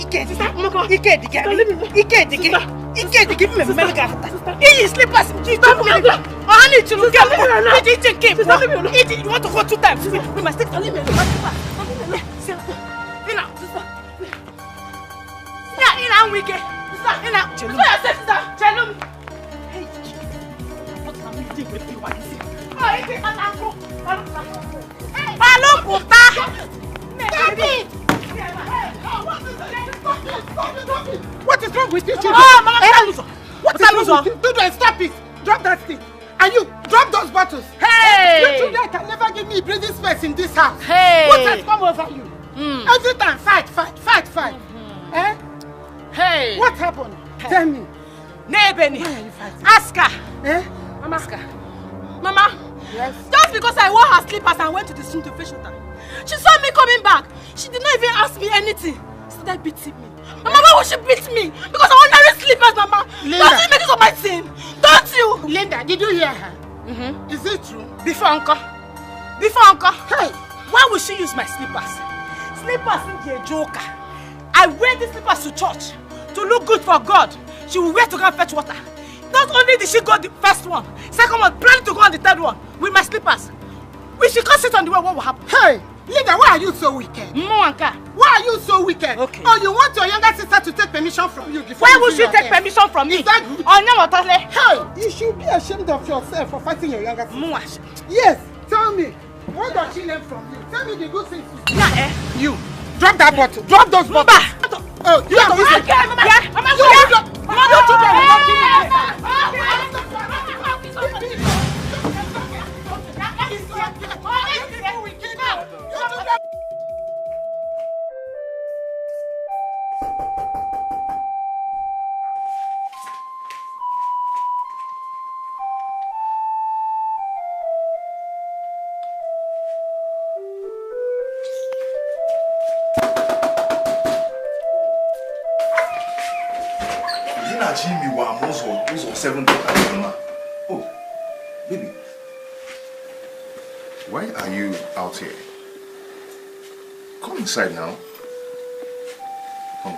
Ike, give me a American. He slippers. Stop me. I need to look at you. You want to go 2 times? We must take the limit. I'm wicked. What is wrong with you? What is wrong? Dudu, stop it! Drop that thing! And you, drop those bottles! Hey! You children can never give me breathing space in this house! Hey! What has come over you? Every time, fight! Eh? Hey! What happened? Tell me. Nebeni! Why are you fighting? Ask her! Eh? Mama, ask her. Mama! Yes? Just because I wore her slippers and went to the stream to fish with her, she saw me coming back. She did not even ask me anything. She started beating me. Mama, why would she beat me? Because I want to wear slippers, Mama. Linda. Don't you make it on my sin? Don't you? Linda, did you hear her? Is it true? Before Uncle. Hey, why would she use my slippers? Slippers in a joker. I wear these slippers to church to look good for God. She will wear to go and fetch water. Not only did she go the first one, second one, planning to go on the third one with my slippers. We should go sit on the way, what will happen? Hey, Linda, why are you so wicked? Mwanka. Why are you so wicked? Okay. Oh, you want your younger sister to take permission from you before Why you would do she your take hair? permission from me? Is that good? Hey, you should be ashamed of yourself for fighting your younger sister. Yes, tell me. What does she learn from you? Tell me the good things you do. You, drop that bottle. Drop those bottles. Oh, you have to listen. Oh, baby, why are you out here? Come inside now. Come,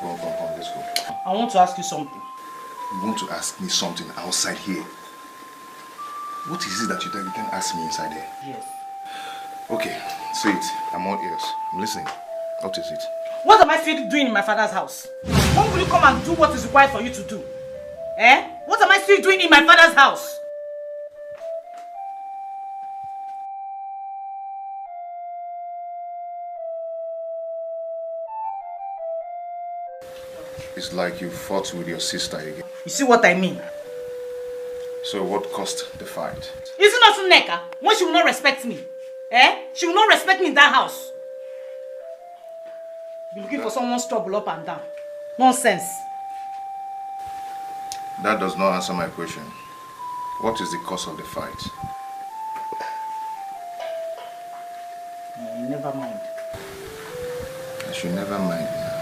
let's go. I want to ask you something. You want to ask me something outside here? What is it that you can ask me inside there? Yes. Okay, say it. I'm all ears. I'm listening. What is it? What am I still doing in my father's house? When will you come and do what is required for you to do? Eh? What am I still doing in my father's house? It's like you fought with your sister again. You see what I mean? So what caused the fight? Is it not Neka when she will not respect me? Eh? She will not respect me in that house. Be looking for someone's trouble up and down. Nonsense. That does not answer my question. What is the cause of the fight? Never mind. I should never mind now.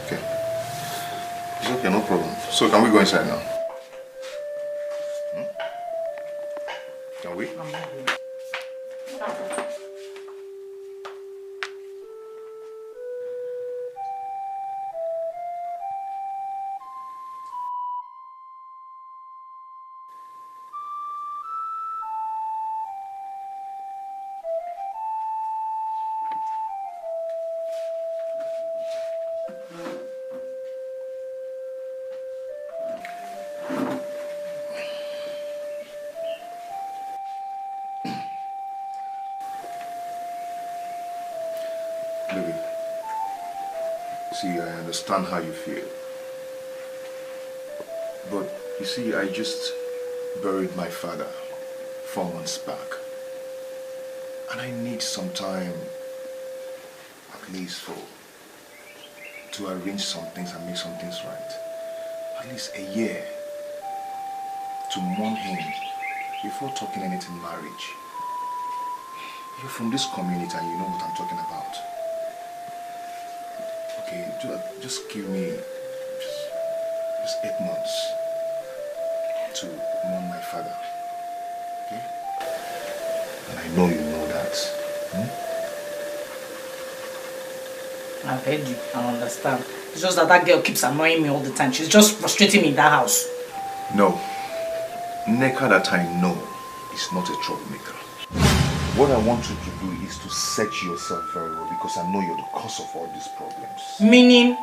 Okay. It's okay, no problem. So can we go inside now? Can we? See, I understand how you feel. But, you see, I just buried my father 4 months back. And I need some time, at least to arrange some things and make some things right. At least a year to mourn him before talking anything marriage. You're from this community and you know what I'm talking about. Okay, just give me just 8 months to mourn my father. Okay? And I know you know that. I've heard you. I understand. It's just that girl keeps annoying me all the time. She's just frustrating me in that house. No. Nneka that I know is not a troublemaker. What I want you to do is to set yourself very well because I know you're the cause of all these problems. Meaning?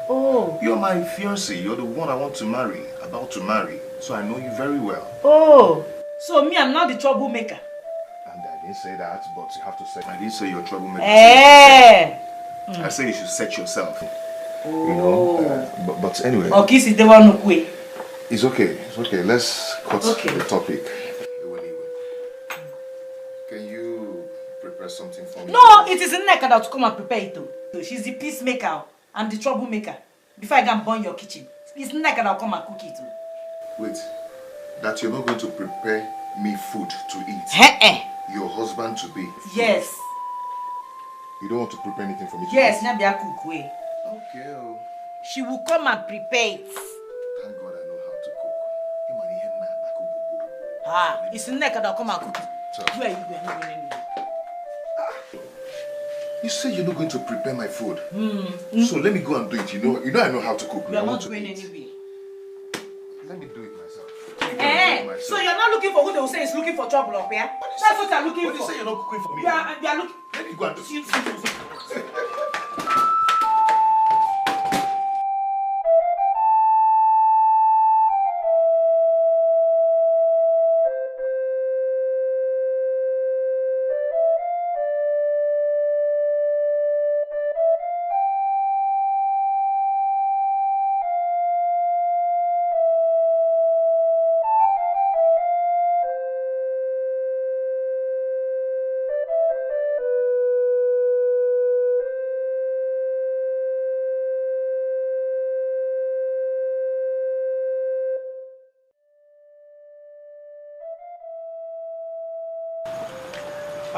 Oh. You're my fiancé. You're the one I want to marry, about to marry. So I know you very well. Oh. So me, I'm not the troublemaker. And I didn't say that, but you have to say. I didn't say you're a troublemaker. I say you should set yourself. Oh. You know. But anyway. Okay, si dewa nukwe. It's okay. It's okay. Let's cut the topic. Can you prepare something for me? No, it is Nneka that will come and prepare it too. She's the peacemaker and the troublemaker. Before I can burn your kitchen, it's Nneka that will come and cook it too. Wait, that you're not going to prepare me food to eat? Your husband to be? Yes. You don't want to prepare anything for me to eat? Yes, Nabia cook way. Okay. She will come and prepare it. Thank God I know how to cook. It's Nneka that will come and cook it. Where are you going? You say you're not going to prepare my food. So let me go and do it. You know I know how to cook. We are not going anywhere. Let me do it myself. So you're not looking for who they will say is looking for trouble up here? That's what you're looking for. But you say you're not cooking for me. They are looking. Let me go and do it.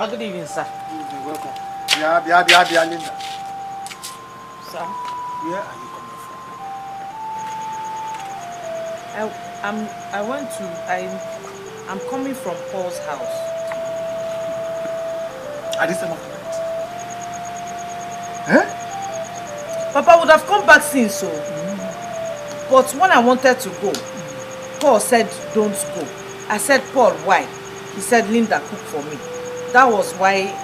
Good evening, sir. You're welcome. Yeah, Linda. Sir? Where are you coming from? I'm coming from Paul's house. At this time of the night? Papa would have come back since so. But when I wanted to go, Paul said, don't go. I said, Paul, why? He said, Linda, cook for me. That's why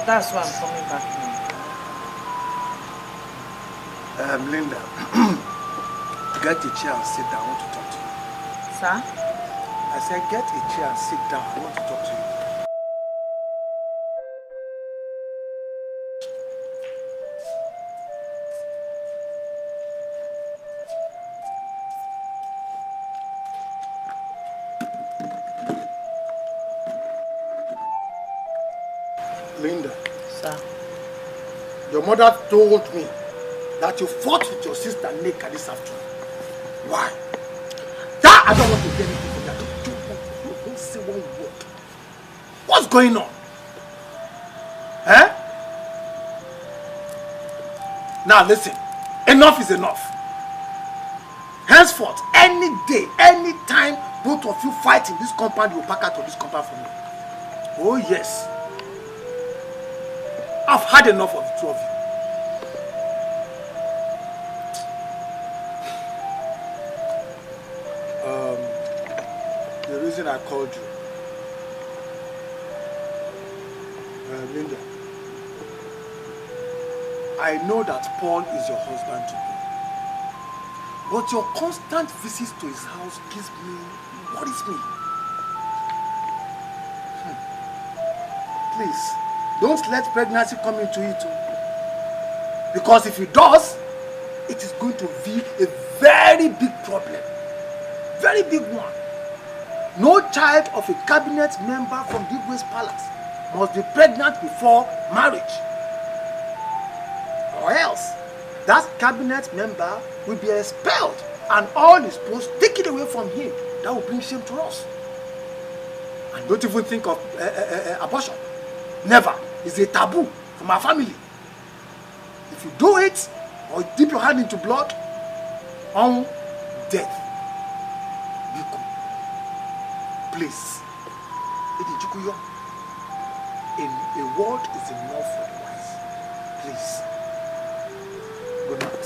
I'm coming back now. Linda, get a chair and sit down. I want to talk to you. Sir? I said, get a chair and sit down. I want to talk to you. Linda. Sir. Your mother told me that you fought with your sister Nneka this afternoon. Why? That I don't want to hear anything from that. Don't say one word. What's going on? Now listen, enough is enough. Henceforth, any day, any time both of you fight in this compound, you pack out of this compound for me. Oh yes. I've had enough of the two of you. The reason I called you, Linda, I know that Paul is your husband to be, but your constant visits to his house worries me. Please. Don't let pregnancy come into it. Because if it does, it is going to be a very big problem. Very big one. No child of a cabinet member from Digwe's palace must be pregnant before marriage. Or else, that cabinet member will be expelled and all his posts taken away from him. That will bring shame to us. And don't even think of abortion. Never. It's a taboo from our family. If you do it or dip your hand into blood, on death. Biku. Please. A word is enough for the wise. Please. Good night.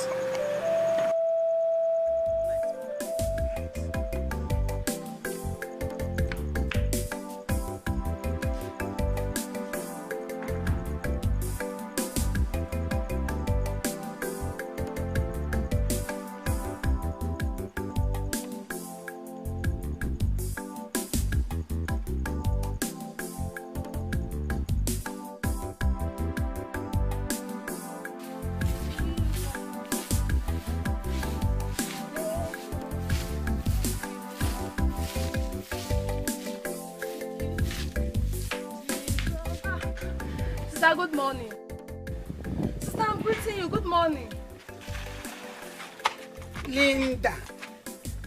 Good morning. Sister, I'm greeting you. Good morning. Linda,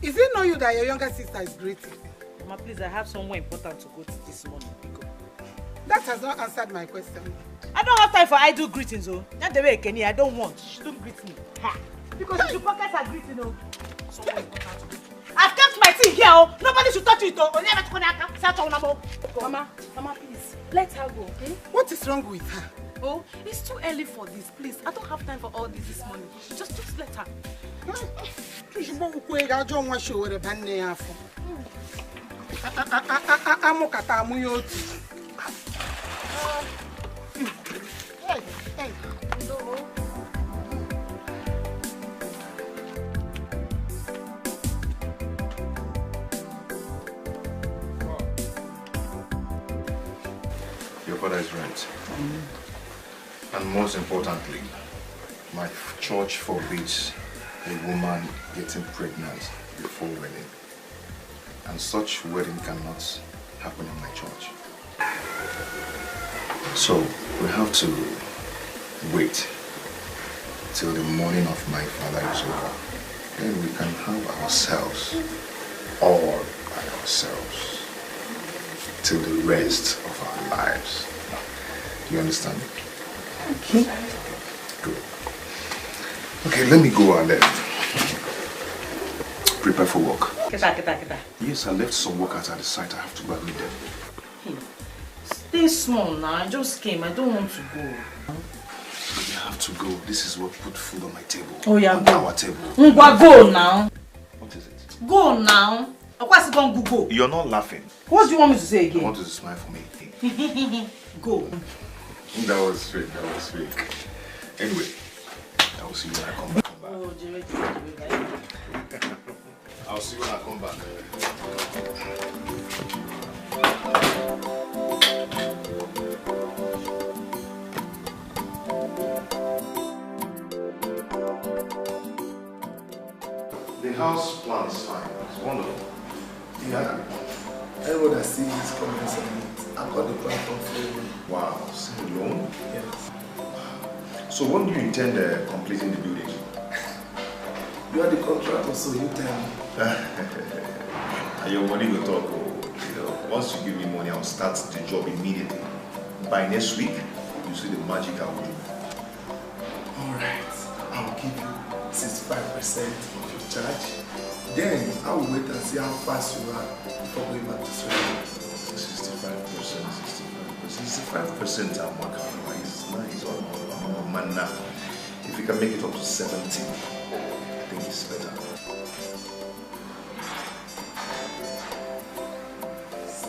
is it not you that your younger sister is greeting? Mama, please, I have somewhere important to go to this morning. That has not answered my question. I don't have time for idle greetings, oh. Not the way Kenny, I don't want. She don't greet me. Ha. Because if your pockets are greeting, oh. Somewhere important to go. I've kept my tea here, oh. Nobody should touch it, oh. Mama, please. Let her go, okay? What is wrong with her? Oh, it's too early for this. Please, I don't have time for all this morning. Just let her. Your father is right. And most importantly, my church forbids a woman getting pregnant before wedding. And such wedding cannot happen in my church. So we have to wait till the morning of my father is over. Then we can have ourselves, all by ourselves, till the rest of our lives. Do you understand? Okay. Good. Okay, let me go and prepare for work. Yes, I left some workers at the site. I have to go and meet them. Stay small now. I just came. I don't want to go. You have to go. This is what put food on my table. Oh, yeah, on our table. Go now. What is it? Go now. Go. You're not laughing. What do you want me to say again? I want you to smile for me. Go. That was sweet. That was sweet. Anyway, I will see you when I come back. Oh, I'll see you when I come back. The house plan is fine. It's wonderful. Yeah. Everyone that sees this comments on it, I've got the plan from Philmond. Wow, same loan? Yes. So when do you intend completing the building? You are the contractor, so you tell me. And your money will talk. Once you give me money, I'll start the job immediately. By next week, you see the magic I will do. Alright, I'll give you 65% of your charge. Then I will wait and see how fast you are before going back to Sweden. 65%, I'm working on. It's nice. I'm a man now. If you can make it up to 70, I think it's better. 70%.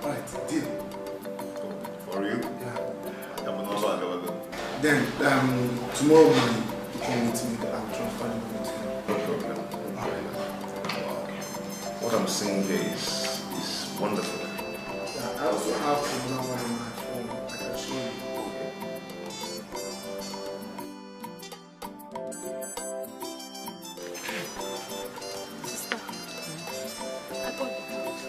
Alright, deal. Oh, for real? Yeah. Then, tomorrow morning, you can meet me. I'll transfer the money to you. no problem. What I'm seeing here is wonderful. Yeah, I also have another one on my phone. I can show you. Sister, I got the clothes.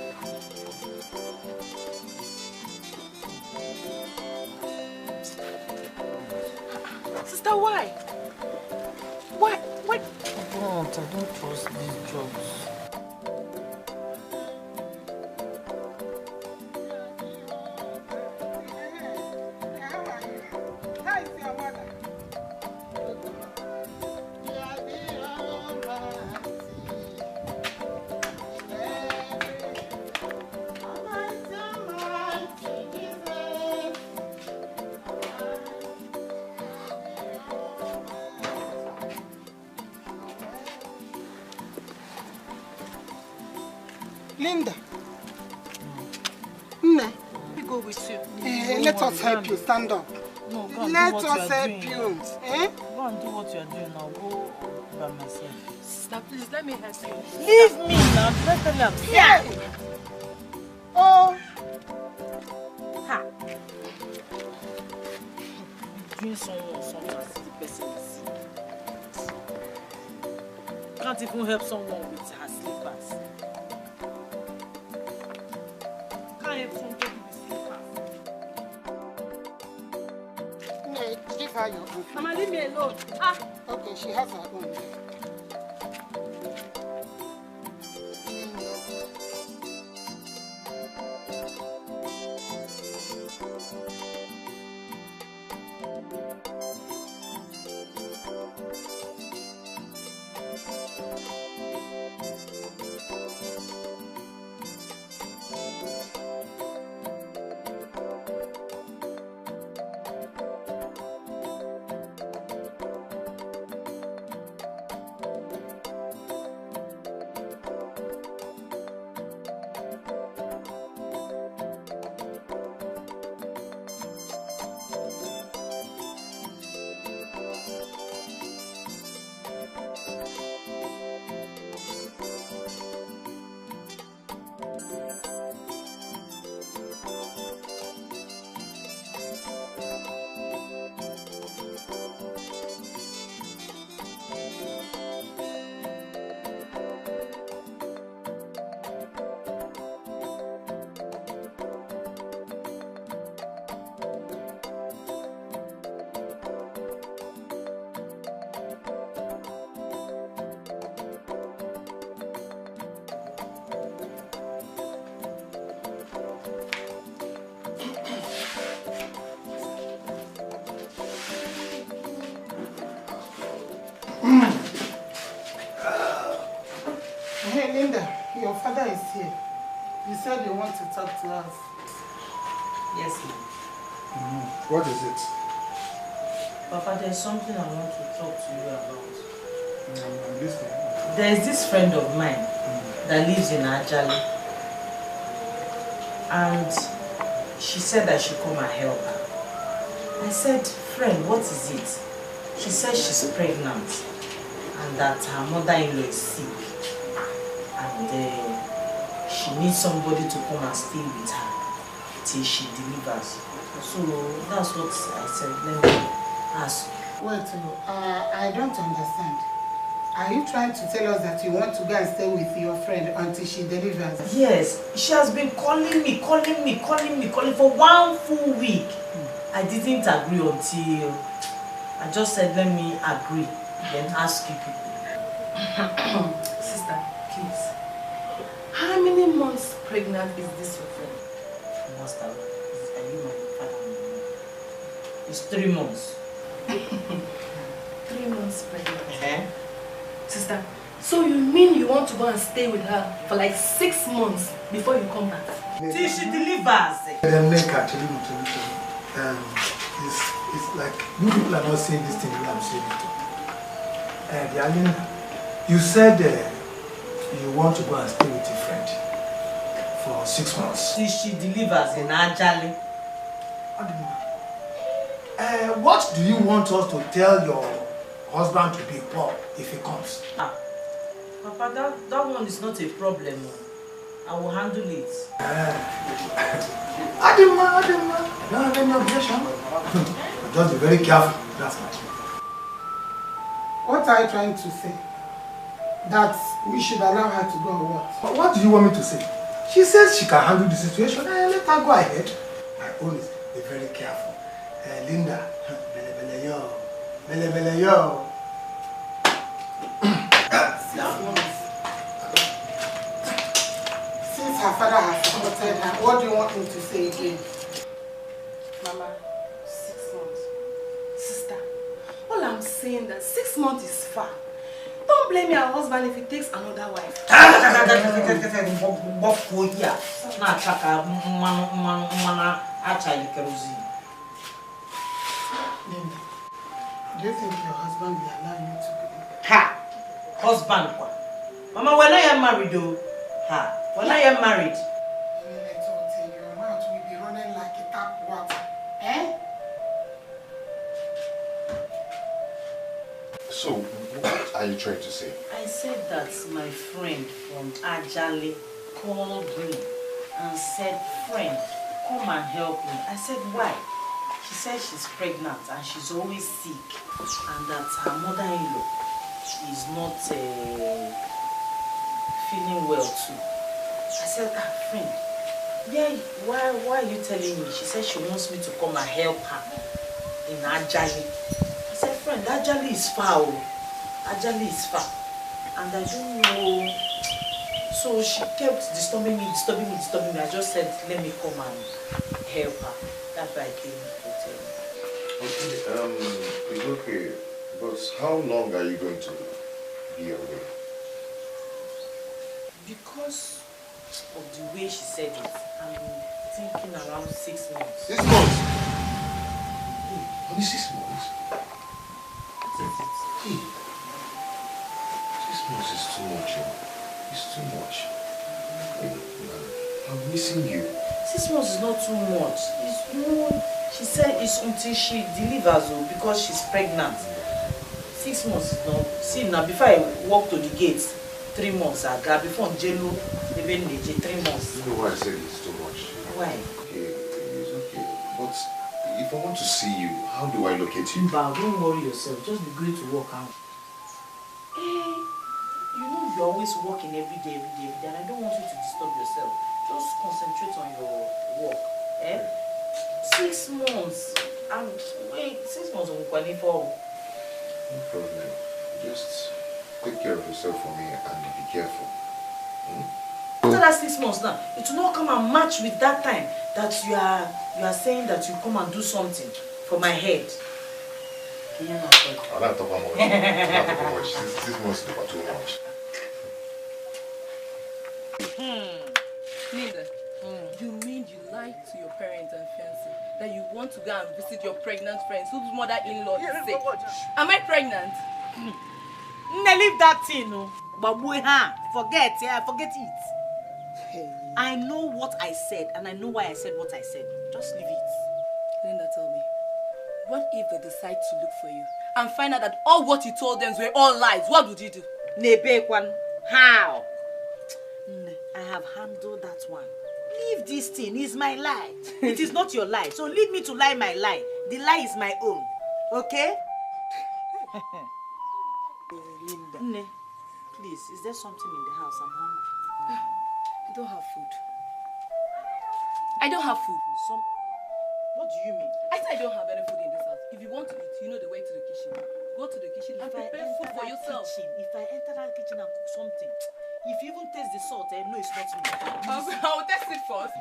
Sister, why? Why? I don't trust these jobs. Linda. Let me go with you. Let us help you. Stand up. No, let us help you. Eh? Go and do what you are doing. I'll go by myself. Sister, please let me help you. Leave me now. Let me help you. Yeah. Oh. Ha. Doing something as the person is. Can't even help someone with her slippers. Can't help somebody with slippers. No, give her your own. Mama, leave me alone. Ah. Okay, she has her own. Hey, Linda, your father is here. You said you want to talk to us. Yes, ma'am. What is it? Papa, there's something I want to talk to you about. I'm listening. There's this friend of mine that lives in Ajali. And she said I should come and help her. I said, friend, what is it? She said she's pregnant and that her mother-in-law is sick. And she needs somebody to come and stay with her till she delivers. So that's what I said. Let me ask. Wait, I don't understand. Are you trying to tell us that you want to go and stay with your friend until she delivers? Yes, she has been calling me for 1 full week. I didn't agree until I just said, let me agree, then ask you people. Sister, please. How many months pregnant is this your friend? Master, are you my father? It's 3 months. 3 months pregnant. Sister, so you mean you want to go and stay with her for like 6 months before you come back? Till she delivers. It's like you people are not saying this thing when I'm saying it. Diane, you said you want to go and stay with your friend for 6 months. Till she delivers in Ajali. What do you want us to tell your husband to be poor if he comes? Papa, that one is not a problem. I will handle it. Just be very careful. That's much. What are you trying to say? That we should allow her to go or what? What do you want me to say? She says she can handle the situation. Let her go ahead. I always be very careful. Linda, bele yo. Since her father has supported her, what do you want me to say again? Mama, 6 months. Sister, all I'm saying that 6 months is far. Don't blame your husband if he takes another wife. Linda, do you think your husband will allow you to go? Ha! Husband, Mama, when I am married though, Ha! When I am married. Your mouth will be running like a tap water. Eh? So, what are you trying to say? I said that my friend from Ajale called me and said, friend, come and help me. I said, why? She said she's pregnant and she's always sick and that her mother-in-law is not feeling well too. I said, friend, yeah, why are you telling me? She said she wants me to come and help her in Ajale. I said, friend, Ajale is far. Ajale is far. And I don't know. So she kept disturbing me. I just said, let me come and help her. That's why I came to tell you. Okay, it's okay. But how long are you going to be away? Because of the way she said it, I'm thinking around 6 months. 6 months? Only 6 months? What is it? Hey, 6 months is too much. It's too much. Hey, man, I'm missing you. 6 months is not too much. It's more. She said it's until she delivers because she's pregnant. 6 months is not. See now, before I walk to the gates, 3 months I got before Jelo, even 3 months. You know why I said it's too much? Why? Okay, it's okay. But if I want to see you, how do I locate you? But don't worry yourself. Just be going to work out. You know you're always working every day, and I don't want you to disturb yourself. Just concentrate on your work. 6 months. Wait, 6 months on Kwanifo. No problem. Just take care of yourself for me and be careful. After that 6 months now, it will not come and match with that time that you are saying that you come and do something for my head. Can you not talk? I'm not talking much. I'm not talking much. 6 months is too much. Linda, you mean you lied to your parents and fiancé that you want to go and visit your pregnant friends whose mother-in-law is sick? Am I pregnant? Leave that thing, no. Forget it. I know what I said and I know why I said what I said. Just leave it. Linda, tell me, what if they decide to look for you and find out that all what you told them were all lies? What would you do? Nebekwan, how? I have handled that one. Leave this thing, it's my lie. It is not your lie. So leave me to lie my lie. The lie is my own. Okay? Linda. Nne, please, is there something in the house? I'm hungry. I don't have food. I don't have food. What do you mean? I said I don't have any food in this house. If you want to eat, you know the way to the kitchen. Go to the kitchen and prepare food for yourself. If I enter that kitchen and cook something, if you even taste the salt, no, it's not me. I'll test it first.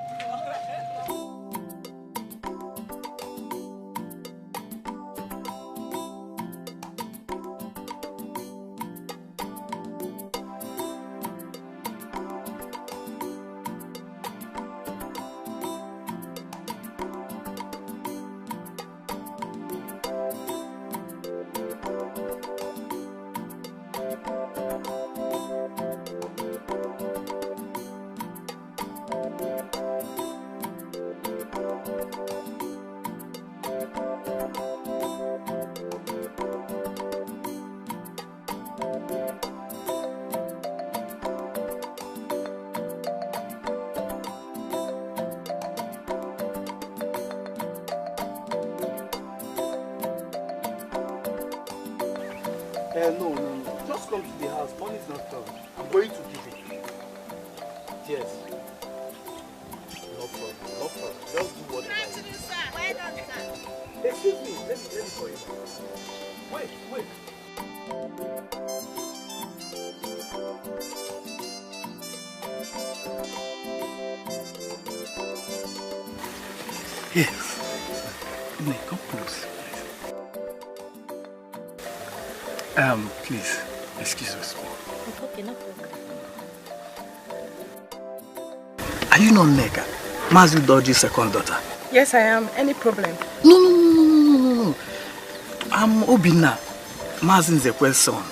No. Just come to the house. Money is not done. I'm going to give it. Yes. No problem. Just do whatever. Well done, sir. Excuse me. Let me call you. Wait. Yes. Come close. Please, excuse us. Okay, no problem. Are you not Nega? Mazu Doji's second daughter? Yes, I am. Any problem? No. I'm Obina, Mazin's Zekwe's son.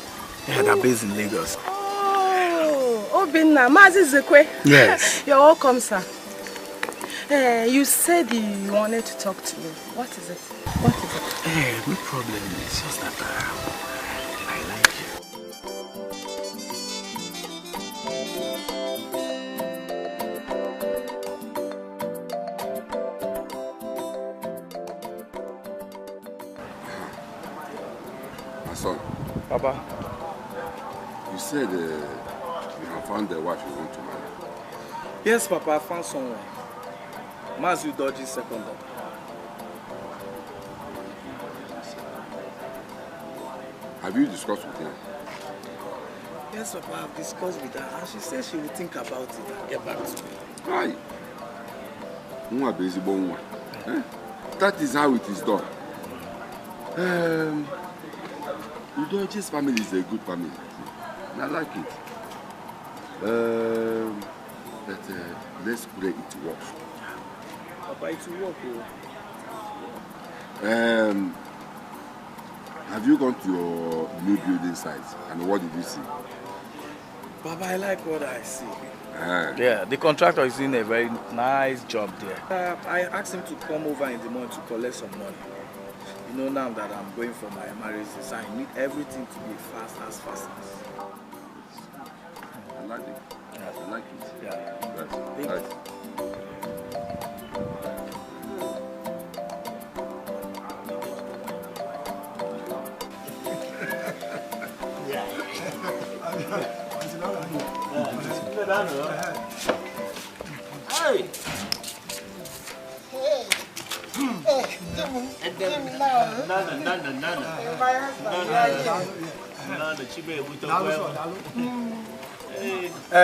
They had a base in Lagos. Oh, Obinna, Mazi Zekwe. Yes. You're welcome, sir. You said you wanted to talk to me. What is it? What is it? No problem. It's just that I like you. My son. Papa. You said you have found the wife you want to marry. Yes, Papa, I found someone. Mazu Dodge's second daughter. Have you discussed with her? Yes, Papa, I've discussed with her and she says she will think about it and get back to me. Right. That is how it is done. Udoji's family is a good family. And I like it. But let's pray it works. Papa, it will work. Have you gone to your new building site and what did you see? Papa, I like what I see. Yeah, the contractor is doing a very nice job there. I asked him to come over in the morning to collect some money. You know, now that I'm going for my marriage, so I need everything to be fast as. I like it. Yeah. I like it. Yeah. Right. Hey.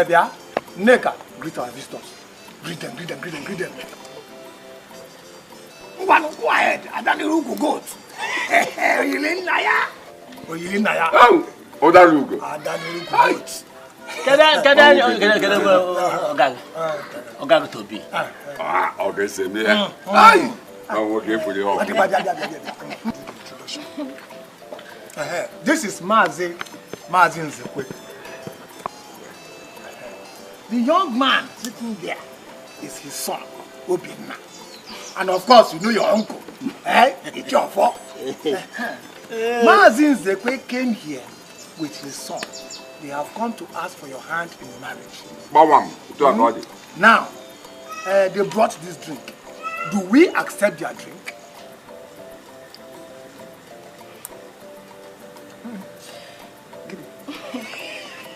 Bia, Neka, greet our visitors. Greet them. Go ahead. I don't know who goat. Oyilin Naya. Oh, Odalugo. I don't know who goat. Oga to be. Okay, say me. Hi. I'm working for the office. This is Mazi Nzekwe. The young man sitting there is his son, Obinna. And of course, you know your uncle. It's your fault. Mazi Nzekwe came here with his son. They have come to ask for your hand in marriage. Now, they brought this drink. Do we accept their drink?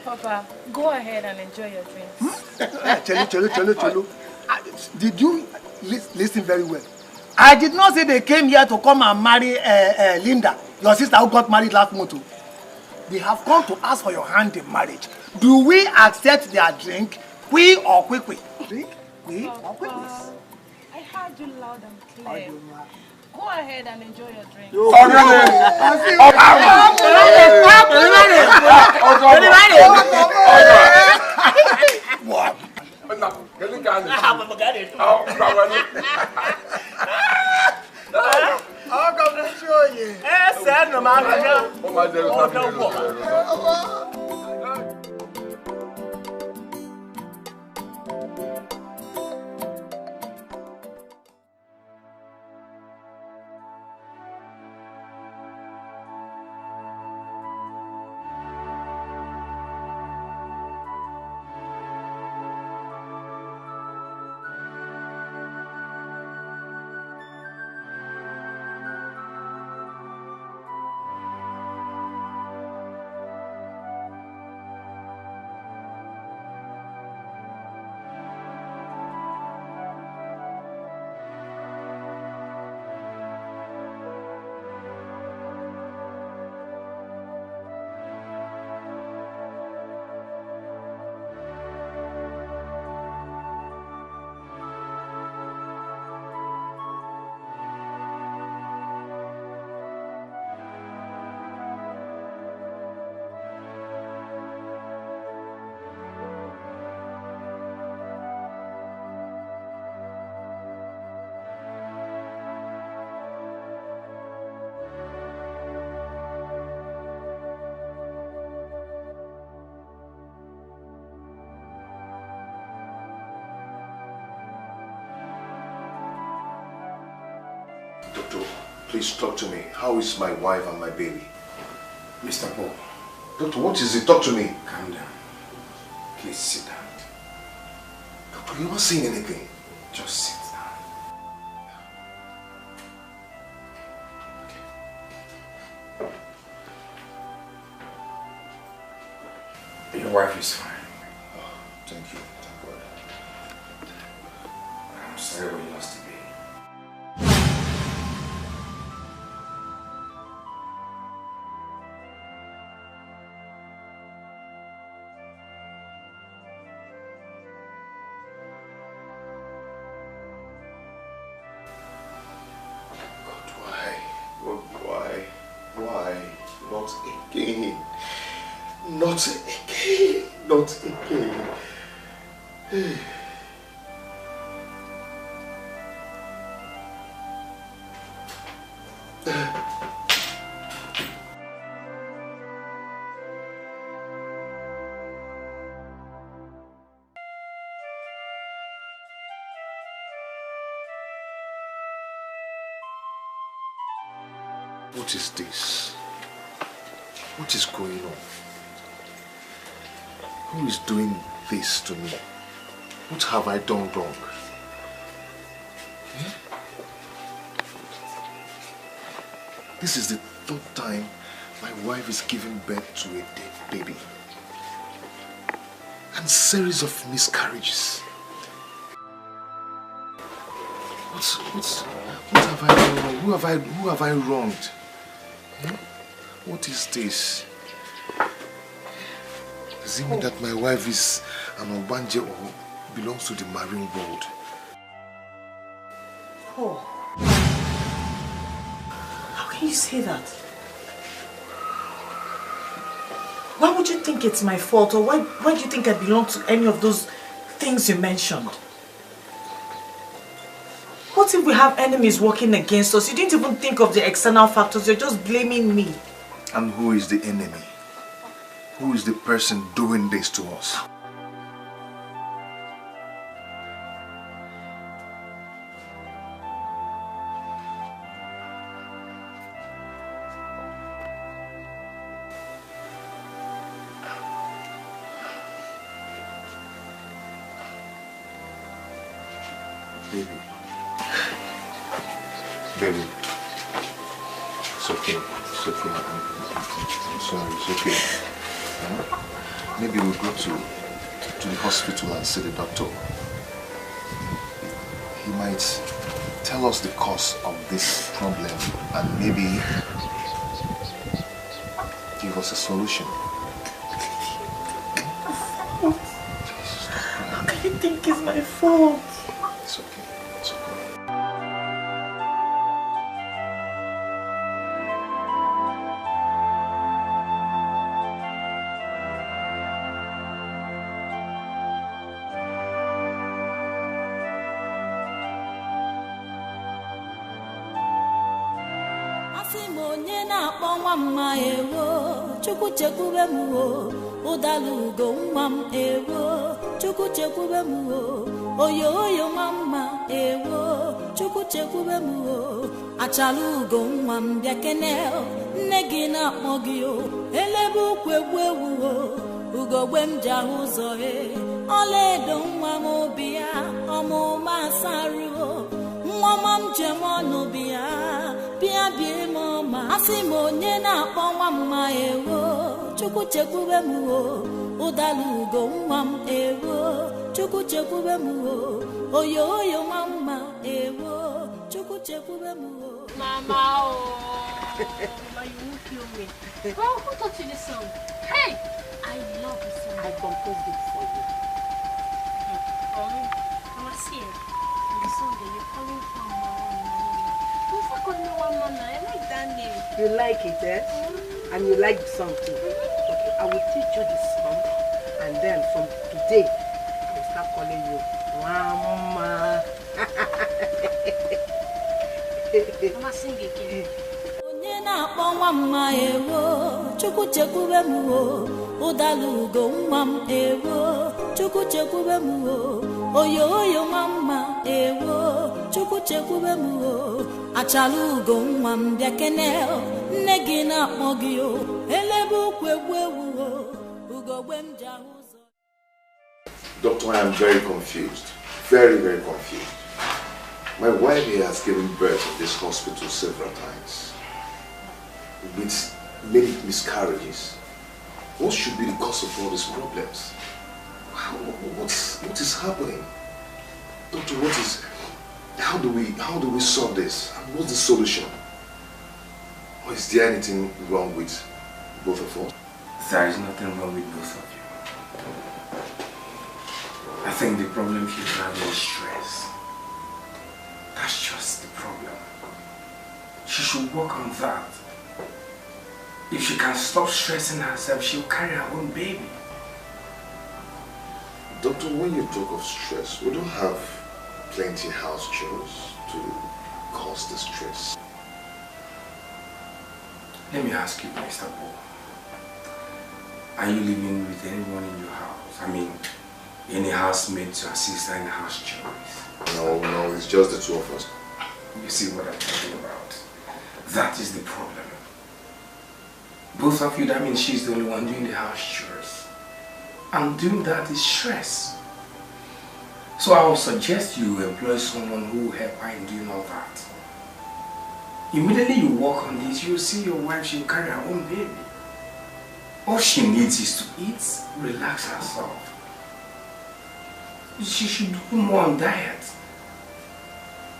Papa, go ahead and enjoy your drinks. Chelo. Did you listen very well? I did not say they came here to come and marry Linda, your sister who got married last month. They have come to ask for your hand in marriage. Do we accept their drink, qui or quickly? Drink, qui or quickly? I heard you loud and clear. Go ahead and enjoy your drink. I'll come to show you. Doctor, please talk to me. How is my wife and my baby? Mr. Paul. Doctor, what is it? Talk to me. Calm down. Please sit down. Doctor, you're not saying anything. Just sit down. Okay. Your wife is fine. Oh, thank you. Thank God. I'm sorry we lost the baby. Not again. Not again. Not again. What is this? What is going on? Who is doing this to me? What have I done wrong? This is the third time my wife is giving birth to a dead baby. And series of miscarriages. What have I done wrong? Who have I wronged? What is this? Does it mean that my wife is an Obanje or belongs to the marine world? Oh. How can you say that? Why would you think it's my fault, or why do you think I belong to any of those things you mentioned? What if we have enemies working against us? You didn't even think of the external factors, you're just blaming me. And who is the enemy? Who is the person doing this to us? Baby. Baby. It's okay. It's okay. I'm sorry. It's okay. Maybe we'll go to the hospital and see the doctor. He might tell us the cause of this problem and maybe give us a solution. How can you think it's my fault? It's okay. It's okay. Chukwu chekwube m o, ụdalugo nwa m ewo. Chukwu chekwube m o, oyo oyo mama ewo. Chukwu chekwube m o, achalugo nwa m bịa kene. Nne gị na-akpọ gị o, elebe ukwu egwu ewu o. Ugogbe m ji ahụ ụzọ e, ọlaedo nwa m obi ya, ọmụma asarụ o. Nwa m jem ọnụ bịa, bịa bie m ọma. Asị m onye na-akpọ nwa mma ewo. Chukwu chekwube m o, ụdalugo nwa m ewo. Chukwu chekwube m o, oyo oyo mama ewo. Chukwu chekwube m o. Mama, oh, Mama, you won't kill me. Well, who taught you this song? Hey, I love this song. I composed it for you. Mama, see it. The song that you're calling from Mama. Who's not calling me Mama? I like that name. You like it, eh? And you like the song too. Okay, I will teach you the song, and then from today, I will start calling you Mama. Mama, sing again. Onye na-akpọ nwa mma ewo. Chukwu chekwube m o, ụdalugo nwa m ewo. Chukwu chekwube m o, oyo oyo mama ewo. Chukwu chekwube m o achala ugo nwa m bịa kene nne gị na-akpọ gị o elebe ukwu egwu ewu o ugogbe m ji ahụ ụzọ. Doctor, I am very confused. Very, very confused. My wife here has given birth in this hospital several times. With many miscarriages. What should be the cause of all these problems? What is happening? Doctor, how do we solve this? And what's the solution? Or is there anything wrong with both of us? There is nothing wrong with both of you. I think the problem she's having is stress. That's just the problem. She should work on that. If she can stop stressing herself, she'll carry her own baby. Doctor, when you talk of stress, we don't have plenty house chores to cause the stress. Let me ask you, Mr. Paul. Are you living with anyone in your house? I mean, any housemate to assist her in the house chores? No, it's just the two of us. You see what I'm talking about? That is the problem. Both of you, that means she's the only one doing the house chores. And doing that is stress. So I would suggest you employ someone who will help her in doing all that. Immediately you work on this, you will see your wife, she'll carry her own baby. All she needs is to eat, relax herself. She should do more on diet.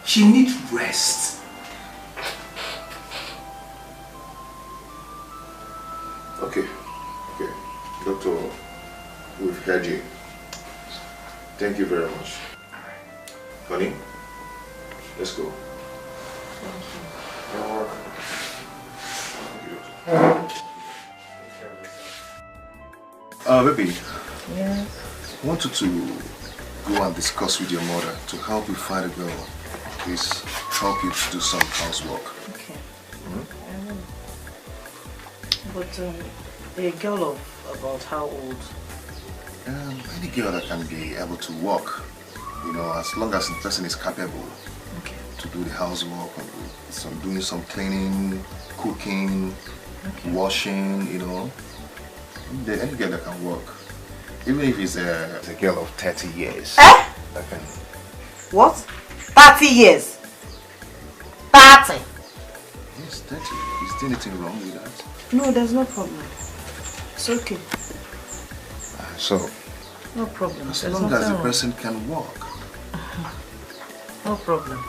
She needs rest. Okay. Doctor, we've heard you. Thank you very much. Honey, let's go. Thank you. You're welcome. Baby. Yes? I wanted to go and discuss with your mother to help you find a girl. Please help you to do some housework. Okay. But a girl of about how old? Any girl that can be able to work, you know, as long as the person is capable to do the housework, doing some cleaning, cooking, washing, you know. Any girl that can work. Even if it's a girl of 30 years. That can... What? 30 years? 30? Yes, 30. Is there anything wrong with that? No, there's no problem. It's okay. So? No problem. As long as the person can walk. No problem.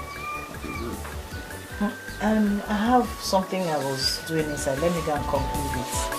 Okay, good. I have something I was doing inside. Let me go and conclude it.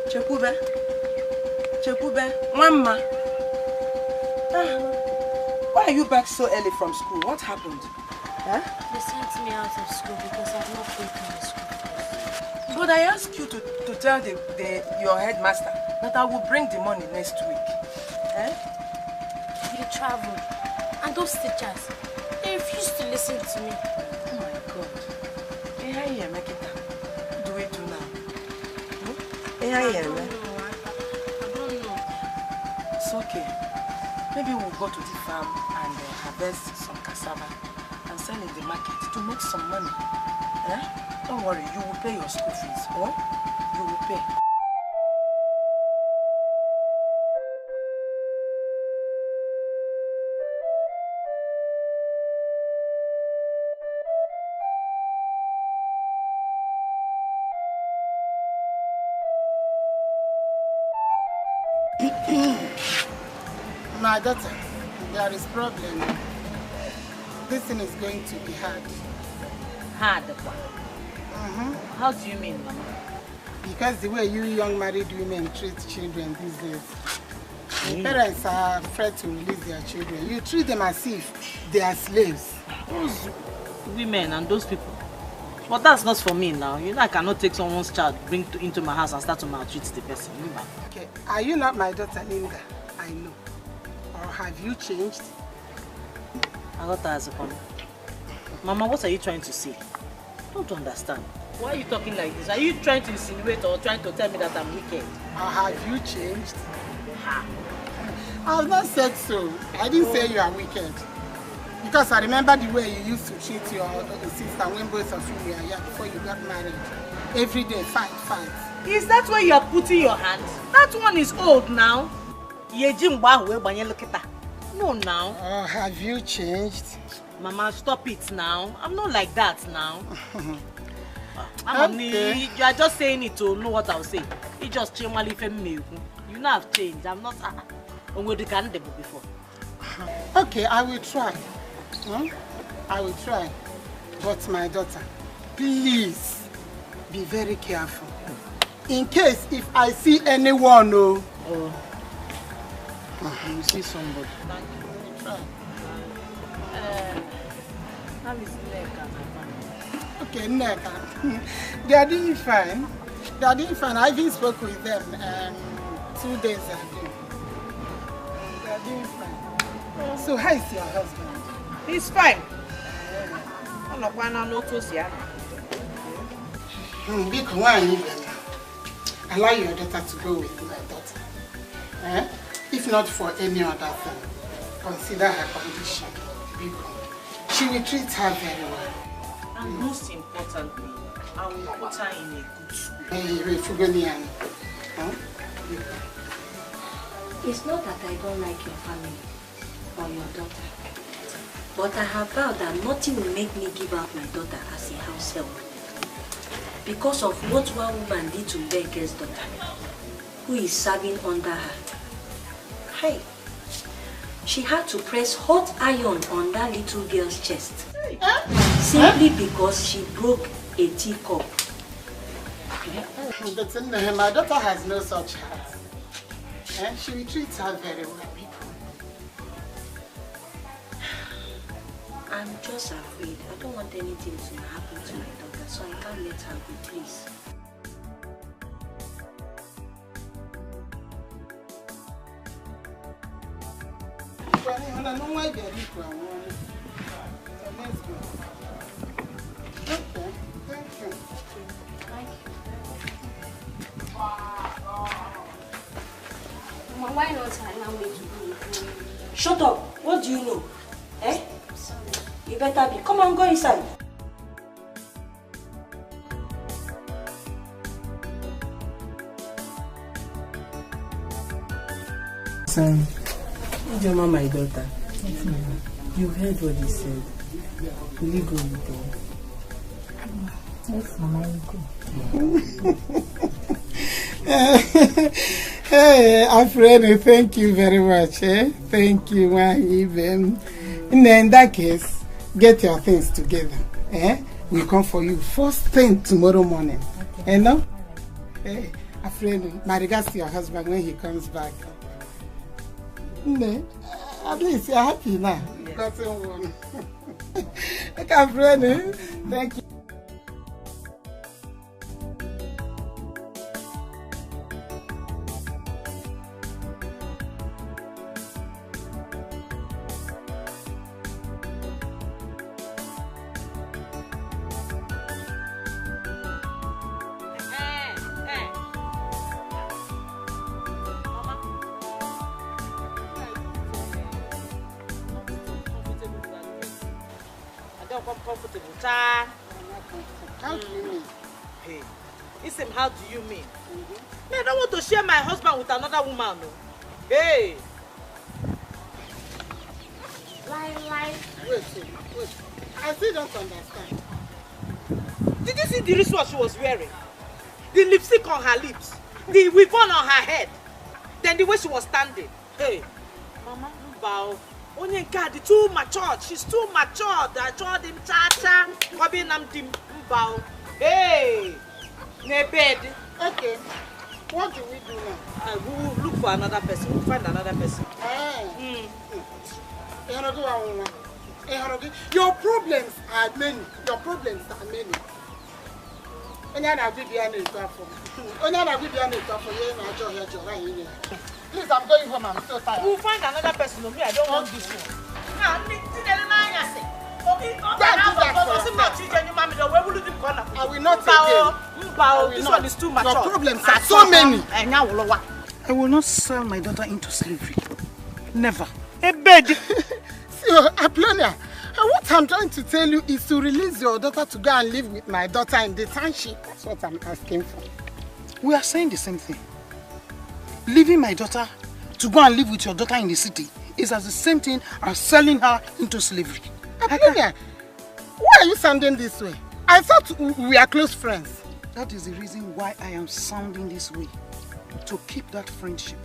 Chekube, Mama. Why are you back so early from school? What happened? Huh? They sent me out of school because I've not paid my school fees. But I asked you to tell your headmaster that I will bring the money next week. Eh? You traveled. And those teachers, they refused to listen to me. Oh my God. What do we do now? I don't know. It's okay. Maybe we'll go to the farm and harvest some cassava and sell in the market to make some money. Eh? Don't worry, you will pay your school fees. Oh? You will pay. My daughter, there is problem. This thing is going to be hard. Hard? How do you mean, Mama? Because the way you young married women treat children these days. The parents are afraid to release their children. You treat them as if they are slaves. Those women and those people. But that's not for me now. You know I cannot take someone's child, bring into my house and start to maltreat the person. Remember? Okay. Are you not my daughter, Linda? I know. Or have you changed? I got her as a comment. Mama, what are you trying to say? I don't understand. Why are you talking like this? Are you trying to insinuate or trying to tell me that I'm wicked? Or have you changed? I have not said so. I didn't say you are wicked. Because I remember the way you used to treat your sister when both of you were here before you got married. Every day, fight. Is that where you are putting your hands? That one is old now. No, now. Oh, have you changed? Mama, stop it now. I'm not like that now. Okay. You are just saying it to know what I'll say. You just change my life. You know I've changed. I'm not before. Okay, I will try. I will try. But my daughter, please be very careful. In case if I see anyone, you see somebody. How is Neka? Okay, Neka. They are doing fine. I even spoke with them 2 days ago. They are doing fine. So how is your husband? He's fine. Allow your daughter to go with my daughter. If not for any other thing, consider her condition. She will treat her very well. And most importantly, I will put her in a good school. It's not that I don't like your family or your daughter, but I have vowed that nothing will make me give out my daughter as a house help. Because of what one woman did to Becca's daughter, who is serving under her. Hey, she had to press hot iron on that little girl's chest. Simply because she broke a teacup. My daughter has no such heart. She will treat her very well. I'm just afraid. I don't want anything to happen to my daughter, so I can't let her go, please. Let's go. Okay, thank you. Mama, why not allow me to go with you? Shut up! What do you know? Eh? You better be. Come on, go inside. Son, Ijoma, my daughter, you've heard what he said. Will you go with him? Yes, Mama, you go. Hey, Alfredo, thank you very much. Thank you, even. In that case, get your things together. We'll come for you first thing tomorrow morning. Okay. You know? Hey, Afraid, my regards to your husband when he comes back. No, at least you're happy now. Yes. Got someone. Okay, friend. Thank you. How do you mean? Hey, listen, how do you mean? I don't want to share my husband with another woman. No. Hey! Lie. Wait. I still don't understand. Did you see the wristwatch she was wearing? The lipstick on her lips, the ribbon on her head, then the way she was standing. Hey, Mama, bow. Onye God, too matured. She's too matured. I told him, cha-cha. Wabi namdim bow. Hey, ne bed. Okay. What do we do now? We will look for another person. We'll find another person. Your problems are many. Please, I'm going home. I'm so tired. We'll find another person. No, I don't want this one. I will not again. This one is too much. Your problems are so many. I will not sell my daughter into slavery. Never. A bed. See, Aplonia, what I'm trying to tell you is to release your daughter to go and live with my daughter in the township. That's what I'm asking for. We are saying the same thing. Leaving my daughter to go and live with your daughter in the city is as the same thing as selling her into slavery. Aplonia, why are you sounding this way? I thought we are close friends. That is the reason why I am sounding this way. To keep that friendship.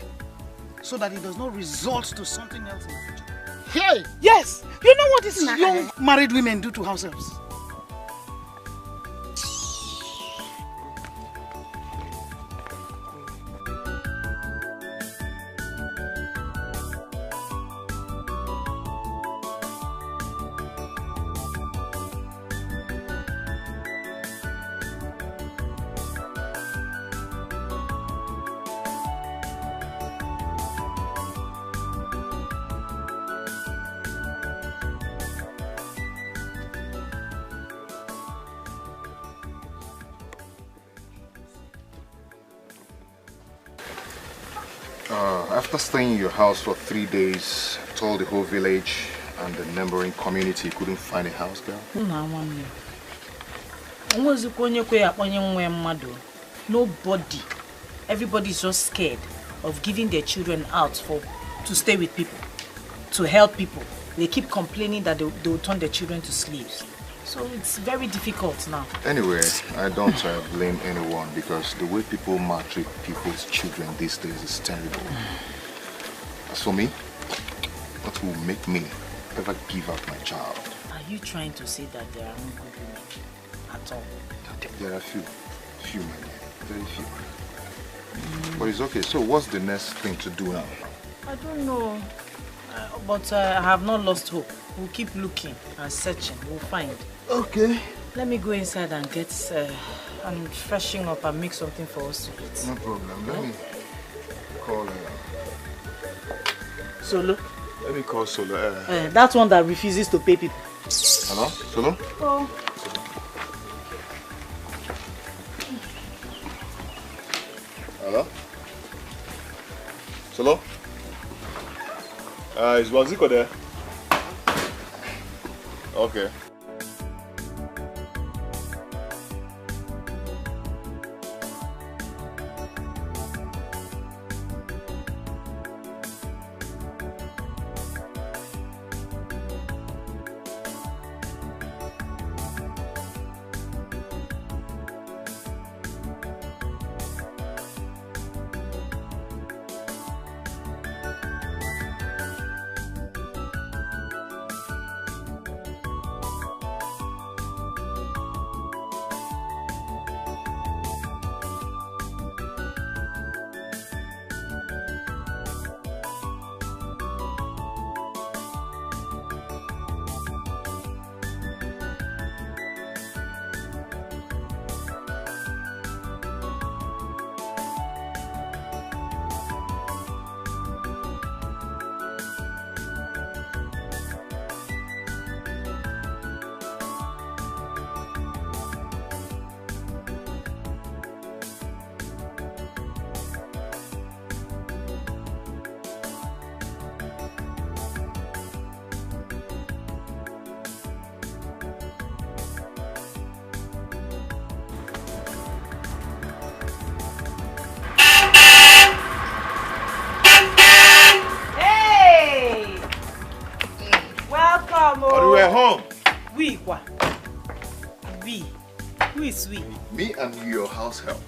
So that it does not result to something else in the future. Hey! Yes! You know what these young married women do to ourselves? After staying in your house for 3 days, told the whole village and the neighboring community you couldn't find a house girl? Nobody. Everybody is just scared of giving their children out to stay with people, to help people. They keep complaining that they will turn their children to slaves. So it's very difficult now. Anyway, I don't blame anyone because the way people maltreat people's children these days is terrible. As for me, what will make me ever give up my child? Are you trying to say that there are no good women at all? There are few men, very few. But it's okay. So what's the next thing to do now? I don't know. But I have not lost hope. We'll keep looking and searching. We'll find. Okay. Let me go inside and get and freshen up and make something for us to eat. No problem. Let me call Solo. Let me call Solo. That one that refuses to pay people. Hello? Solo? Oh. Hello? Solo? Is Waziko there? Okay. Me and your house help.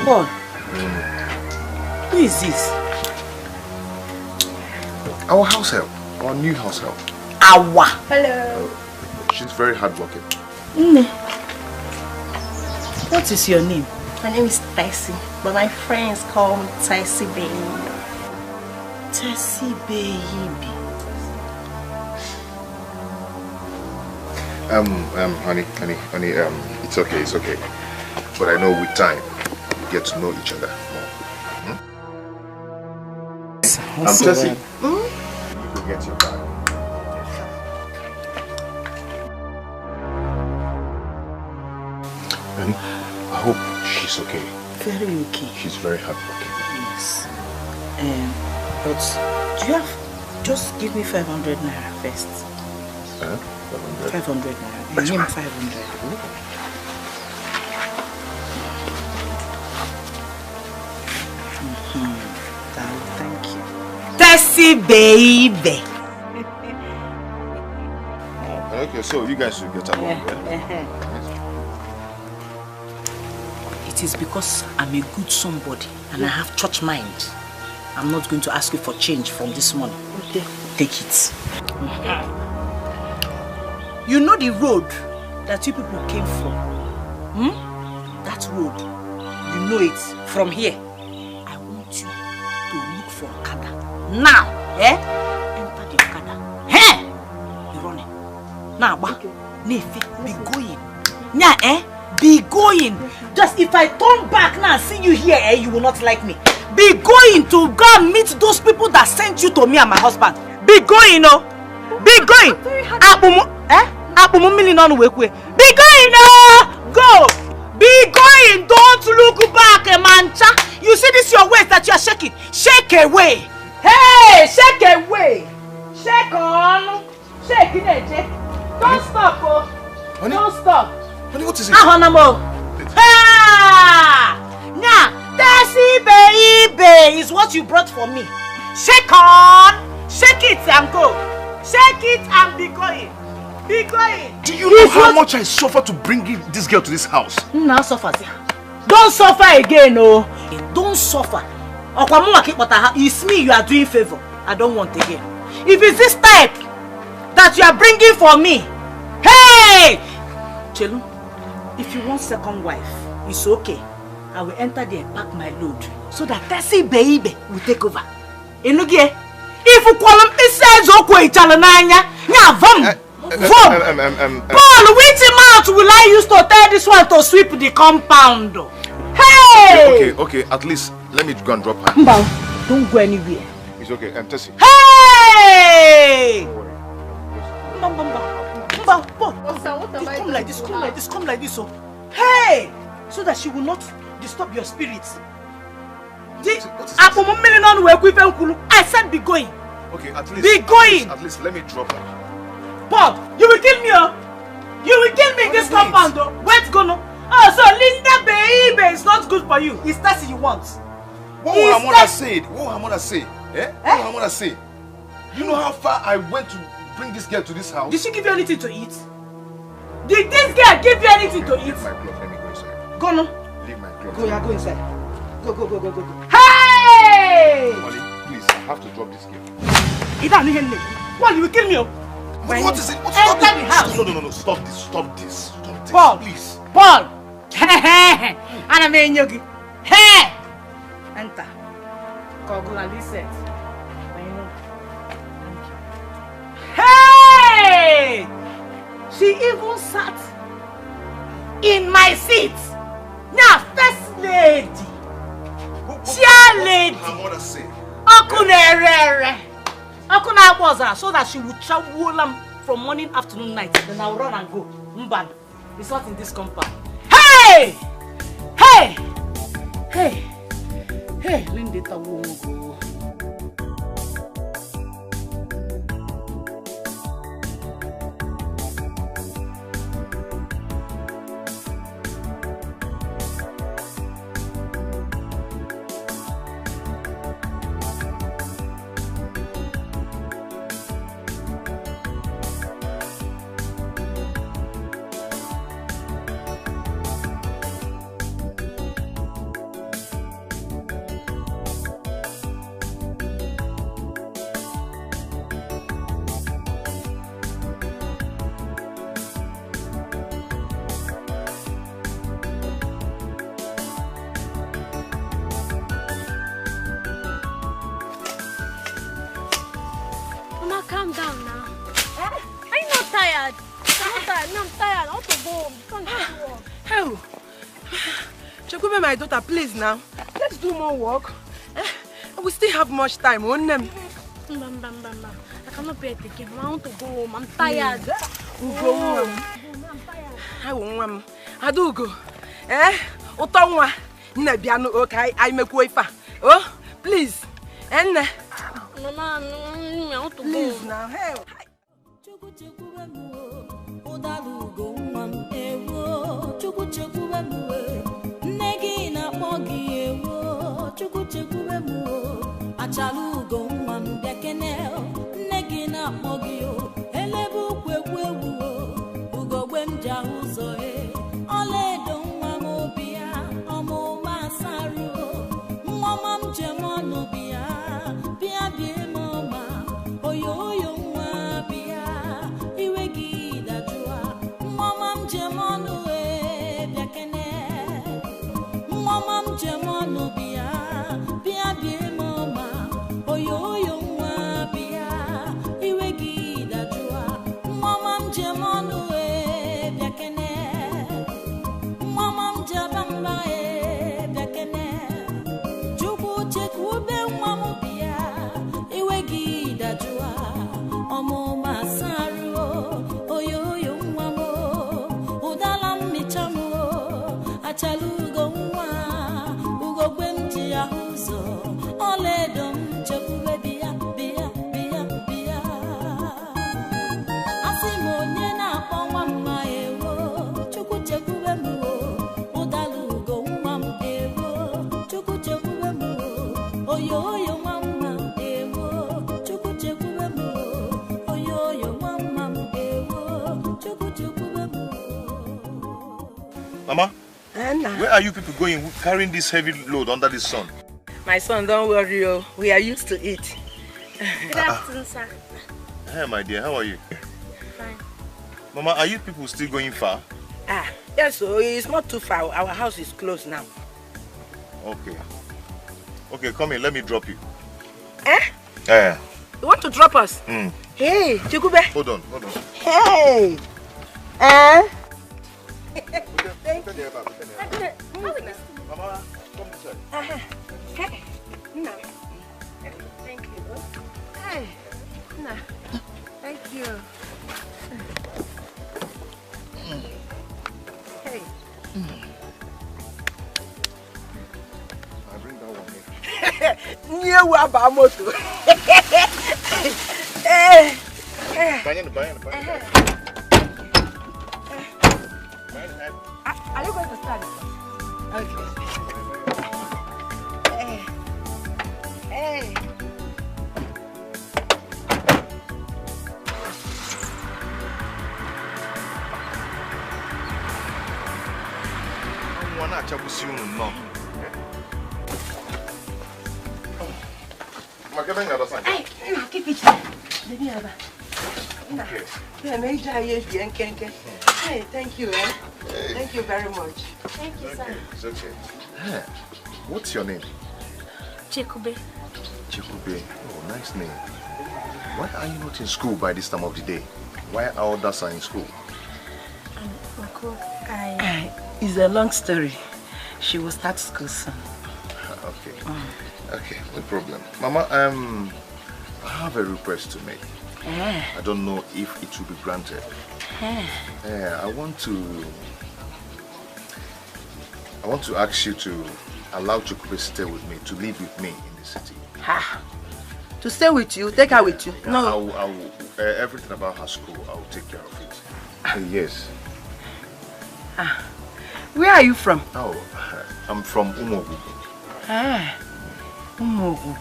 Paul, who is this? Our house help. Our new house help. Awa. Hello. She's very hardworking. What is your name? My name is Tessie, but my friends call me Tessie Baby. Tessie Baby. Honey, it's okay. But I know with time, we get to know each other more. Tessie. You go get your bag. Honey, I hope she's okay. Very okay. She's very hardworking. Yes. But do you have, just give me 500 naira first. 500? 500 naira. Give me 500. Thank you. Tessie baby. Okay, so you guys should get along. It is because I'm a good somebody and I have church mind. I'm not going to ask you for change from this money. Okay. Take it. You know the road that you people came from? That road, you know it from here. I want you to look for Okada. Now, enter the Okada. Be running. Now, be going. Be going. Just if I turn back now and see you here, you will not like me. Be going to go and meet those people that sent you to me and my husband. Be going, oh. Be going. Be going, oh. Go. Be going. Don't look back, mancha. You see this your waist that you are shaking. Shake away. Hey, shake away. Shake on. Shake it. Don't stop, oh. Honey? Don't stop. Honey, what is it? Now, Tessie baby is what you brought for me. Shake on. Shake it and go. Shake it and be going. Be going. Do you know how much I suffer to bring this girl to this house? Now suffer. Don't suffer again, oh. Don't suffer. It's me you are doing favor. I don't want again. If it's this type that you are bringing for me, hey! Chelu, if you want second wife, it's okay. I will enter there and pack my load so that Tessie baby will take over. If you call him, he says, okay, Paul, which mouth will I use to tell this one to sweep the compound? Hey! Okay, at least let me go and drop her. Don't go anywhere. It's okay, Tessie. Hey! Come like this, oh. Hey! So that she will not disturb your spirits. I said be going. Okay, at least. Be going. At least let me drop her. Bob, you will kill me, oh. You will kill me in this compound, oh. Where's gonna? Oh, so Linda baby is not good for you. It's that you want. What will her mother say? What will her mother say? What will her mother say? You know how far I went to bring this girl to this house? Did she give you anything to eat? Did this girl give you anything to eat? Leave my cloth, let me go inside. Go no. Leave my cloth. Go, yeah, go inside. Go. Hey! Molly, please, I have to drop this girl. Paul, you will kill me. What is it? Enter the house. No. Stop this. Paul, please. Paul. I'm in yogi. Hey! Enter. Go and listen. Hey! She even sat in my seat. Now, first lady. Chair lady. Her mother say. So that she would travel from morning, afternoon, night. Then I'll run and go. Mban. It's not in this compound. Hey! Linda Tawo. calm down now. Are you not tired? I'm not tired. No, I'm tired. I want to go home. You can't do work. Hell. Chekube, my daughter, please now. Let's do more work. We still have much time, won't we? I cannot bear it again. I want to go home. I'm tired. We'll go home. I'm tired. I won't. I do go. Otongwa. Nebiano, okay, I make way for. Oh, please. Mama, I want to please go. Now, hey. Mama, where are you people going carrying this heavy load under the sun? My son, don't worry, we are used to it. Good afternoon, sir. Hey, my dear, how are you? Fine. Mama, are you people still going far? Yes, so it's not too far. Our house is close now. Okay. Okay, come here, let me drop you. You want to drop us? Hey, Chikube. Hold on. Hey. Thank you. Mama, come this way. Hey. No. Thank you. Hey. No. Thank you. Hey. I bring that one here. New Abamoto. Are you going to start? Okay. Hey. No. Keep it. Hey, thank you. Thank you very much. Thank you, sir. It's okay. Hey, what's your name? Chekube. Chekube. Oh, nice name. Why are you not in school by this time of the day? Why are others in school? Uncle, it's a long story. She will start school soon. Okay. Okay, no problem. Mama, I have a request to make. I don't know if it will be granted. I want to ask you to allow Chukube to stay with me, to live with me in the city. To stay with you? Take her with you? Yeah, No. Everything about her school, I will take care of it. Yes. Where are you from? Oh, I'm from Umogu. Umogu.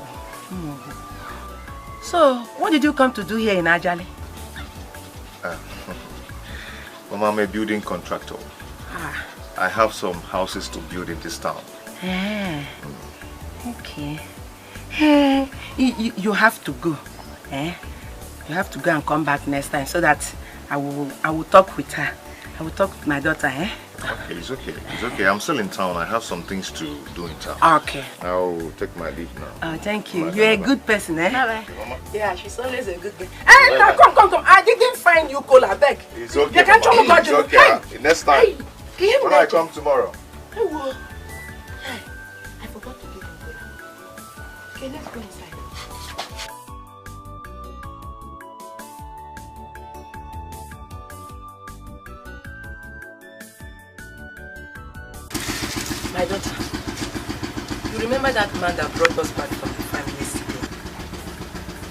So, what did you come to do here in Ajali? Mama, I'm a building contractor. I have some houses to build in this town. Okay. You have to go. You have to go and come back next time so that I will talk with her. I will talk with my daughter. Okay, it's okay. It's okay. I'm still in town. I have some things to do in town. Okay. I'll take my leave now. Thank you. You're a good person, eh? Bye-bye. Yeah, she's always a good girl. Hey, now come. I didn't find you, Cola, beg. It's okay. It's okay. Next time. Hey, when I come tomorrow. Hey, I forgot to give him Cola. Okay, let's go inside. My daughter, you remember that man that brought us back from the family city?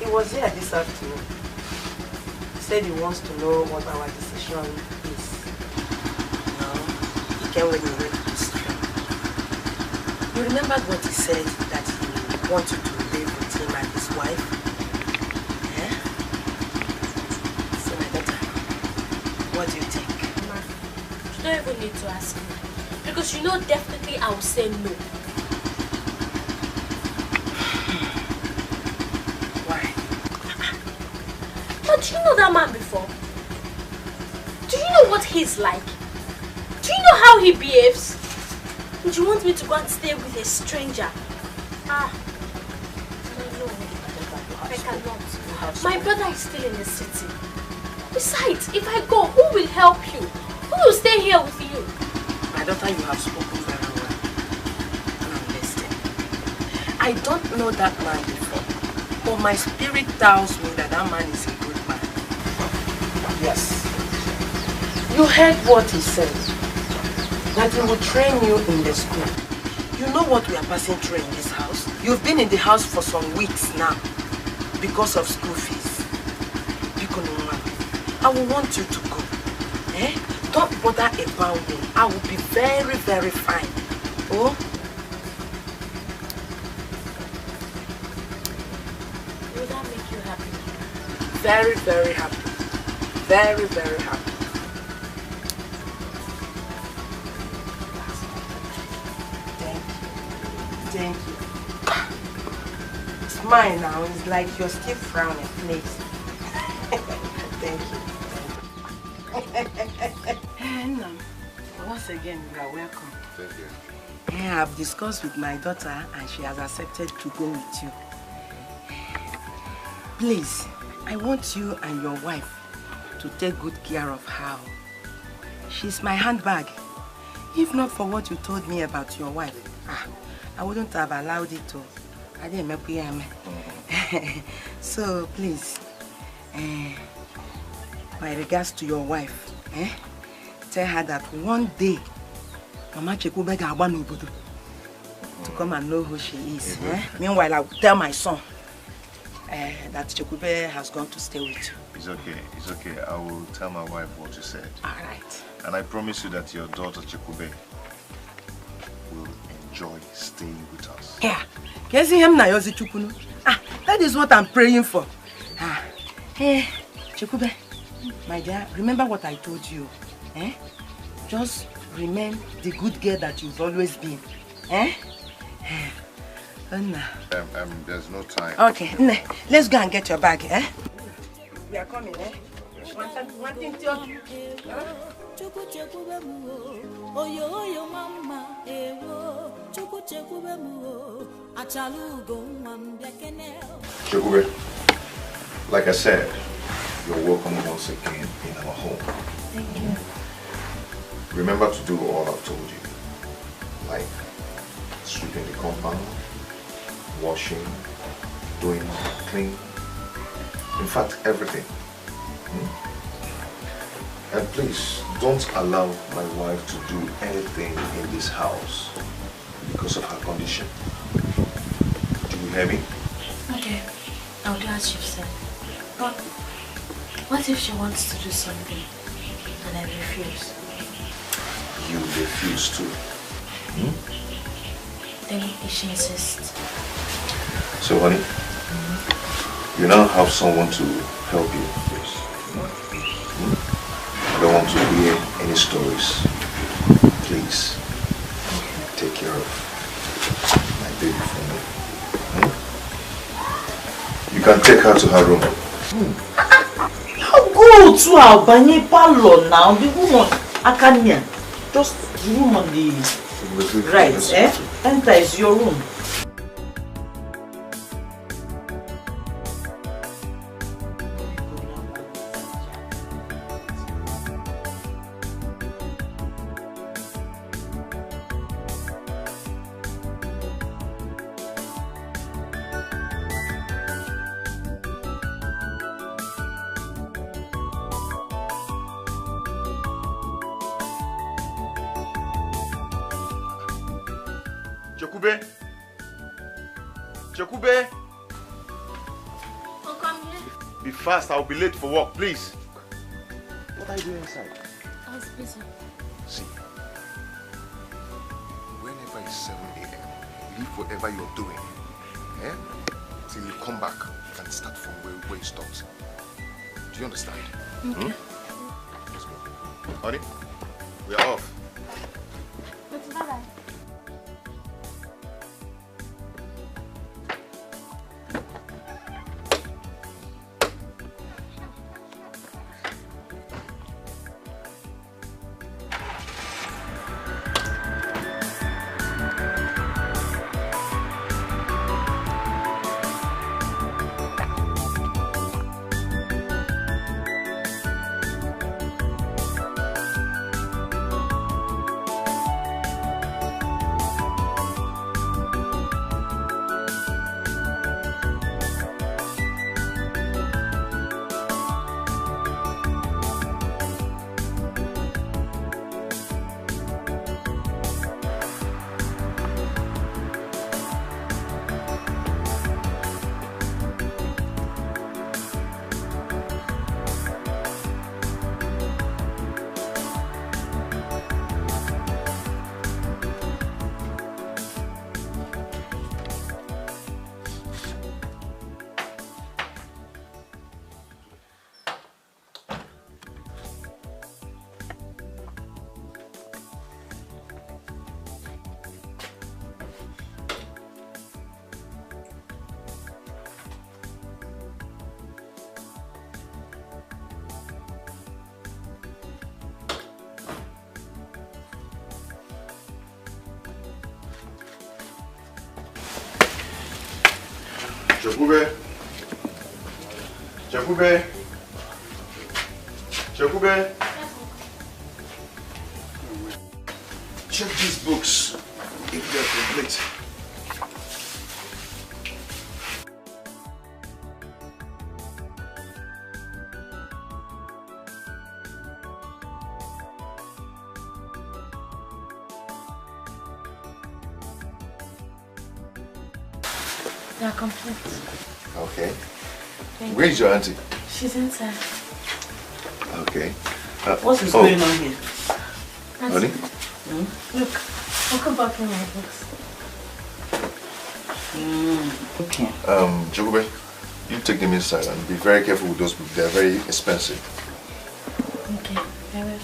He was here this afternoon. He said he wants to know what our decision is. Now, he came when we went to the street. You remember what he said, that he wanted to live with him and his wife? Yeah? So my daughter, what do you think? Ma, you don't even need to ask me. Because you know definitely I will say no. Why? But do you know that man before? Do you know what he's like? Do you know how he behaves? And you want me to go and stay with a stranger? No, I cannot. My brother is still in the city. Besides, if I go, who will help you? Who will stay here with you? My daughter, you have spoken very well. Now listen. I don't know that man before, but my spirit tells me that that man is a good man. Yes. You heard what he said, that he will train you in the school. You know what we are passing through in this house? You've been in the house for some weeks now because of school fees. I will want you to go. Don't bother about me. I will be very, very fine. Oh? Will that make you happy? Very, very happy. Very, very happy. Thank you. Smile now. It's like you're still frowning, please. Thank you. Once again, you are welcome. Thank you. Yeah, I've discussed with my daughter and she has accepted to go with you. Please, I want you and your wife to take good care of her. She's my handbag. If not for what you told me about your wife, I wouldn't have allowed it to. I didn't make you. So please, my regards to your wife. Tell her that one day, Mama Chekube to come and know who she is. Meanwhile, I will tell my son that Chekube has gone to stay with you. It's okay. It's okay. I will tell my wife what you said. All right. And I promise you that your daughter Chekube will enjoy staying with us. Yeah. That is what I'm praying for. Hey, Chekube, my dear, remember what I told you. Just remain the good girl that you've always been. There's no time. Okay, let's go and get your bag. We are coming, One thing to you. Chekube, like I said, you're welcome once again in our home. Thank you. Remember to do all I've told you, like sweeping the compound, washing, doing clean, in fact everything. And please don't allow my wife to do anything in this house because of her condition. Do you hear me? Okay, I'll do as you've said. But what if she wants to do something and I refuse? You refuse to. Then if she insists? So honey, you now have someone to help you. Yes. I don't want to hear any stories. Please, take care of my baby for me. You can take her to her room. Go to our banye parlor now. The woman, I can't hear. Just room on the right, eh? Enter is your room. Chekube! Be fast, I'll be late for work, please. What are you doing inside? I was busy. See, whenever it's 7 a.m., leave whatever you're doing, eh? Till you come back and start from where it stops. Do you understand? Okay. Let's go. Honey, we are off. Bye-bye. Chekube! Chekube! Chekube! Check these books if they're complete. They are complete. Okay. Where is your auntie? She's inside. Okay. What is going on here? Honey? Look, I'll come back in my books. Okay. Chekube, you take them inside and be very careful with those books. They're very expensive. Okay, I will.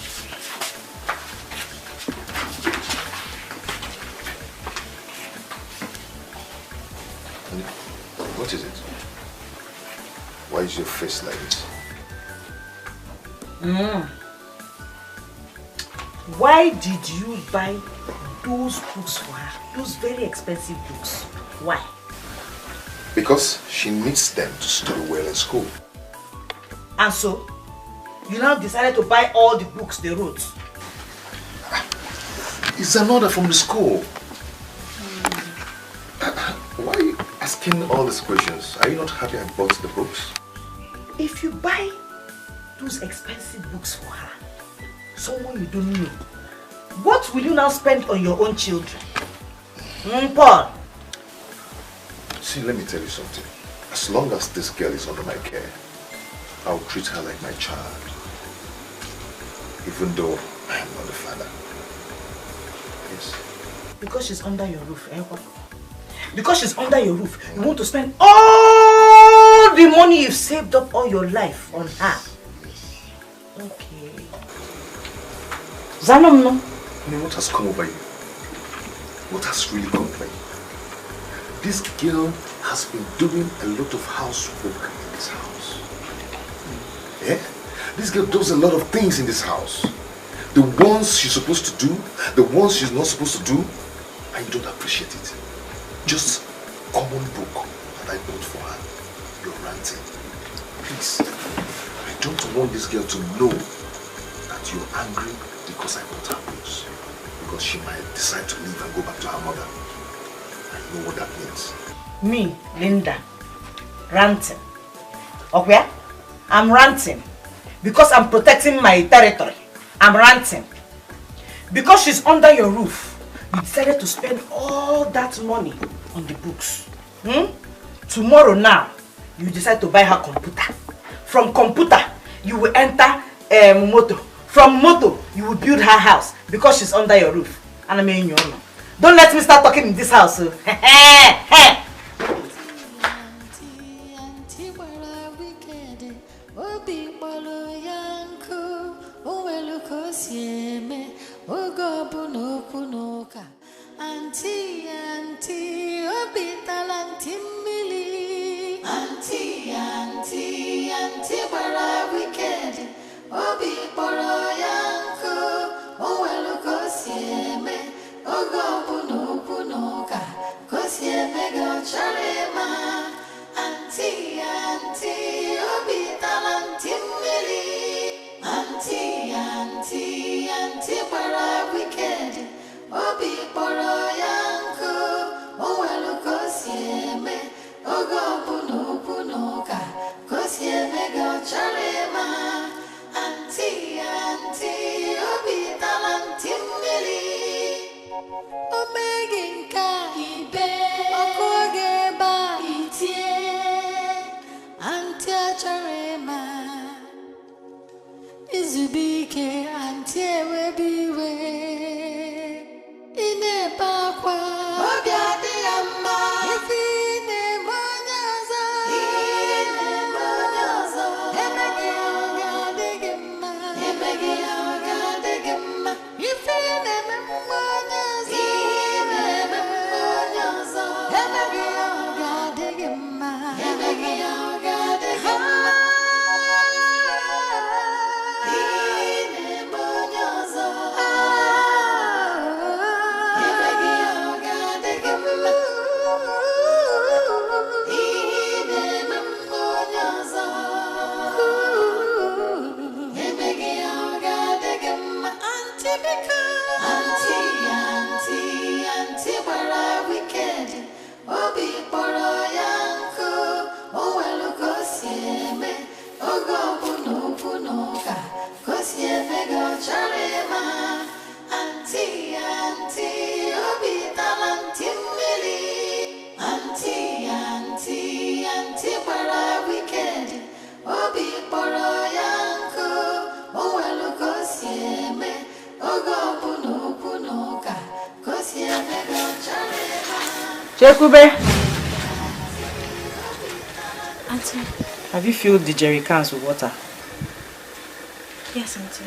What is it? Why is your face like this? Why did you buy those books for her? Those very expensive books. Why? Because she needs them to study well in school. And so, you now decided to buy all the books they wrote? It's an order from the school. Why are you asking all these questions? Are you not happy I bought the books? If you buy those expensive books for her, someone you don't know, what will you now spend on your own children? Paul? See, let me tell you something. As long as this girl is under my care, I'll treat her like my child. Even though I am not the father. Yes. Because she's under your roof, eh? Because she's under your roof, you want to spend all the money you've saved up all your life on her. Okay. Zanom, no? I mean, what has come over you? What has really come over you? This girl has been doing a lot of housework in this house. Yeah? This girl does a lot of things in this house. The ones she's supposed to do, the ones she's not supposed to do, and you don't appreciate it. Just common book that I bought for her. You're ranting. Please, I don't want this girl to know that you're angry because I bought her books. Because she might decide to leave and go back to her mother. I know what that means. Me, Linda, ranting. Okay? I'm ranting because I'm protecting my territory. I'm ranting because she's under your roof. You decided to spend all that money on the books. Tomorrow now, you decide to buy her computer. From computer, you will enter motor. From motor, you will build her house because she's under your roof. And I mean, you know. Don't let me start talking in this house. Auntie, auntie, obi talanti mili. Auntie, auntie, auntie, bara wicked. Obi boro yanko, owelu kosieme. Ogo bunu bunuka, kosieme go charema. Auntie, auntie, obi talanti mili. Auntie, auntie, auntie, bara wicked. Obi boro yanko, owelu kosieme. Ogo bunu bunuka, kosieme go charema. Auntie, auntie, obi talanti mili. Omeginka ibe, okogeba itie. Auntie charema. Izubike auntie webiwe. Ine bakwa obi adi amma ifine monyaza emegi oga degemma ifine monyaza emegi oga degemma Chekube! Auntie. Have you filled the jerry cans with water? Yes, Auntie.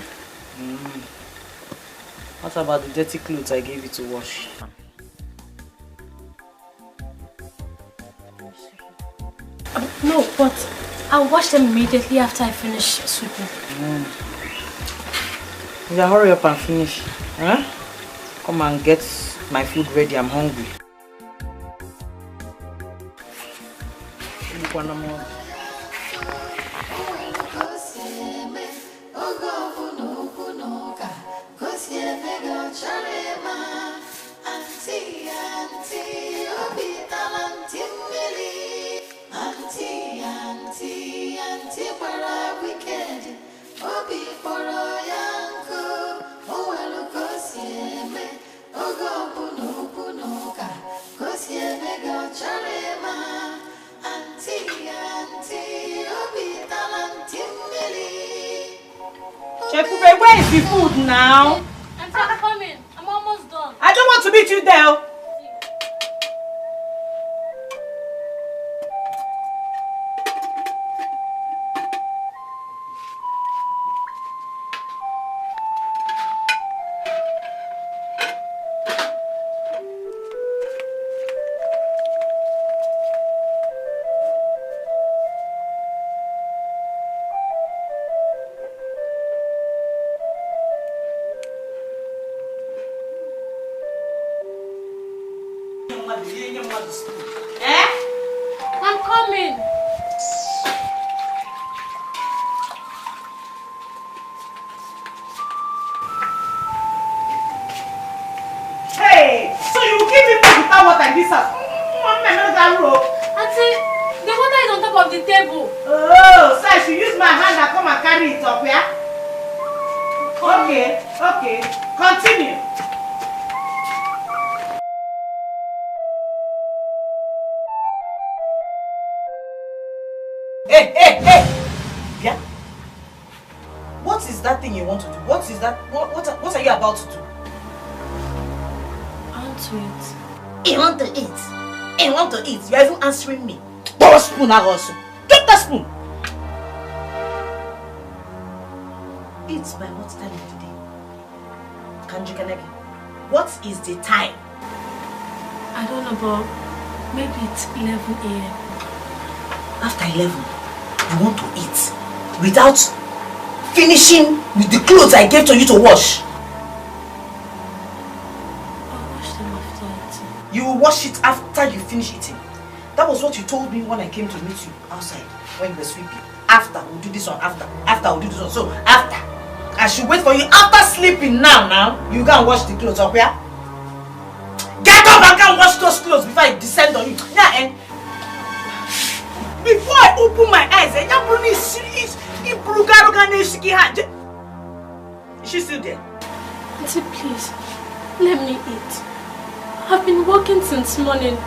What about the dirty clothes I gave you to wash? No, but I'll wash them immediately after I finish sweeping. Yeah, hurry up and finish. Huh? Come and get my food ready. I'm hungry. One more. Chekube, where is the food now? I'm coming. I'm almost done. I don't want to meet you there. coming. Hey, so you will give me food without water in this house? Auntie, the water is on top of the table. Oh, so I should use my hand and come and carry it up, yeah? Okay, okay. Continue. Hey! Yeah? What is that thing you want to do? What is that? What are you about to do? I want to eat. You want to eat? You want to eat? You're even answering me. Borrow spoon also. Get that spoon. Eat by what time of the day? Kanji Kanegi. What is the time? I don't know, but maybe it's 11 a.m. After 11, you want to eat without finishing with the clothes I gave to you to wash. I'll wash them after eating. You will wash it after you finish eating. That was what you told me when I came to meet you outside when you were sweeping. After, we'll do this one. After, we'll do this one. So, after. I should wait for you after sleeping now. You go and wash the clothes up here. Get up and go and wash those clothes before I descend on you. Yeah, and before I open my eyes, is she still there? Auntie, please, let me eat. I've been working since morning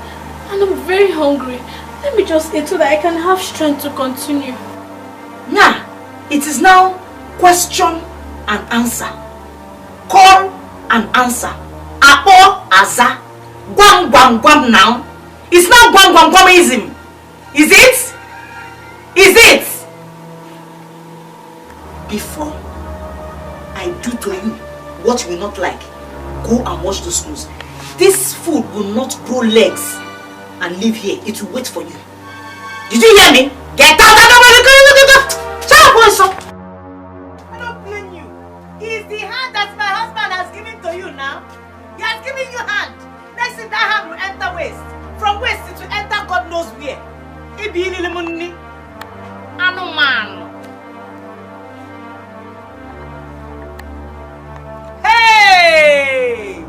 and I'm very hungry. Let me just eat so that I can have strength to continue. Nah, it is now question and answer. Call and answer. Apo, aza. Guam, guam, guam now. It's now guam, guam, guamism. Is it? Is it? Before I do to you what you will not like, go and wash those clothes. This food will not grow legs and live here. It will wait for you. Did you hear me? Get out! Shut up, boy, son. I don't blame you. It's the hand that my husband has given to you now. He has given you hand. Next thing that hand will enter waist. From waist it will enter God knows where. It be in the money. I know, man. Hey!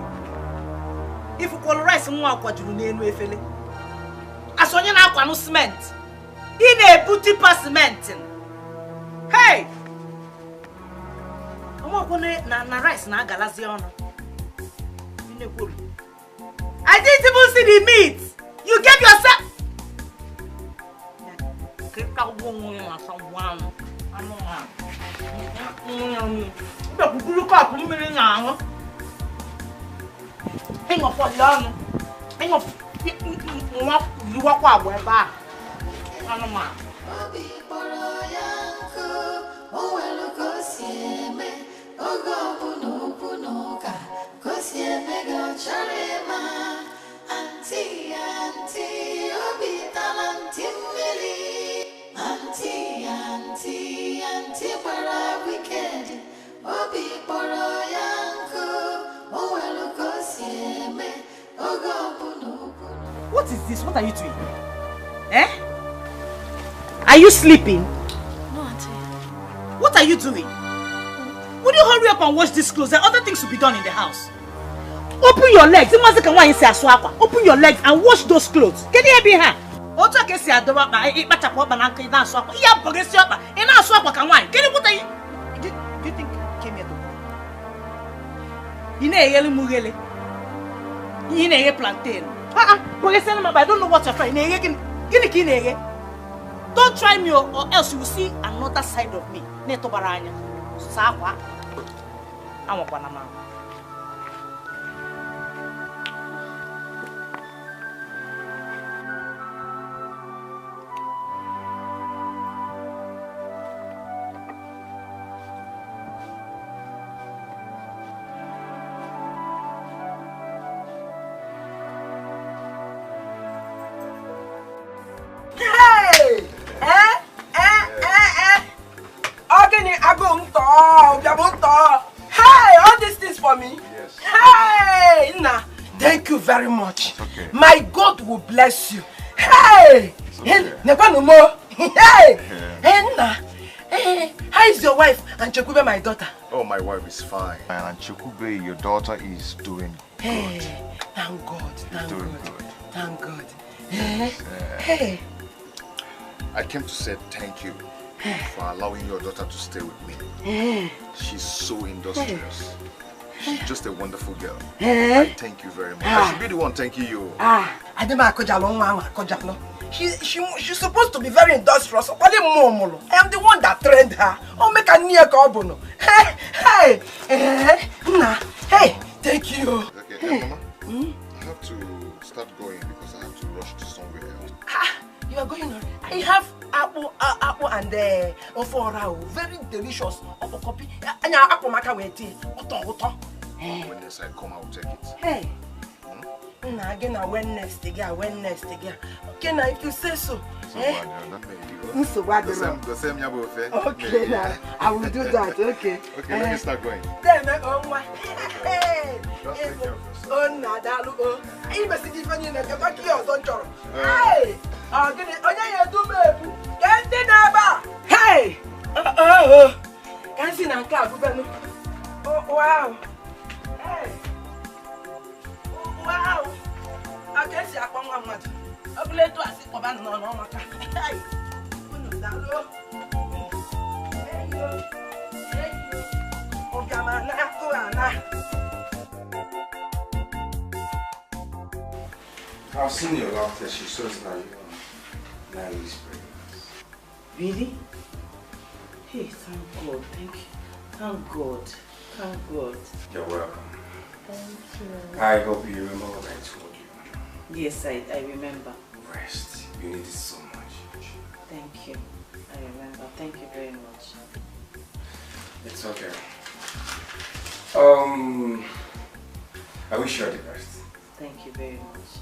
If you call rice and walk, what you need to do? As on your now, cement. In a booty pass cement. Hey! I'm not going to rice na galaziano. I didn't even see the meat. You gave yourself. Hang on for long. Hang on. You walk out where back. What is this? What are you doing? Eh? Are you sleeping? No, Auntie. What are you doing? Would you hurry up and wash these clothes? There are other things to be done in the house. Open your legs. Open your legs and wash those clothes. Can you hear me? What you say? Do you think you came here to work? You know plantain. I don't know what you're trying. Don't try me or else you will see another side of me. Sawa. I'm a Hey, all these things for me? Yes. Hey, nah, thank you very much. Okay. My God will bless you. Hey, Hey! Never no more. Hey! Henna! Hey! How is your wife and Chekube, my daughter? Oh, my wife is fine. And Chekube, your daughter, is doing good. Hey! Thank God. Thank God. Good. Thank God. Hey! I came to say thank you for allowing your daughter to stay with me. She's so industrious. She's just a wonderful girl. I thank you very much. I should be the one thanking you. She's supposed to be very industrious. I am the one that trained her. Oh, make a near carbono. Hey, hey, thank you. Okay, Mama. I have to start going because I have to rush to somewhere else. You are going on. I have apple and ofora, very delicious. Copy. And apple maca with tea. When yes, I come, I'll take it. Hey. Again, I went next again. Okay, now if you say so. The same yabo. Okay, now I will do that. Okay. Okay, let me start going. Then hey. Oh, Nadalu. I must give you a kios on Choro. Hey. I'm going to do me. Can't deny. Hey. Can't see now. Oh, wow. Hey. Wow! I can't see a one much. I'm glad to ask about no more. Hey! I've seen your laughter. She shows that you are nice. Really? Hey, thank God. Thank you. Thank God. Thank God. You're welcome. Thank you. I hope you remember what I told you. Yes, I remember. Rest. You need it so much. Thank you. I remember. Thank you very much. It's okay. I wish you all the best. Thank you very much.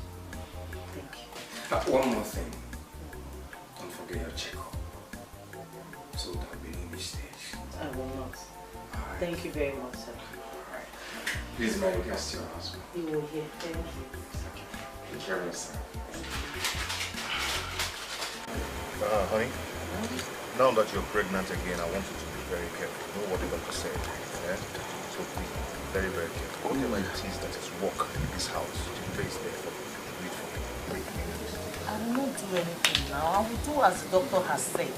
Thank you. One more thing. Don't forget your checkup. So there will be no mistakes. I will not. Thank you very much, sir. Please, my regards to your husband. He will hear. Thank you. Take care of yourself. Honey, now that you're pregnant again, I want you to be very careful. You know what the doctor said, yeah? So please, very, very careful. Whatever it is that is work in this house, the place there for you. Wait for me. I will not do anything now. I will do as the doctor has said.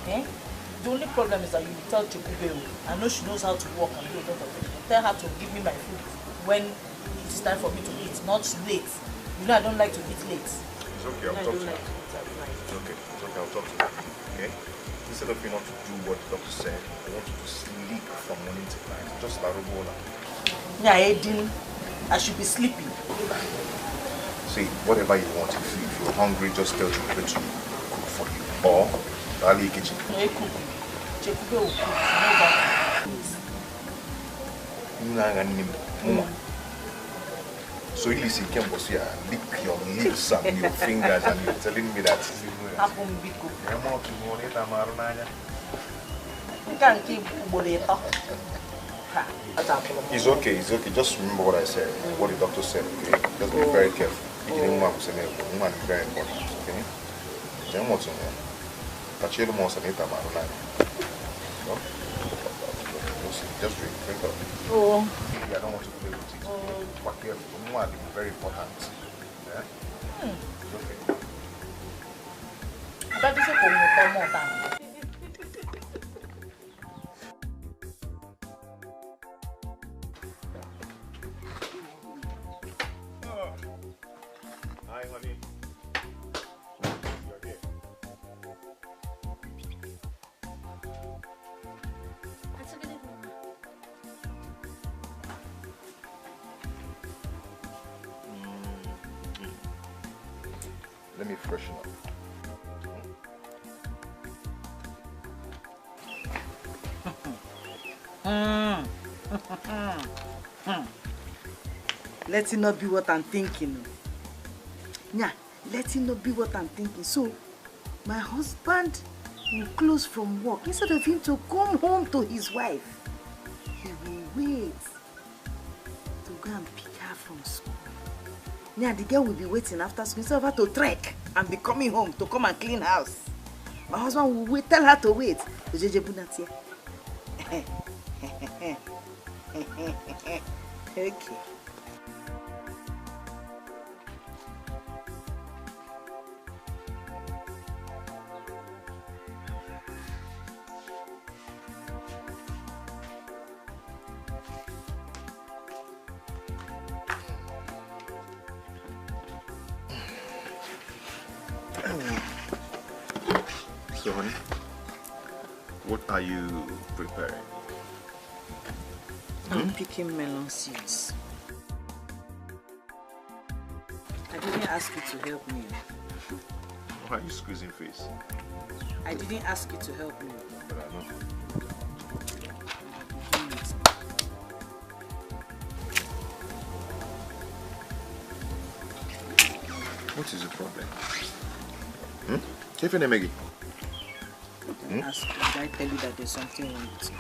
Okay? The only problem is that you tell Chekube, I know she knows how to walk and do a lot of things. Tell her to give me my food when it is time for me to eat, not late. You know I don't like to eat late. It's okay, I'll talk to her. It's okay, I'll talk to her. Okay? Instead of you not to do what the doctor said, I want you to sleep from morning till night. Just like Robola. Yeah, Edin, I should be sleeping. See, whatever you want, if you're hungry, just tell Chekube to cook for you. Or Ali kitchen. No, cook. Chekube will cook. You know that. So you listen, you lick your lips and your fingers and you're telling me that it's okay, just remember what I said, what the doctor said, okay? Just be very careful. It's very important, okay? Just drink up. Oh. I don't want to play with it. But careful. It's very important. Yeah? It's okay. That is a more time. Hi, honey. You're here. Let me freshen up. Let it not be what I'm thinking. Yeah, let it not be what I'm thinking. So, my husband will close from work. Instead of him to come home to his wife, he will wait to go and pick her from school. Yeah, the girl will be waiting after school instead of her to trek and be coming home to come and clean house. My husband will wait, tell her to wait. Okay. So, honey, what are you preparing? I'm picking melon seeds. I didn't ask you to help me. Why are you squeezing face? I didn't ask you to help me. But I know. What is the problem? Did I tell you that there's something wrong with you?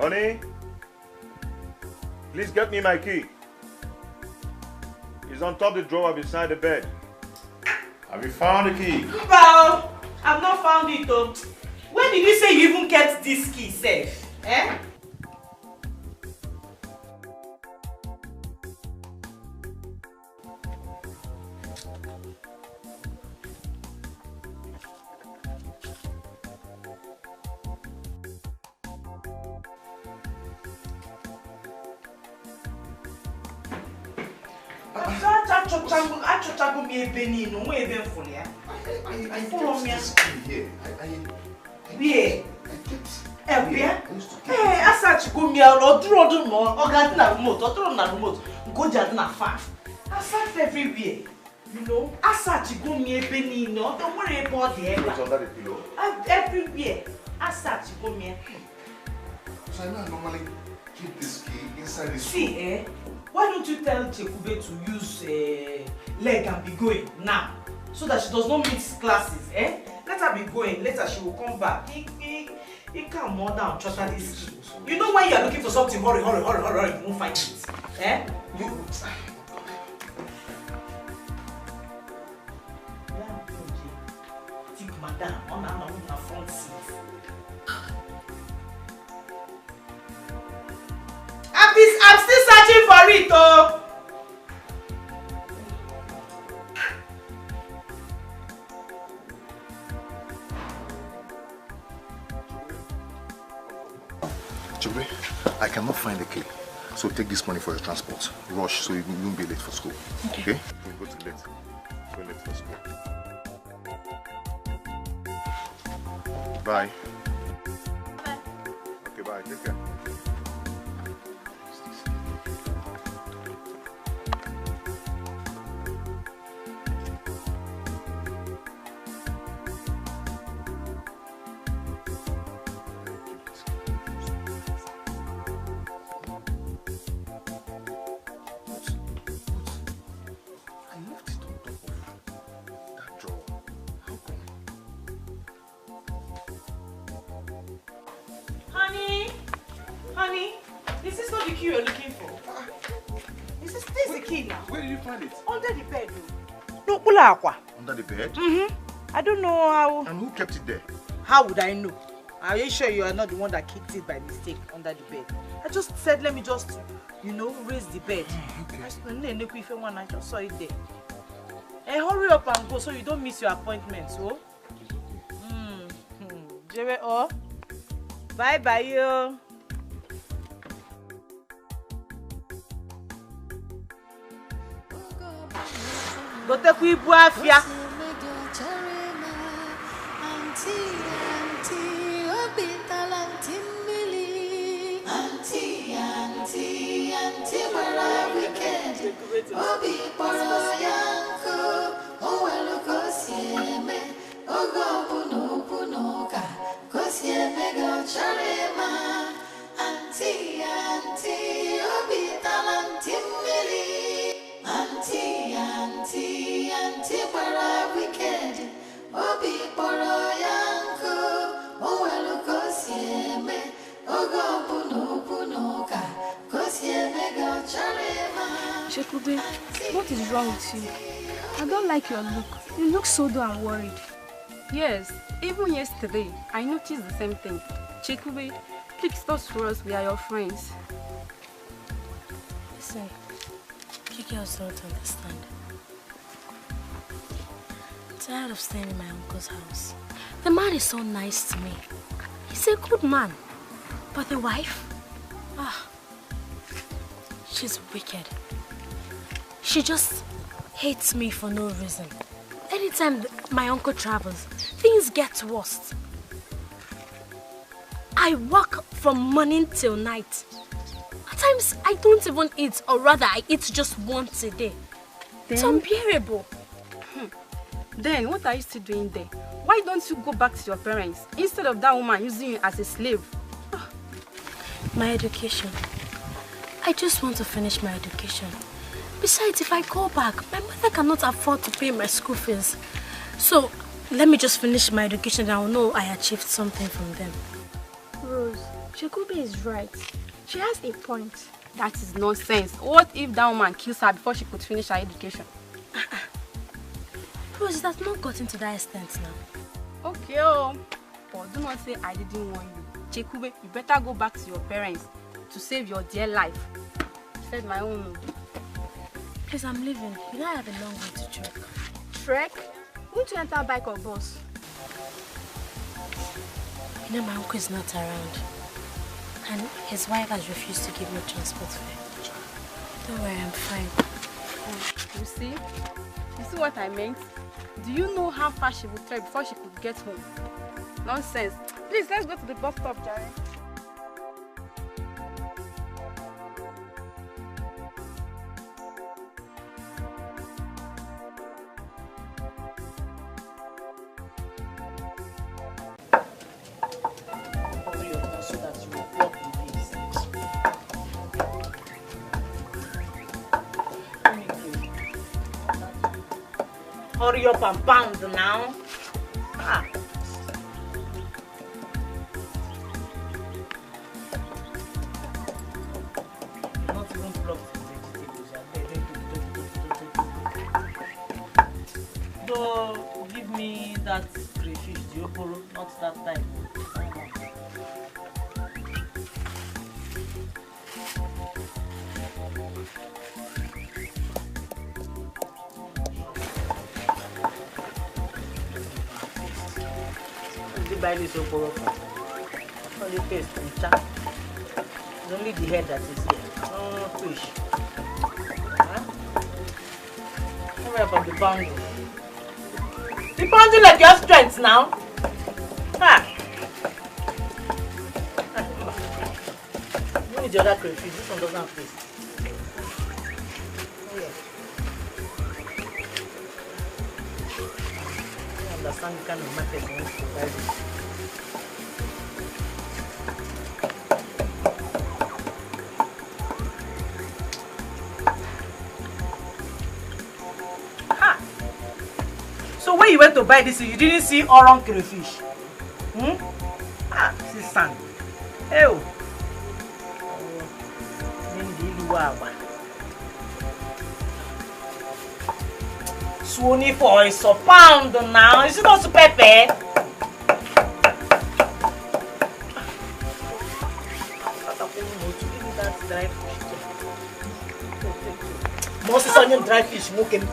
Honey, please get me my key. It's on top of the drawer beside the bed. Have you found the key? Well, I've not found it though. When did you say you even kept this key safe? Eh? Follow me here. Where? Where? Hey, I said go me out or draw no or got na remote or throw na remote. Go just na far. I said everywhere. You know, I said go me a penny no. Don't worry about the It's under the pillow. Everywhere. I said go me. So I normally keep this key inside the See, why don't you tell Chekube to use leg and be going now, so that she does not miss classes, Let her be going, later she will come back. He can't more down, trust her this key. You know when you are looking for something, hurry, you won't find it, You... Take madam on her front seat. I'm still searching for it, oh. Chube, I cannot find the key. So take this money for your transport. Rush so you won't be late for school. Okay? We'll go to late. Go late for school. Bye. Okay, bye. Take care. key you're looking for? This is the key now. Where did you find it? Under the bed. No, Bulakwa. Under the bed? I don't know how. And who kept it there? How would I know? Are you sure you are not the one that kicked it by mistake under the bed? I just said, let me just, raise the bed. Okay. I just saw it there. Hey, hurry up and go so you don't miss your appointment, so. Bye-bye, yo. Go take we buafia. Auntie, where are we wicked? Obi poro yanko, owelo kosieme, ogo punuka, kosieme go charema. Auntie, obi talantimili. Auntie, where are we wicked? Obi poro yanko, owelo kosieme, ogo punuka. Shekube, what is wrong with you? I don't like your look. You look so dull and worried. Yes, even yesterday, I noticed the same thing. Shekube, please talk to us. We are your friends. Listen, Kiki also don't understand. I'm tired of staying in my uncle's house. The man is so nice to me. He's a good man. But the wife? She's wicked. She just hates me for no reason. Anytime my uncle travels, things get worse. I work from morning till night. At times, I don't even eat, or rather, I eat just once a day. It's unbearable. Then, what are you still doing there? Why don't you go back to your parents, instead of that woman using you as a slave? My education. I just want to finish my education. Besides, if I go back, my mother cannot afford to pay my school fees. So, let me just finish my education and I'll know I achieved something from them. Rose, Shekube is right. She has a point. That is nonsense. What if that woman kills her before she could finish her education? Rose, it has not gotten to that extent now. Okay, but do not say I didn't warn you. Shekube, you better go back to your parents to save your dear life. Said my own. Please, I'm leaving. You know I have a long way to trek. Trek? Won't you enter a bike or bus? You know my uncle is not around. And his wife has refused to give me transport fare. Don't worry, I'm fine. You see? You see what I meant? Do you know how far she would trek before she could get home? Nonsense. Please, let's go to the bus stop, Jerry. Hurry up and pound now. Not even plucked vegetables. So give me that crayfish, Diopolo, not that type. Buy this Oporo. Only paste and chap. It's only the head that is here. No fish. Hurry up on the pounding. The pounding like your strength now. You need the other crayfish. This one doesn't have paste. I understand the kind of market you want to buy this. So when you went to buy this, you didn't see orange crayfish? This is sand. Ew. 24 is a pound now. Is it not pepper? Moses onion dry fish smoking. Give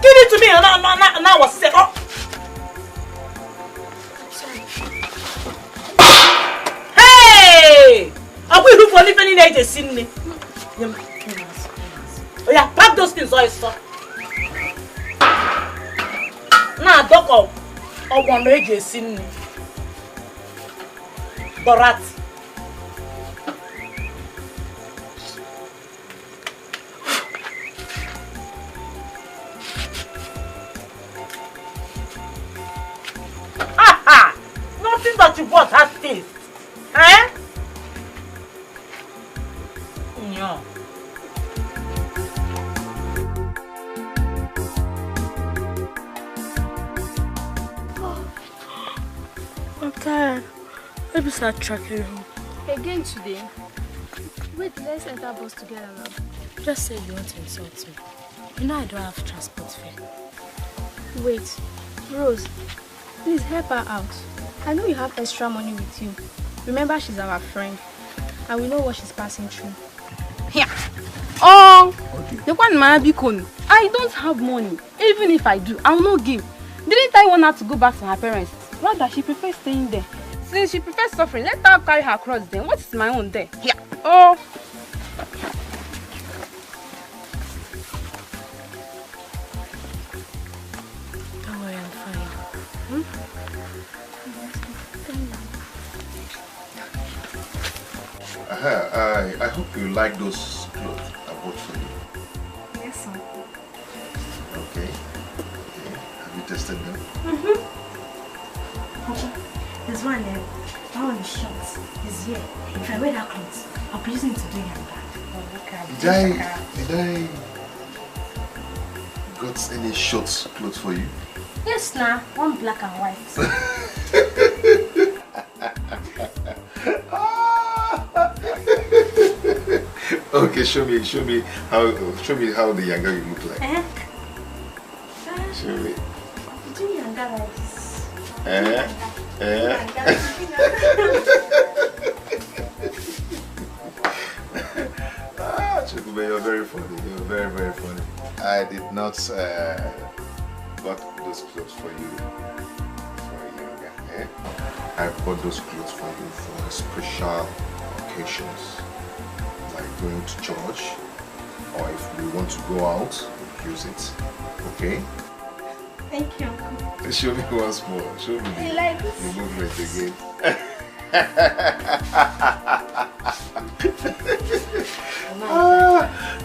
it to me. Now was said. Oh. Hey! Are we looking for living in age? Seen me. Oh yeah, pack those things. I saw. Nah, dog of one age seen me. Dorat. Nothing that you bought has taste. Eh? Yeah. I'm tired. Let me start tracking home. Again today? Wait, let's enter bus together now. Just say you want to insult me. You know I don't have transport fare. Wait, Rose, please help her out. I know you have extra money with you. Remember, she's our friend. And we know what she's passing through. Yeah. Oh, the one Marabikon. I don't have money. Even if I do, I will not give. Didn't I want her to go back to her parents? Rather, she prefers staying there. Since she prefers suffering, let her carry her cross then. What is my own there? Yeah. Oh. Don't worry, I'm fine. I hope you like those clothes I bought for you. Yes, sir. Okay. Have you tested them? There's one there. That one is short. It's here. If I wear that clothes, I'll be using it to do yanga. Did I got any short clothes for you? Yes, nah. One black and white. Okay, show me how the yanga you look like. Show me. Do yanga like this. Chukube, you're very funny. You're very, very funny. I did not bought those clothes for you yanga. I bought those clothes for you for special occasions, like going to church, or if we want to go out, we use it. Okay? Thank you, Uncle. Show me once more. Show me the movement again.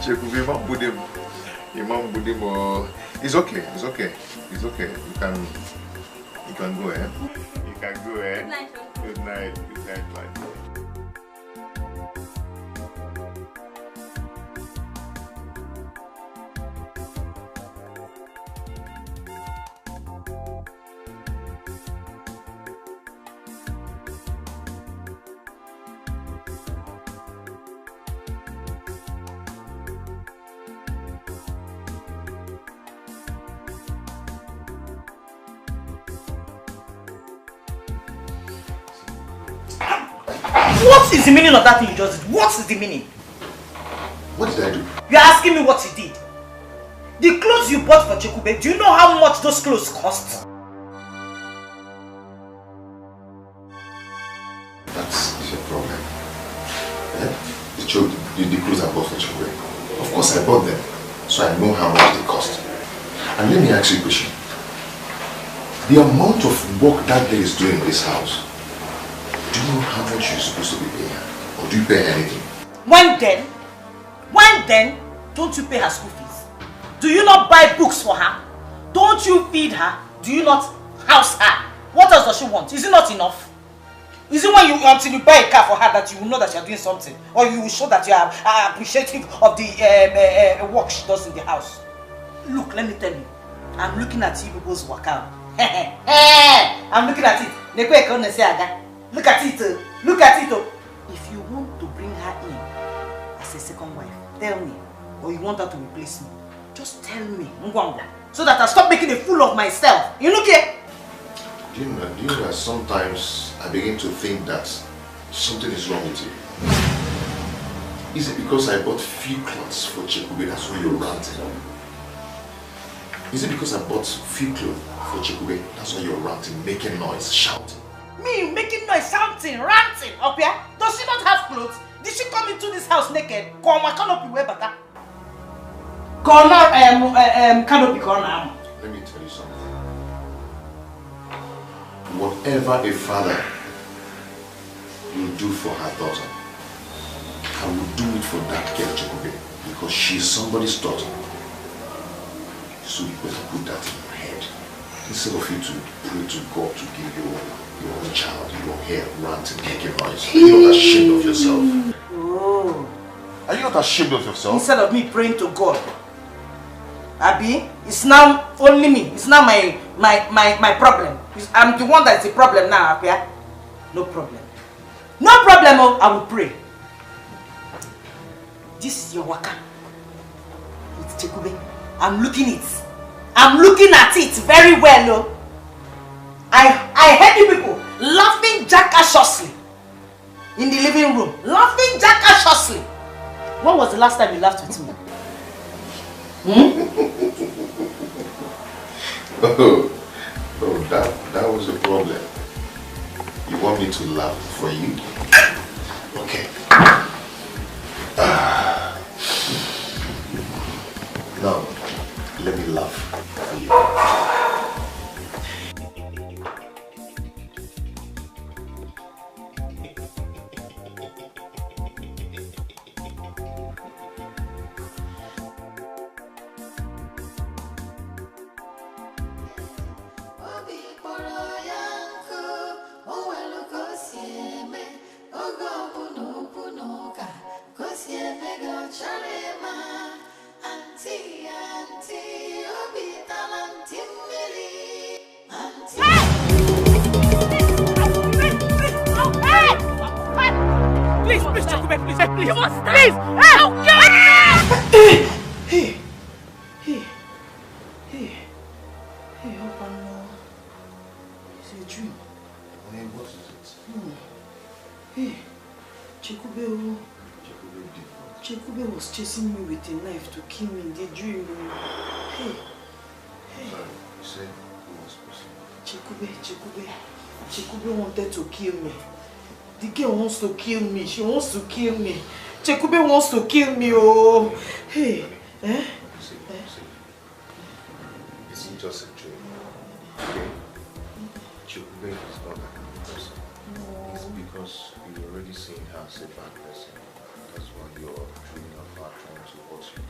Chekubi, Imam Budim. It's okay. It's okay. It's okay. You can go, eh? You can go, eh? Good night. Good night. Good night, bye. What is the meaning of that thing you just did? What is the meaning? What did I do? You're asking me what you did. The clothes you bought for Chekube, do you know how much those clothes cost? That's your problem. The clothes I bought for Chekube. Of course I bought them, so I know how much they cost. And let me ask you a question. The amount of work that girl is doing in this house, do you know how much you're supposed to be paying her? Or do you pay her anything? When then, don't you pay her school fees? Do you not buy books for her? Don't you feed her? Do you not house her? What else does she want? Is it not enough? Is it until you buy a car for her that you will know that you are doing something? Or you will show that you are appreciative of the work she does in the house? Look, let me tell you. I'm looking at you people's work out. I'm looking at it. Look at it. Look at it. if you want to bring her in as a second wife, tell me. Or you want her to replace me, just tell me, Ngwangwa, so that I stop making a fool of myself. You look here. Do you know that sometimes I begin to think that something is wrong with you? Is it because I bought few clothes for Chekube, that's why you're ranting? Is it because I bought few clothes for Chekube, that's why you're ranting, making noise, shouting? Me making noise, shouting, ranting, up here? Does she not have clothes? Did she come into this house naked? Canopy, where better? Canopy, Let me tell you something. Whatever a father will do for her daughter, I will do it for that girl, Chekube, because she's somebody's daughter. So you better put that in your head. Instead of you to pray to God to give your own child, your hair, ranting, making noise. Are you not ashamed of yourself? Oh. Are you not ashamed of yourself? Instead of me praying to God, Abi, it's now only me. It's now my problem. I'm the one that's the problem now, Abi. No problem. No problem, oh, I will pray. This is your waka. It's Chekube. I'm looking at it very well, oh. I heard you people laughing jackassly in the living room. Laughing jackassly. When was the last time you laughed with me? Oh, that was the problem. You want me to laugh for you? Okay. Now, let me laugh for you. Please, Chekube, please. You must stop. Please, help! Hey, Opa, it's a dream. Hey, what is it? Hey, Chekube was chasing me with a knife to kill me in the dream. Hey. Sorry, you said who was possible? Chekube wanted to kill me. The girl wants to kill me. She wants to kill me. Chekube wants to kill me. Oh, hey, See, it's just a dream. Okay? Chekube is not like a person. No. It's because you already seen her as a bad person. That's why you're dreaming of her trying to hurt you.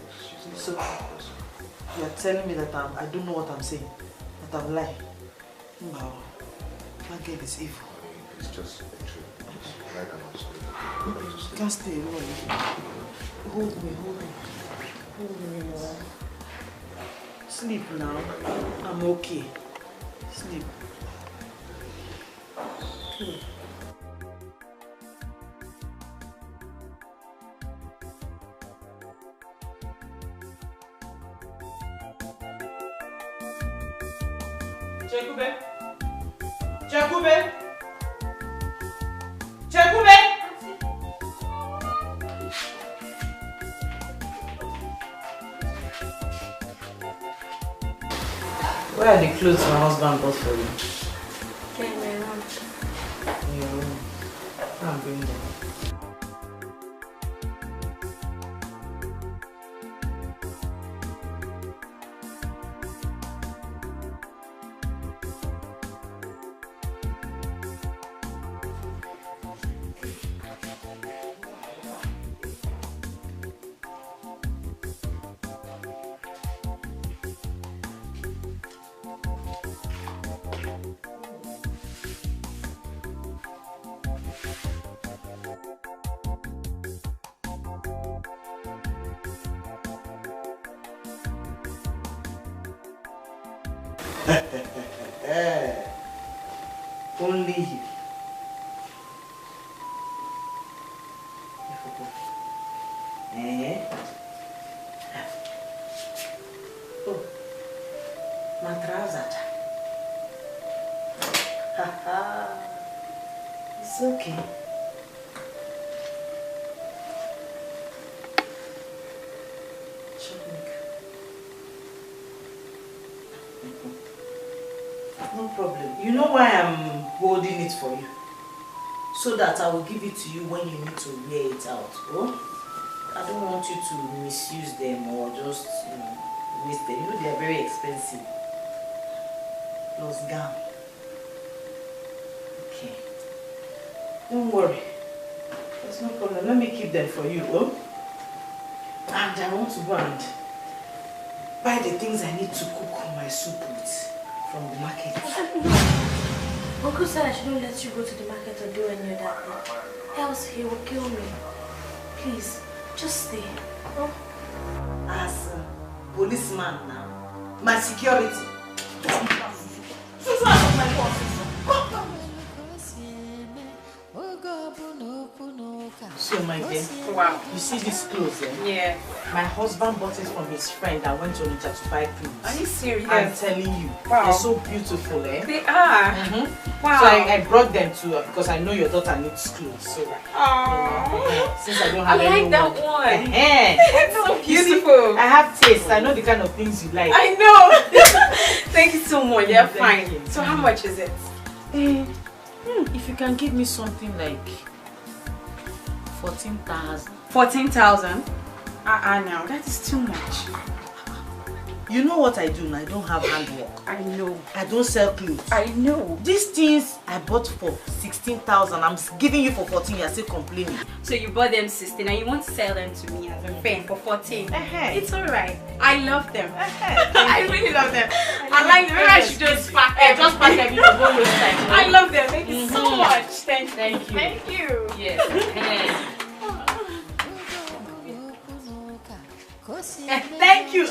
Yes, she's not a bad person. You are telling me that I don't know what I'm saying. That I'm lying. No. That girl is evil. It's just a dream. Right now, You can't stay alone. Hold me. Sleep now. I'm okay. Sleep. Chekube! Where are the clothes my husband bought for you? Okay, my room. In your room. I'm bringing them. Only you. Eh? Oh, my trousers. Haha. It's okay. No problem. You know why I'm holding it for you? So that I will give it to you when you need to wear it out. Oh? I don't want you to misuse them or just, waste them. You know they are very expensive. Plus gown. Okay. Don't worry. There's no problem. Let me keep them for you, oh? And I want to go and buy the things I need to cook my soup with from the market. Uncle said I shouldn't let you go to the market or do any other thing. Else he will kill me. Please, just stay. Oh? As a policeman now, my security. So my dear, wow, you see this clothes, eh? Yeah. My husband bought it from his friend that went to Onitsha to buy clothes. Are you serious? I'm telling you. Wow. They're so beautiful, eh? They are. Wow. So I brought them to her because I know your daughter needs clothes. So since I don't have I like that one. It's so beautiful. I have taste. I know the kind of things you like. I know. Thank you so much. They're fine. So how much is it? If you can give me something like 14,000. 14,000? No, that is too much. You know what I do now? I don't have handwork. I know. I don't sell clothes. I know. These things I bought for 16,000. I'm giving you for 14. You're still complaining. So you bought them 16 and you want to sell them to me as a friend for 14. It's alright. I love them. I really love them. I like them. Maybe I should just pack them. Just pack them. You don't go waste time. I love them. Thank you so much. Thank you. Thank you. Yes. Thank you.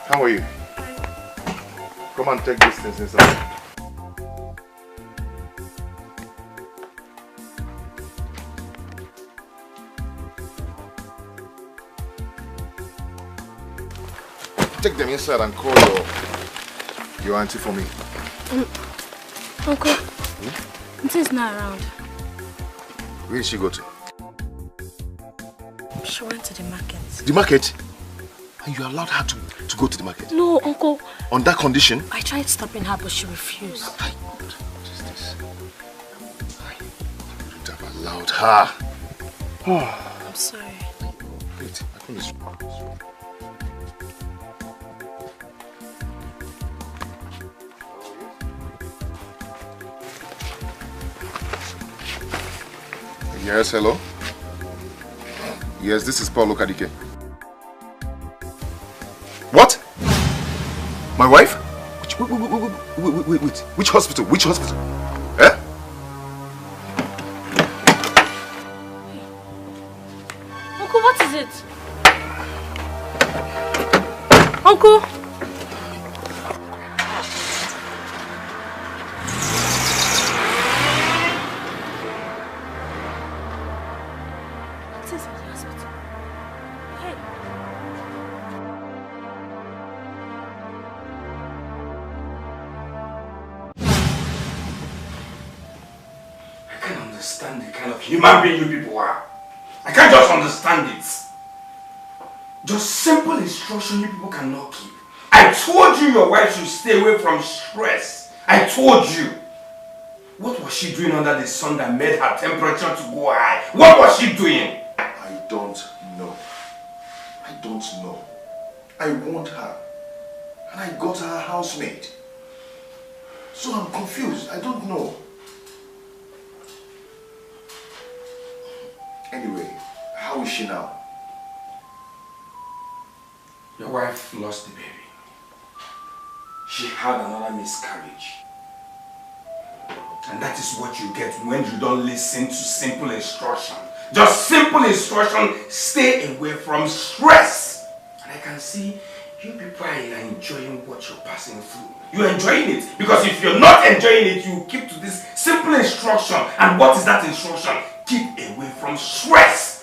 How are you? Come and take these things inside. Take them inside and call your auntie for me. Uncle, Auntie's not around. Where did she go to? She went to the market. The market? And you allowed her to go to the market? No, Uncle. On that condition? I tried stopping her, but she refused. What is this? You wouldn't have allowed her. I'm sorry. Wait, Please. Yes, hello? Yes, this is Paulo Kadike. What? My wife? Wait. Which hospital? Which hospital? Eh? Uncle, what is it? Uncle? Understand the kind of human being you people are. I can't just understand it. Just simple instruction you people cannot keep. I told you your wife should stay away from stress. I told you. What was she doing under the sun that made her temperature to go high? What was she doing? I don't know. I want her. And I got her a housemaid. So I'm confused. I don't know. Anyway, how is she now? Your wife lost the baby. She had another miscarriage. And that is what you get when you don't listen to simple instruction. Just simple instruction, stay away from stress. And I can see you people are enjoying what you're passing through. You're enjoying it. Because if you're not enjoying it, you keep to this simple instruction. And what is that instruction? Keep away from stress.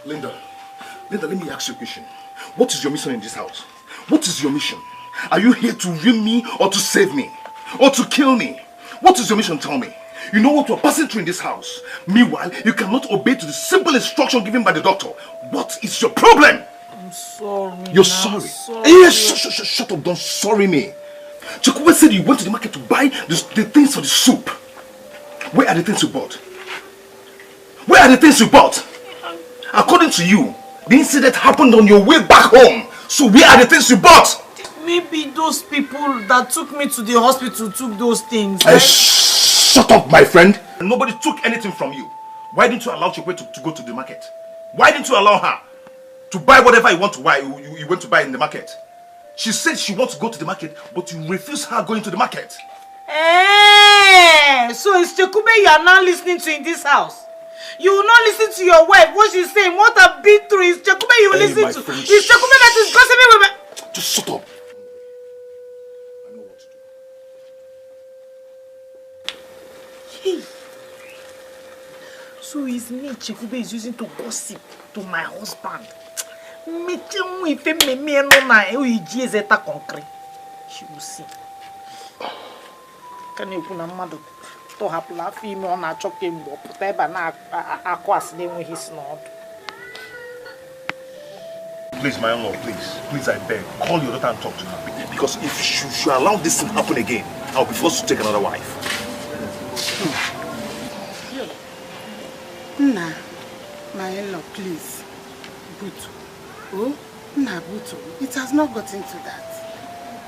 Linda, let me ask you a question. What is your mission in this house? What is your mission? Are you here to ruin me or to save me? Or to kill me? What is your mission? Tell me. You know what we're passing through in this house. Meanwhile, you cannot obey to the simple instruction given by the doctor. What is your problem? I'm sorry. You're sorry? Yes, shut up. Don't sorry me. Chukwu said you went to the market to buy the things for the soup. Where are the things you bought? Where are the things you bought? According to you, the incident happened on your way back home. So where are the things you bought? Maybe those people that took me to the hospital took those things. Shut up, my friend. Nobody took anything from you. Why didn't you allow Chukwu to go to the market? Why didn't you allow her to buy whatever you want to buy? You went to buy in the market. She said she wants to go to the market, but you refuse her going to the market. So it's Chekube you are now listening to in this house. You will not listen to your wife, what she's saying, what I've been through. Is Chekube you will listen to. Friend, it's Chekube that is gossiping with my... Just shut up. I know what to do. Hey. So it's me Chekube is using to gossip to my husband. She will see. Can you put a mother to have laughing on a choking bob, but now aquas then with his nod? Please, my in-law, please, I beg, call your daughter and talk to her. Because if she allow this thing to happen again, I'll be forced to take another wife. Nah, my in-law, please. Butu. Oh, nah, Butu. It has not gotten to that.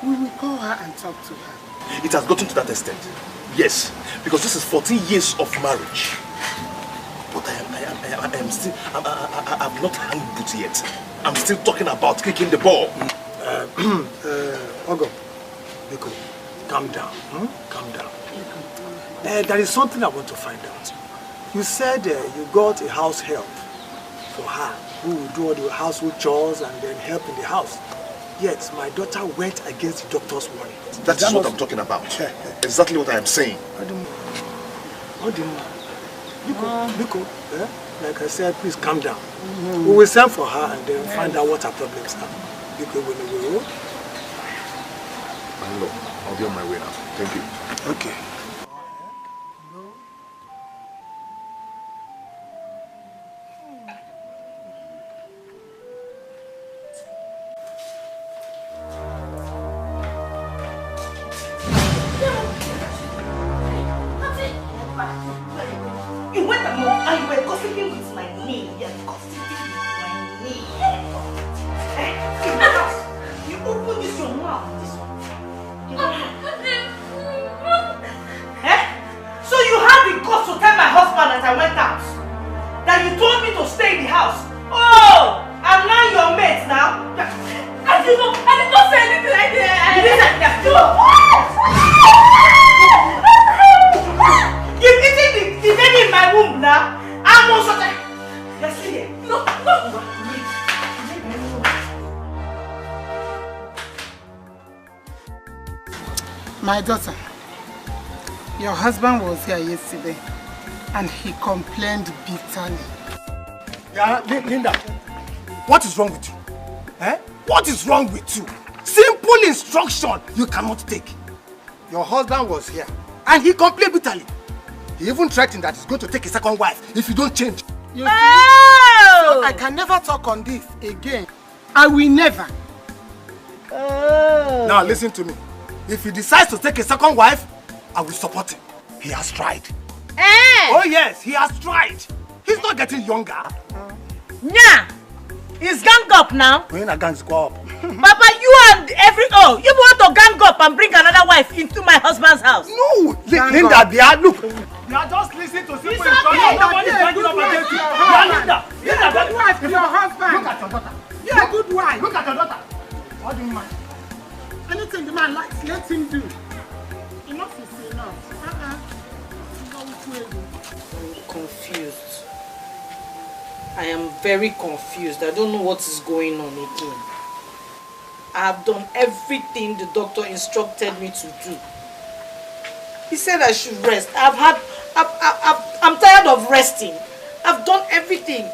We will call her and talk to her. It has gotten to that extent. Yes, because this is 14 years of marriage. But I am still, I've not hung Butu yet. I'm still talking about kicking the ball. Ogo, Biko, calm down. Calm down. There is something I want to find out. You said you got a house help for her who will do all the household chores and then help in the house. Yet my daughter went against the doctor's warning. That is what I'm talking about. Exactly what I am saying. Biko, like I said, please calm down. We will send for her and then find out what her problems are. Biko, I'll be on my way now. Thank you. Okay. You're gossiping with my knee. You're gossiping with my knee. In the house, you open this your mouth. This one. So you had the guts to tell my husband as I went out that you told me to stay in the house. Oh, I'm now your mate now. I did not say anything like that. You didn't say that. You've eaten the baby in my womb now. I'm also you're still here. No. My daughter, your husband was here yesterday and he complained bitterly. Yeah, Linda, what is wrong with you? Eh? What is wrong with you? Simple instruction you cannot take. Your husband was here and he complained bitterly. He even threatened that he's going to take a second wife if you don't change. You see? So I can never talk on this again. I will never. Now listen to me. If he decides to take a second wife, I will support him. He has tried. Oh yes, he has tried. He's not getting younger. Yeah, he's gang up now. When a gangs go up. Papa, you and you want to gang up and bring another wife into my husband's house? No, Linda, they are look. You are just listening to simple instructions. Nobody is banging up against you. Linda, good wife to your husband. Look at your daughter. You're a good wife. Look at your daughter. What do you mind? Anything the man likes, let him do. Enough is enough. I'm confused. I am very confused. I don't know what is going on again. I have done everything the doctor instructed me to do. He said I should rest. I'm tired of resting. I've done everything.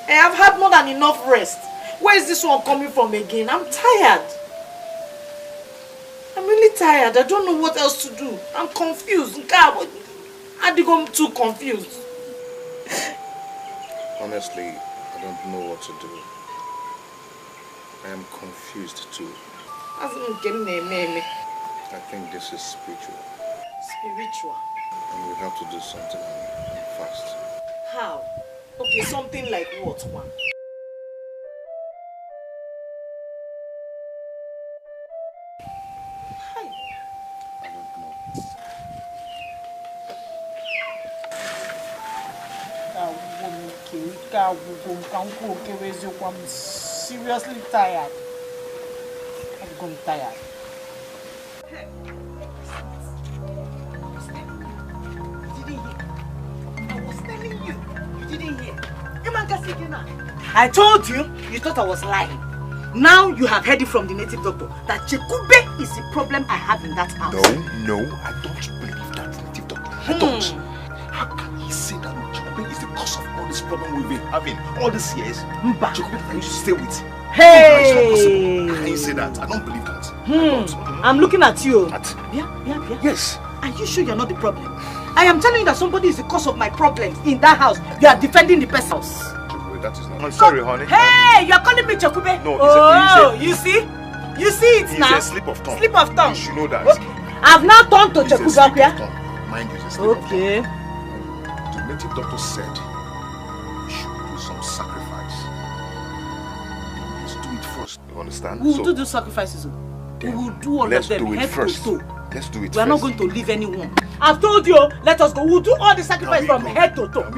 I have had more than enough rest. Where is this one coming from again? I'm tired. I'm really tired. I don't know what else to do. I'm confused. I'm too confused. Honestly, I don't know what to do. I am confused too. I think this is spiritual. Spiritual? And we have to do something fast. How? Okay, something like what, one? I'm seriously tired. I'm tired. I told you, you thought I was lying. Now you have heard it from the native doctor that Chekube is the problem I have in that house. No, I don't believe that native doctor. I don't. How can he say that Chekube is the cause of all this problem we've been having all these years? Chekube that I used to stay with. Hey! No, it's not possible. How can you say that? I don't believe that. I'm looking at you. Yeah? Yes. Are you sure you're not the problem? I am telling you that somebody is the cause of my problems in that house. They are defending the person. That is not. I'm sorry, honey. Hey, you're calling me Chekube? No, you see? You see it now? It's a slip of tongue. Slip of tongue. You should know that. Okay. I've now turned to Chekube. Mind you, it's a slip of tongue. The native doctor said we should do some sacrifice. Let's do it first. You understand? We will do the sacrifices. We will do all of them. Let's do it first. Let's do it first. We are not going to leave anyone. I've told you, let us go. We'll do all the sacrifice from head to toe.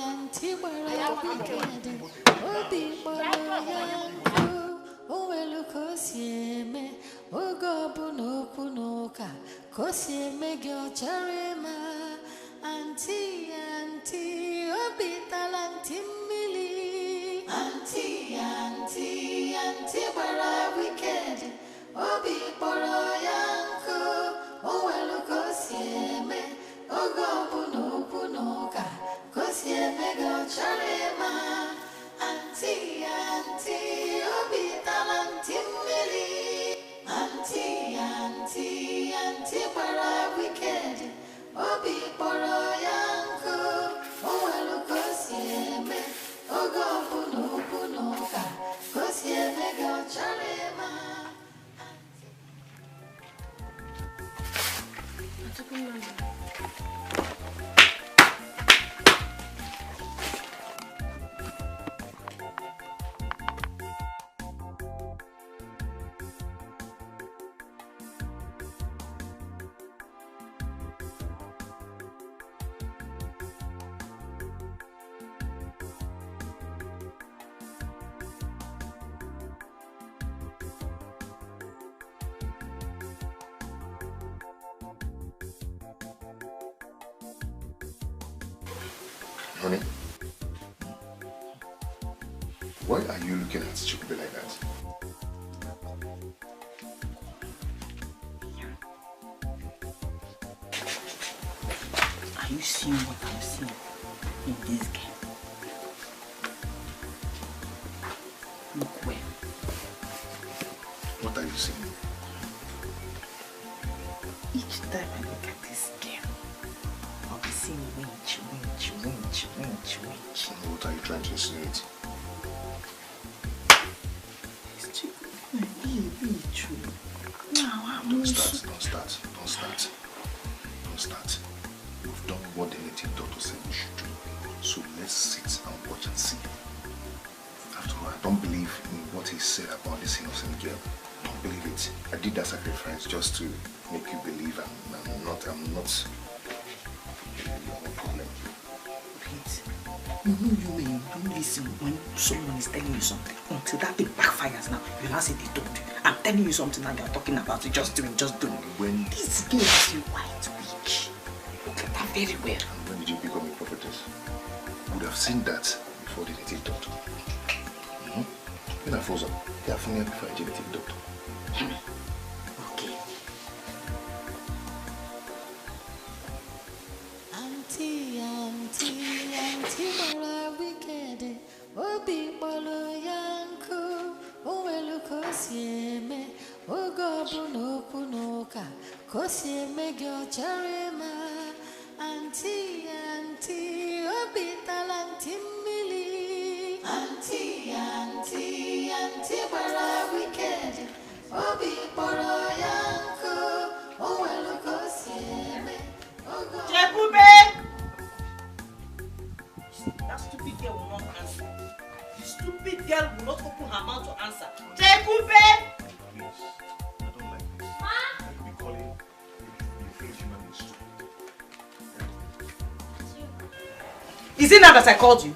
Auntie, where are we kidding? Obi poro yanko, owelu kosieme, ogo punuka, kosieme go charema. Auntie, obi talanti mili. Auntie, where are we kidding? Obi poro yanko, owelu kosieme, ogo punuka. Honey? Why are you looking at Chukube like that? Are you seeing what I'm seeing in this game? Look well. What are you seeing? Each time I look at this girl, I'll be seeing winch. What are you trying to insinuate? It's true. Be true. Don't start. We've done what the native doctor said we should do. So let's sit and watch and see. After all, I don't believe in what he said about this innocent girl. I don't believe it. I did that sacrifice just to make you believe I'm not a problem. Please. You don't listen when someone is telling you something until that thing backfires now. You'll not say they told you. I'm telling you something now you're talking about it. Just doing. When this girl is a white witch. Look at that very well. And when did you become a prophetess? You would have seen that before the native doctor. When I froze up, they are funny before I did the native doctor. Okay. Auntie, mara wicked. Obi bolo yanku. Owelu kosieme. Ogobu no kunoka. Kosieme gyo charema. Auntie, obi talanti mili. Auntie, mara wicked. Obi bolo yanku. Owelu kosieme. Chekube! That stupid girl will not answer. The stupid girl will not open her mouth to answer. Chekube! Please, I don't like this. Ma? You'll be calling the French human being stupid. Is it now that I called you?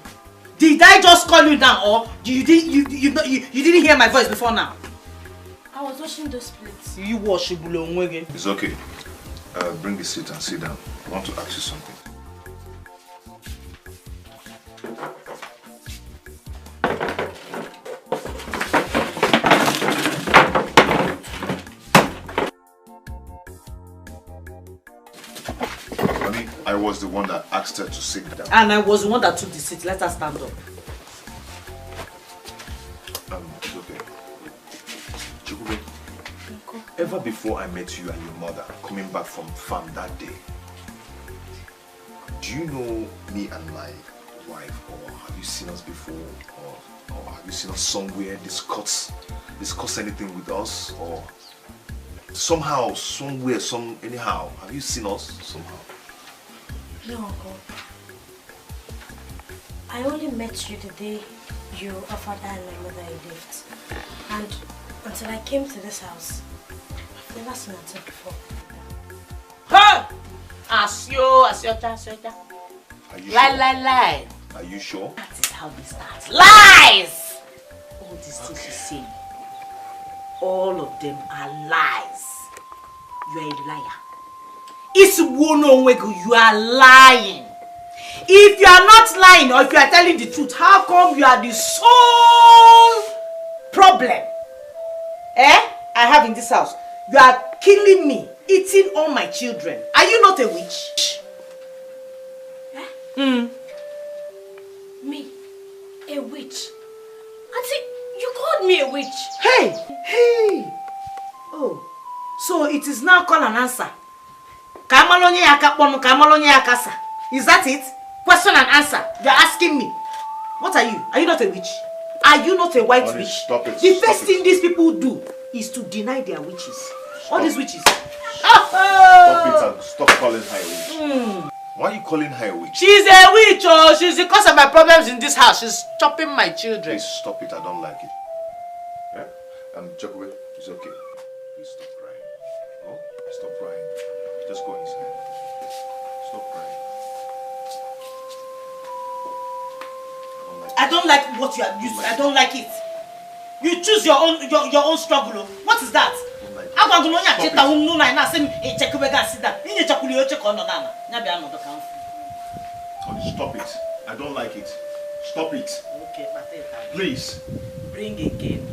Did I just call you now, or you didn't hear my voice before now? I was washing those plates. You wash it below again. It's okay. Bring the seat and sit down. I want to ask you something. Honey, I was the one that asked her to sit down. And I was the one that took the seat. Let her stand up. It's okay. Chukube, ever before I met you and your mother coming back from farm that day, do you know me and my wife, or have you seen us before, or have you seen us somewhere discuss anything with us, or somehow, somewhere, anyhow, have you seen us somehow? No, Uncle. I only met you the day you offered her and my mother a lift. And until I came to this house, I've never seen her before. Huh? Asyo. Are you Lie. Are you sure? That is how they start. Lies! All these things you say, all of them are lies. You are a liar. You are lying. If you are not lying, or if you are telling the truth, how come you are the sole problem I have in this house? You are killing me, eating all my children. Are you not a witch? Me? A witch? Auntie, you called me a witch. Hey! Oh, so it is now call and answer. Is that it? Question and answer. You're asking me. What are you? Are you not a witch? Are you not a white witch? Stop it. The first thing these people do is to deny their witches. All these witches. Stop it and stop calling her a witch. Why are you calling her a witch? She's a witch, oh! She's the cause of my problems in this house. She's stopping my children. Please stop it. I don't like it. Yeah? Chokwe, it's okay. Please stop crying. Oh, stop crying. Just go inside. Stop crying. I don't like what you are using. I don't like it. You choose your own struggle. What is that? Stop it. I don't like it. Stop it. Okay, Pateta. Please. Bring again.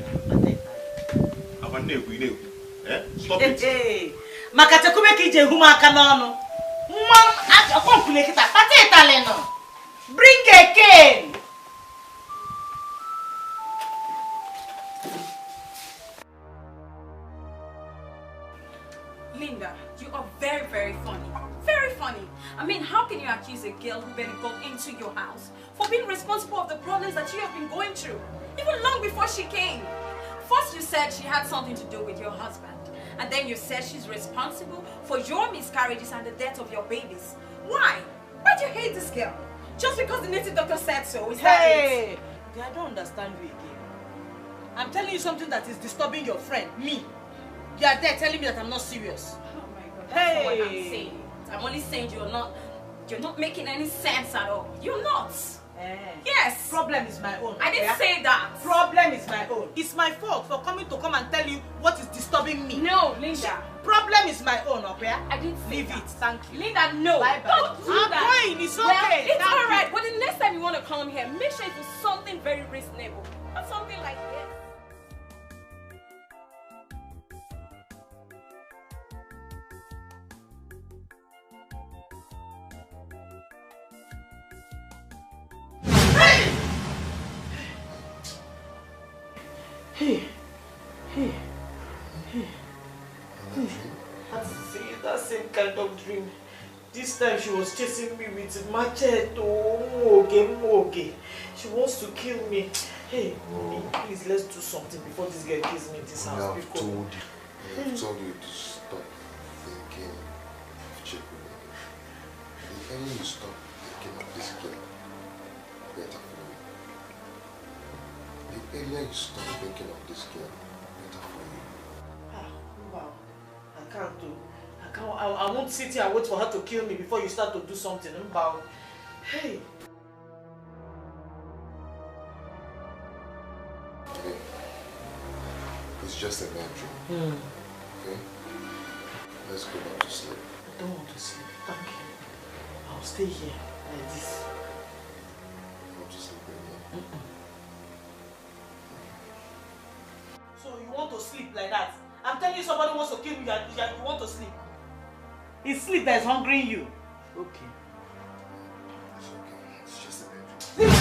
Stop it. Hey, Makatakume kije humaka nono. Mom, I can't play it. Pateta leno. Bring again. Linda, you are very, very funny. Very funny. I mean, how can you accuse a girl who barely got into your house for being responsible of the problems that you have been going through, even long before she came? First you said she had something to do with your husband, and then you said she's responsible for your miscarriages and the death of your babies. Why? Why do you hate this girl? Just because the native doctor said so, is that it? I don't understand you again. I'm telling you something that is disturbing your friend, me. You are there telling me that I'm not serious. Oh my God, that's not what I'm saying. I'm only saying you're not making any sense at all. You're not. Yes. Problem is my own. I didn't say that. Problem is my own. It's my fault for coming to come and tell you what is disturbing me. No, Linda. Problem is my own, okay? I didn't say Leave that. it. Thank you. Linda, no. Bye bye. Don't do I'm that. going. It's Well, okay. It's Thank alright. you. But the next time you want to come here, make sure it's something very reasonable. Not something like this. Hey. That same kind of dream. This time she was chasing me with machete. Moge. She wants to kill me. Hey, please, let's do something before this girl kills me in this house. I've told you to stop thinking of Chikwu. The earlier you stop thinking of this girl, better for you. The earlier you stop thinking of this girl, better for you. Wow. I can't do. I won't sit here and wait for her to kill me before you start to do something. Wow. Hey. Okay. It's just a bad dream. Okay? Let's go back to sleep. I don't want to sleep. Thank you. I'll stay here like this. I want to sleep again. So you want to sleep like that? I'm telling you somebody wants to kill me, you want to sleep. It's sleep that is hungering you. Okay. It's okay. It's just a bad dream.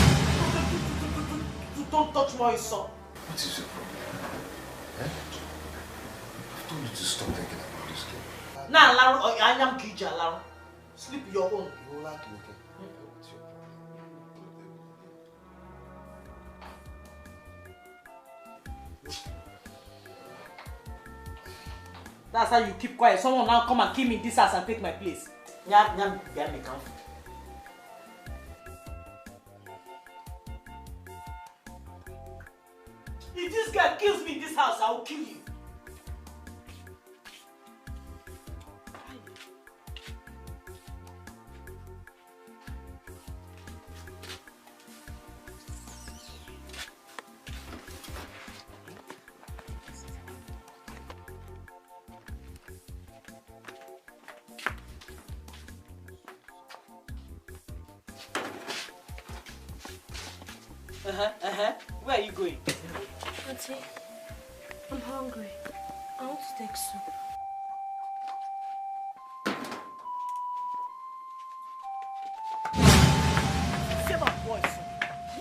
Don't touch my son. What is your problem? Eh? I've told you to stop thinking about this girl. Nah, Laro, I am Kija, Laro. Sleep your own. You like me, okay? What's your problem? That's how you keep quiet. Someone now come and kill me in this house and take my place. If this guy kills me in this house, I will kill you. Where are you going? Auntie, I'm hungry. I want to take soup.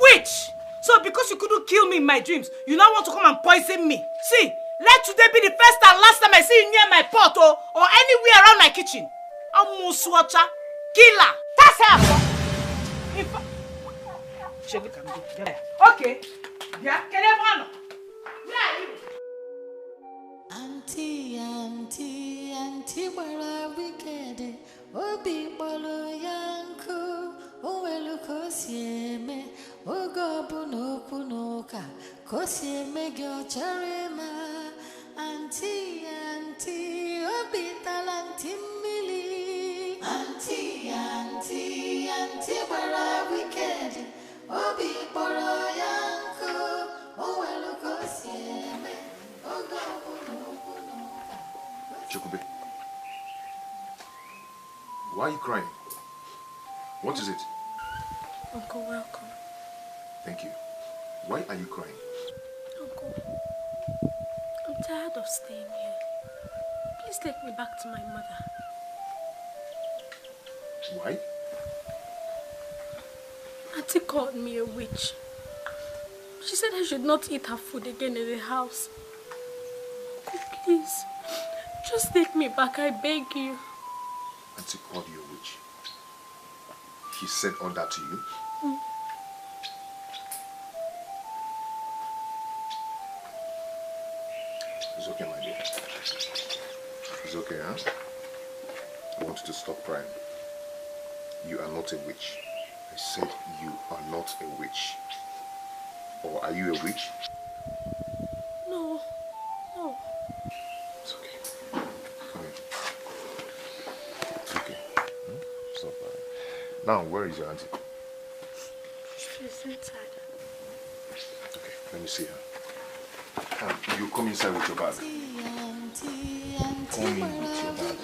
Witch! So because you couldn't kill me in my dreams, you now want to come and poison me. See, let today be the first and last time I see you near my pot or anywhere around my kitchen. I'm Muswacha, killer. That's how. Okay. Yeah, can I where are you? Auntie, bara wicked. Obi bolo yanku. Owelu kosieme. Ogobu no kunoka. Kosieme gyo charema. Auntie, obi talanti mili. Auntie, bara wicked. Obi bolo yanku. Owelu kosieme. Chikube, why are you crying? What is it? Uncle, welcome. Thank you. Why are you crying? Uncle, I'm tired of staying here. Please take me back to my mother. Why? Auntie called me a witch. She said I should not eat her food again in the house. Uncle, please, just take me back, I beg you. Auntie called you a witch. He said all that to you? It's okay, my dear. It's okay, huh? I want you to stop crying. You are not a witch. I said you are not a witch. Or are you a witch? No, no. It's okay. Come here. It's okay. Stop crying. Now, where is your auntie? She's inside. Okay, let me see her. You come inside with your bag. Come in with your bag.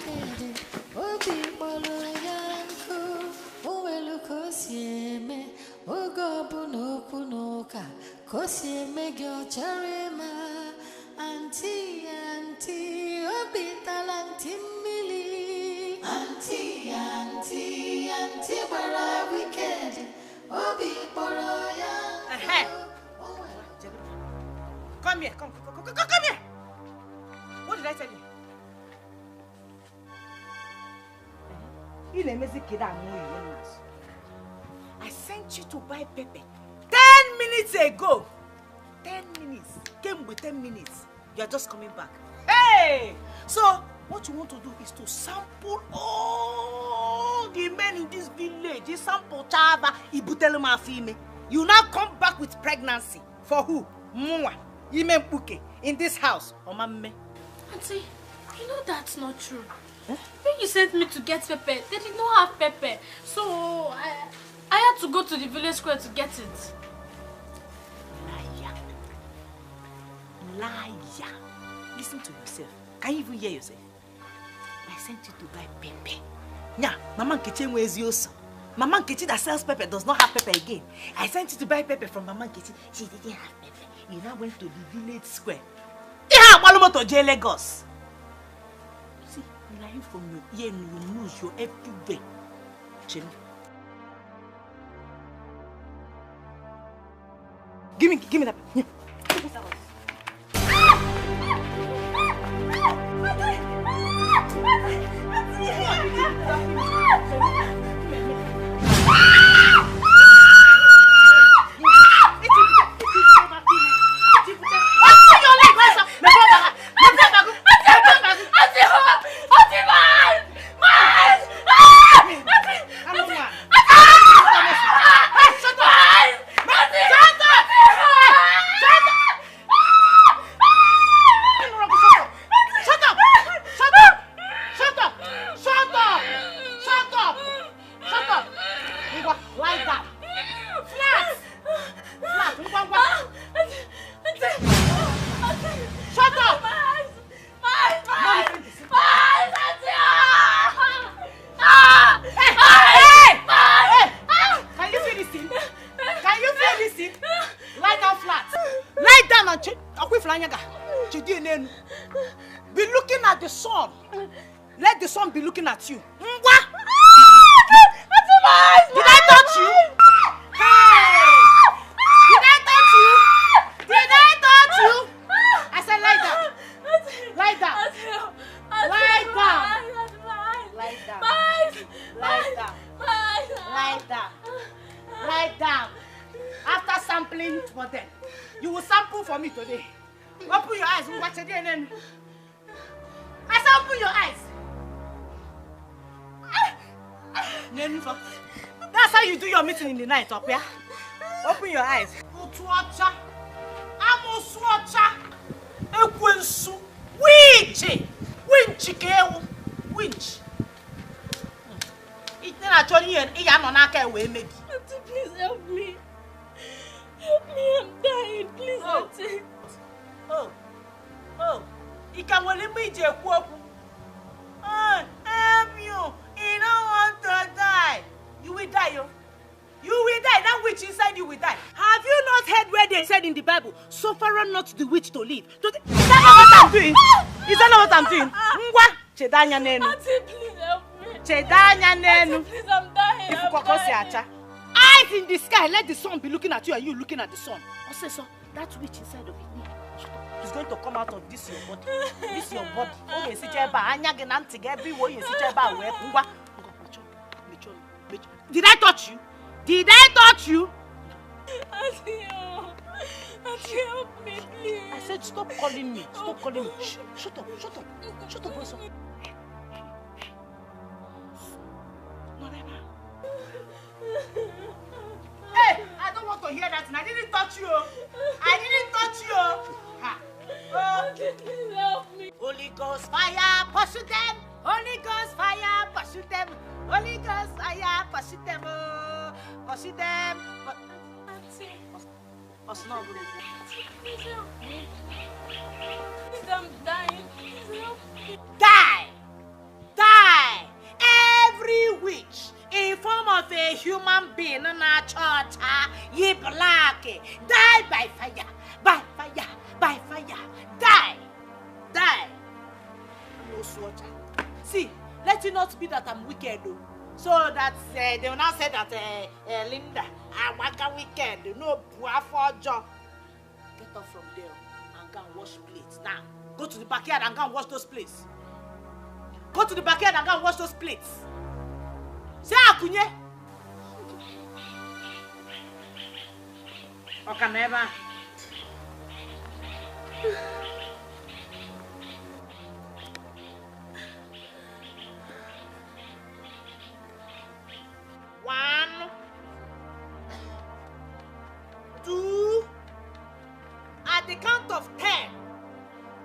Come here, come here. What did I tell you? I sent you to buy pepper 10 minutes ago. 10 minutes. Came with 10 minutes. You are just coming back. Hey! So, what you want to do is to sample all the men in this village. You sample Chava, Ibutelema Fime. You now come back with pregnancy. For who? Mwa. In this house. Auntie, you know that's not true. Huh? When you sent me to get pepper, they did not have pepper. So I had to go to the village square to get it. Liar. Liar. Listen to yourself. Can you even hear yourself? I sent you to buy pepper. Yeah, Mama Nkechi nwezi oso. Mama Nkechi that sells pepper does not have pepper again. I sent you to buy pepper from Mama Nkechi. She didn't have pepper. You now went to the village square. To Lagos. See, lying from your ear and your nose, you're everywhere. Jimmy. Give me that. Yeah. Give me that one. Be looking at the sun. Let the sun be looking at you. Did I touch you? Hey! Did I touch you? Did I touch you? I said lie down. Lie down. Lie down. Lie down. Lie down. Lie down. Lie down. After sampling for them, you will sample for me today. Open your eyes. Watch it again. I said open your eyes. That's how you do your meeting in the night, up here. Open your eyes. Winch. It's not actually an Iyanonaka way, maybe. Please help me. Help me, I'm dying. Please, Auntie. Oh. You can only be a quote. Help you. You don't want to die. You will die, yo. You will die. Bible, suffer not the witch to live. Is that not what I'm doing? Is that not what I'm doing? Ngwa, Chedanya Nenu. Auntie, please help me. Chedanya Nenu. Auntie, please, I'm dying. Eyes in the sky, let the sun be looking at you and you looking at the sun. I say so, that witch inside of it. It's going to come out of this your body. This your body. Oh, you see, did I touch you? Did I touch you? Auntie, help me, please. I said, stop calling me. Stop calling me. Shh, shut up, shut up. Shut up, boys. Hey, I don't want to hear that. I didn't touch you. I didn't touch you. Ha. Please help me. Holy Ghost fire, pursue them. Holy Ghost fire, pursue them. Holy Ghost fire, pursue them. Pursue them. Auntie. Please help me. Please, I'm dying. Please help me. Die! Die! Every witch in form of a human being in our church, ye black, die by fire, by fire, by fire, die, die. No slaughter. See, let it not be that I'm wicked, though. So that they will not say that Linda, I'm wicked, no for job. Get up from there and go and wash plates. Now, go to the backyard and go and wash those plates. Go to the backyard and go and wash those plates. Say Akunye. Okaneva. One, two, at the count of 10,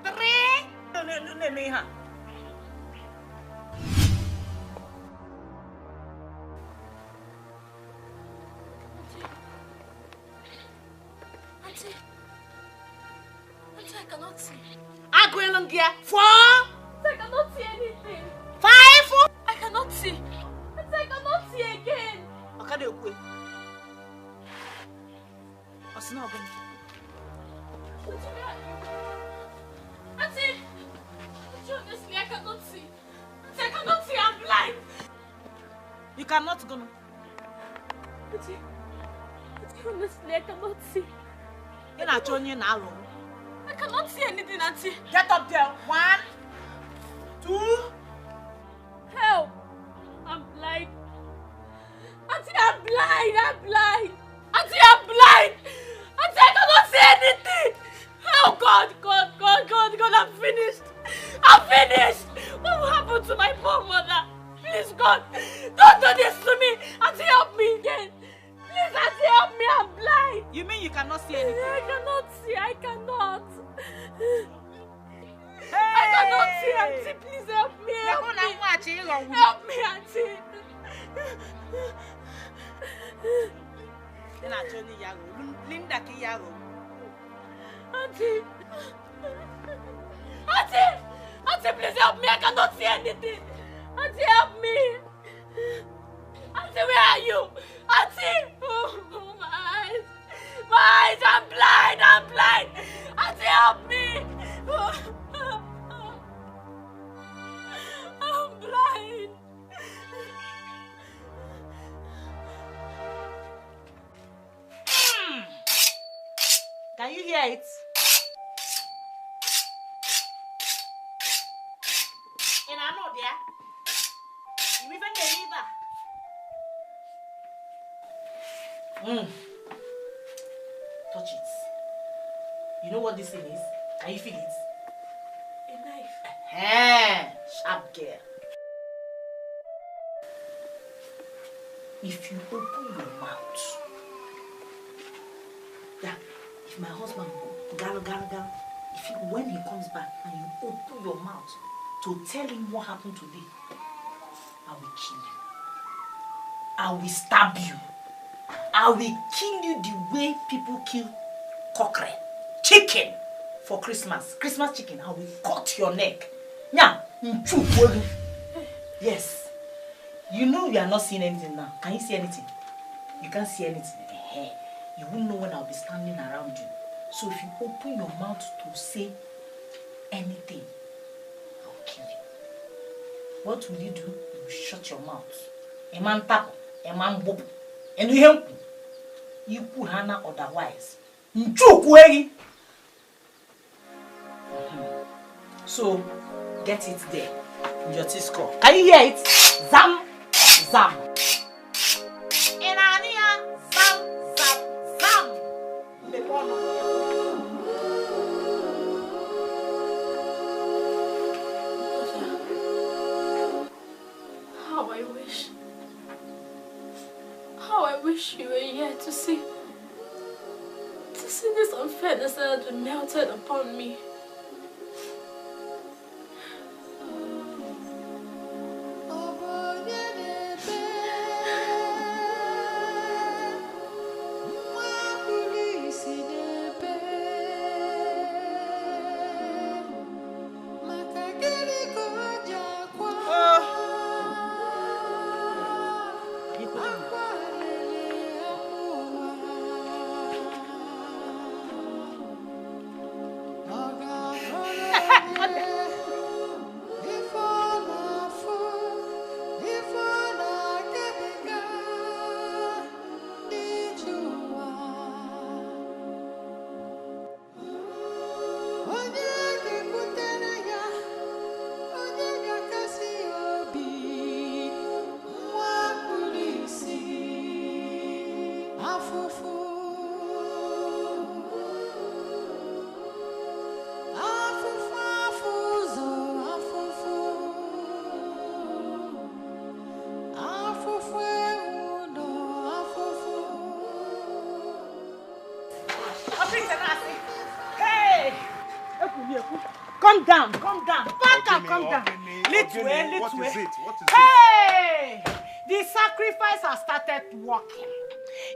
3. No, Auntie, I cannot see. Agwelongia. 4. I cannot see anything. 5. I cannot see. I cannot see again. Okay, okay. What's not going? Auntie, honestly, I cannot see. Auntie, I cannot see. I'm blind. You cannot go. Auntie, honestly, I cannot see. You're not showing you now. I cannot see anything, Auntie. Get up there. 1, 2. Help! I'm blind. Auntie, I'm blind. I'm blind. Auntie, I'm blind. Auntie, I cannot see anything. Oh God, I'm finished. I'm finished. What will happen to my poor mother? Please, God, don't do this to me. Auntie, help me again. Please, Auntie, help me. I'm blind. You mean you cannot see anything? I cannot see. I cannot. Hey! I cannot see, Auntie. Please help me. Help me. Help me, Auntie. Linda Kiyago. Auntie. Auntie! Auntie, please help me. I cannot see anything. Auntie, help me. Auntie, where are you? Auntie! Oh, my eyes. My eyes, I'm blind. I'm blind. Auntie, help me. I'm blind. Can you hear it? And I know there. You even the river. Touch it. You know what this thing is? Can you feel it? A knife. Hey, sharp girl. If you open your mouth, yeah, if my husband go, gal, when he comes back and you open your mouth to tell him what happened today, I will kill you. I will stab you. I will kill you the way people kill cockerel, chicken for Christmas. Christmas chicken, I will cut your neck. Yeah, yes. You know you are not seeing anything now. Can you see anything? You can't see anything. You won't know when I'll be standing around you. So if you open your mouth to say anything, I'll kill you. What will you do? You will shut your mouth. A man tap, a man bob, and you help. You could Hannah otherwise. So get it there in your T-score. Can you hear it? Zam, zam. Inania, zam, zam, zam. How I wish you were here to see this unfairness that had been melted upon me. Calm down. Back up, calm down. Little way. What is it? Hey! The sacrifice has started working.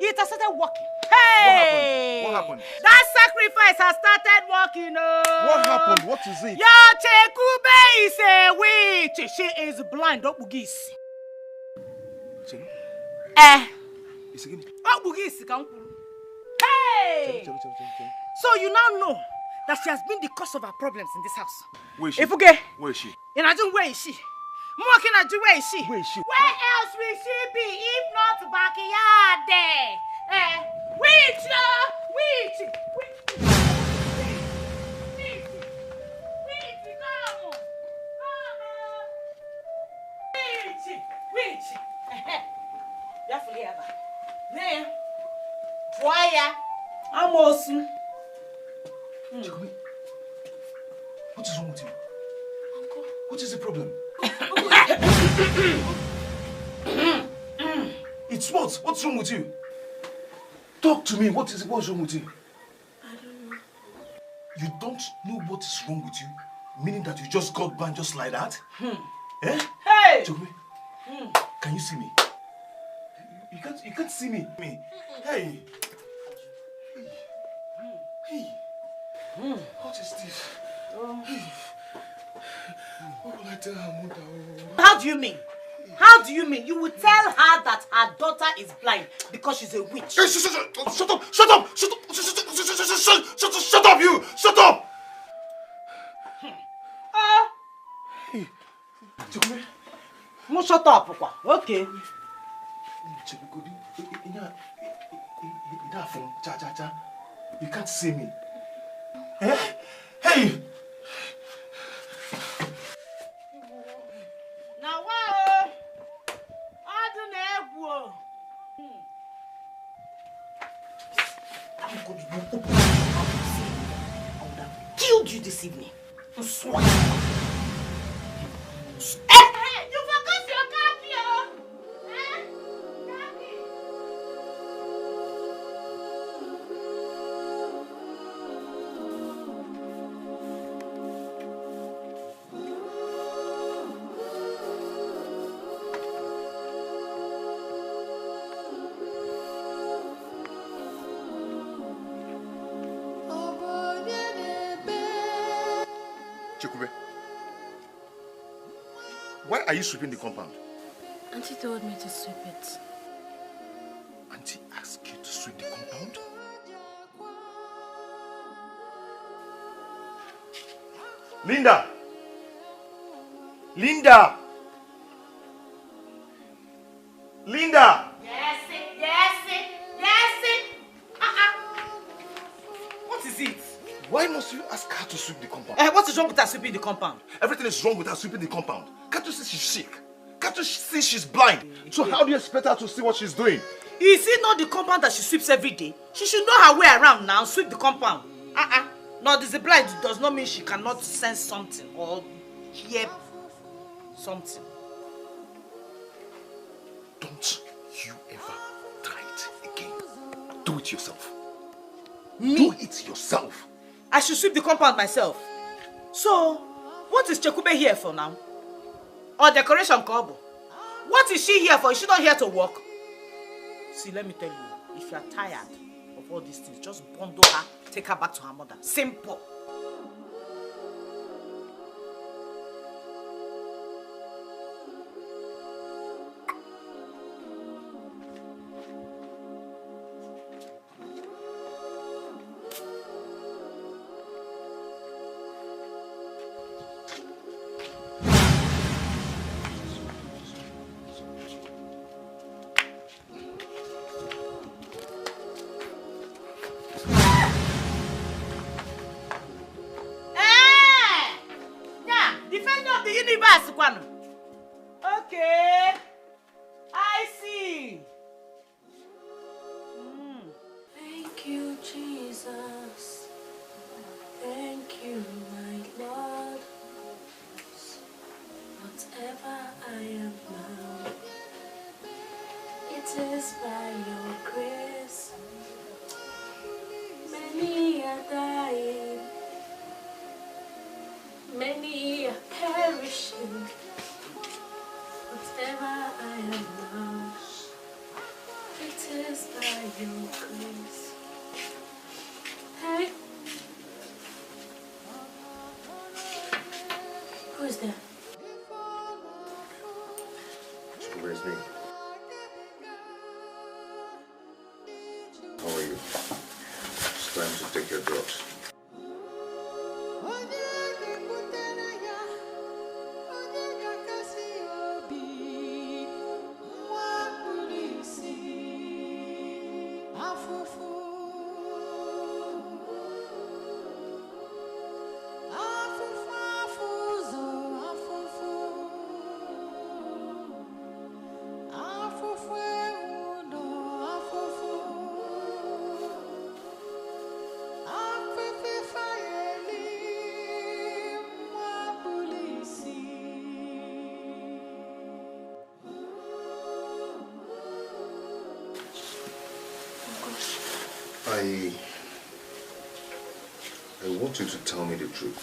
It has started working. Hey! What happened? That sacrifice has started working. Oh. What happened? What is it? Your Chekube is a witch. She is blind. Don't bugis. What bugis? Hey! So you now know that she has been the cause of our problems in this house. Where is she? Where is she? In Ajun, where is she? Where is she? Where else will she be if not backyard there? Witch! What is wrong with you? Uncle. What is the problem? It's what? What's wrong with you? Talk to me. What's wrong with you? I don't know. You don't know what is wrong with you? Meaning that you just got banned just like that? Eh? Hey! Chokumi, can you see me? You can't see me. Hey! What is this? What will I tell her mother? How do you mean? How do you mean? You will tell her that her daughter is blind because she's a witch. Hey, shut up! Shut up! Shut up! You! Shut up! Hey, no, shut up. Okay. You can't see me. Eh? Hey! Now what? I don't know. I'm going to open my mouth and say I would have killed you this evening. I swear. Hey! You forgot your khaki, Chikube, why are you sweeping the compound? Auntie told me to sweep it. Auntie asked you to sweep the compound? Linda! Linda! Linda! Yes, it. What is it? Why must you ask her to sweep the compound? What is wrong with her sweeping the compound? Everything is wrong with her sweeping the compound. Can't you see she's sick? Can't you see she's blind? So how do you expect her to see what she's doing? Is it not the compound that she sweeps every day? She should know her way around now, sweep the compound. No, this blind does not mean she cannot sense something or hear something. Don't you ever try it again. Do it yourself. Me? Do it yourself. I should sweep the compound myself. So, what is Chekube here for now? Or decoration Kobo? What is she here for? Is she not here to work? See, let me tell you, if you are tired of all these things, just bundle her, take her back to her mother. Simple. Okay, I see. Thank you, Jesus. Thank you, my Lord. Whatever I am now, it is by your grace. Many are dying, many are perishing. Whatever I am now, it is by your grace. Hey, who is there? Where's me? How are you? It's time to take your drugs. I want you to tell me the truth,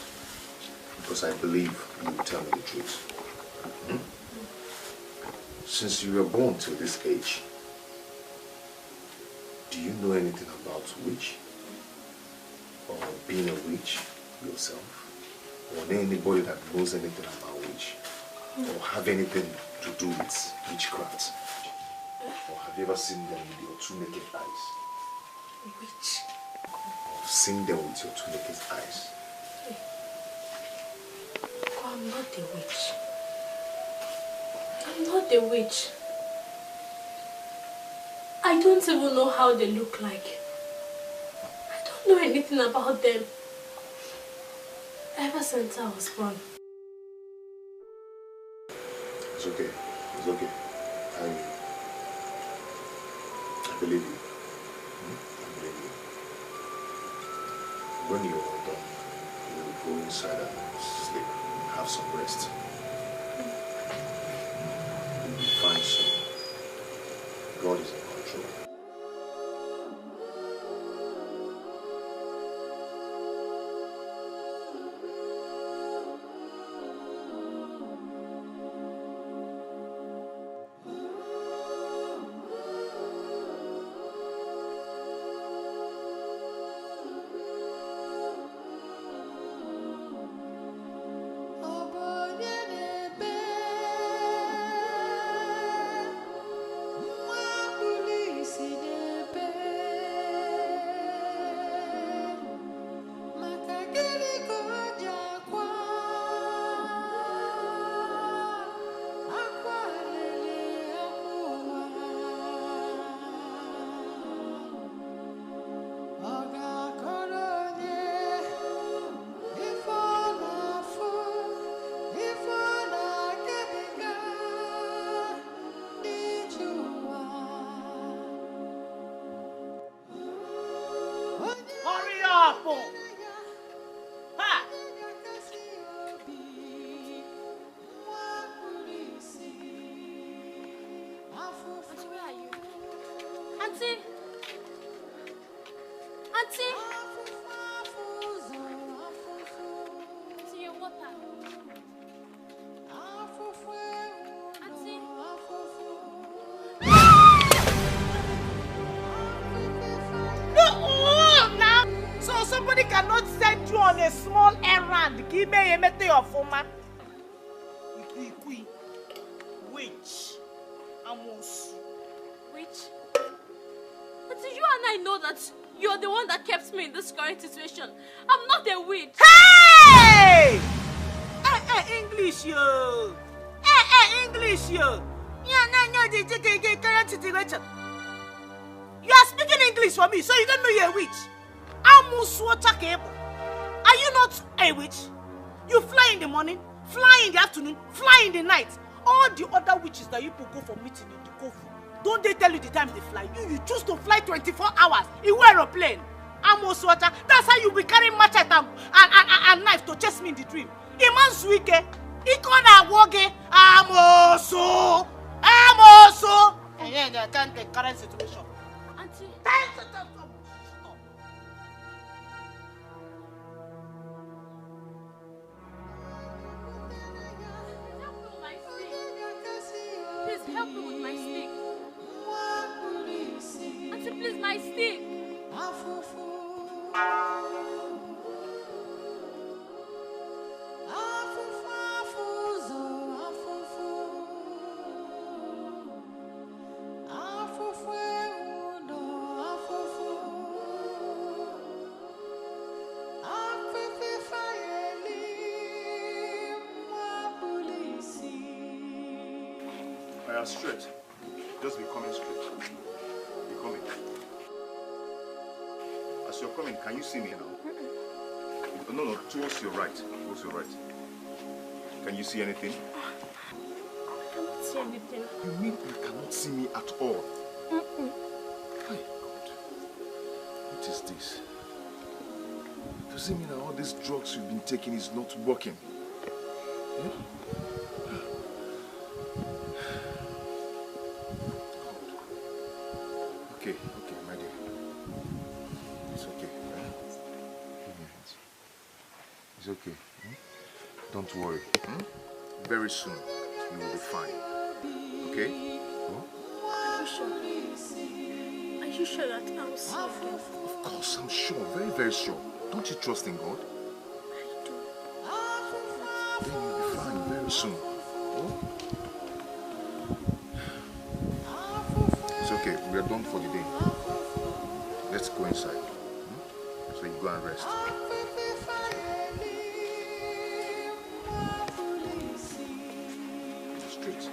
because I believe you will tell me the truth. Since you were born till this age, do you know anything about witch? Or being a witch yourself? Or know anybody that knows anything about witch? Or have anything to do with witchcraft? Or have you ever seen them with your two naked eyes? Witch? Or seen them with your two naked eyes? I'm not a witch. I'm not a witch. I don't even know how they look like. I don't know anything about them. Ever since I was born. It's okay. It's okay. I believe you. I believe you. When you're all done, you will go inside and sleep. Have some rest. You'll be fine soon. God is in control. trouble. Ha! Auntie, where are you? Auntie! Auntie! Auntie, your water. Auntie! Now, so somebody cannot send you on a small errand. Give me a mete of woman. Witch. Amos. Witch? Auntie, you and I know that you're the one that kept me in this current situation. I'm not a witch. Hey! English, yo. English, yo. You are speaking English for me, so you don't know you're a witch. Are you not a witch? You fly in the morning, fly in the afternoon, fly in the night. All the other witches that you people go for meeting in the Kofu, don't they tell you the time they fly? You choose to fly 24 hours in aeroplane. Amoswata, that's how you be carrying machete and knife to chase me in the dream. Imansuike, Ikona Woge, Amoso. And then I can't take current situation. Auntie. Please help me with my stick. Auntie, please, my stick. I am straight. Just be coming straight. Be coming. As you're coming, can you see me now? No, towards your right. Towards your right. Can you see anything? I cannot see anything. You mean you cannot see me at all? My God. What is this? Does it mean that all these drugs you've been taking is not working? Yeah? Okay, my dear. It's okay. It's okay. Don't worry. Very soon, you will be fine. Okay? Are you sure? Are you sure that I will see you again? Of course, I'm sure. Very, very sure. Don't you trust in God? I do. Then you'll be fine very soon. It's okay. We are done for the day. Let's go inside. So you go and rest. Straight.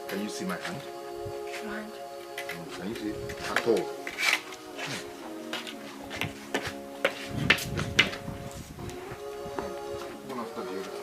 Can you see my hand? Your hand? Can you see it at all? One after the other.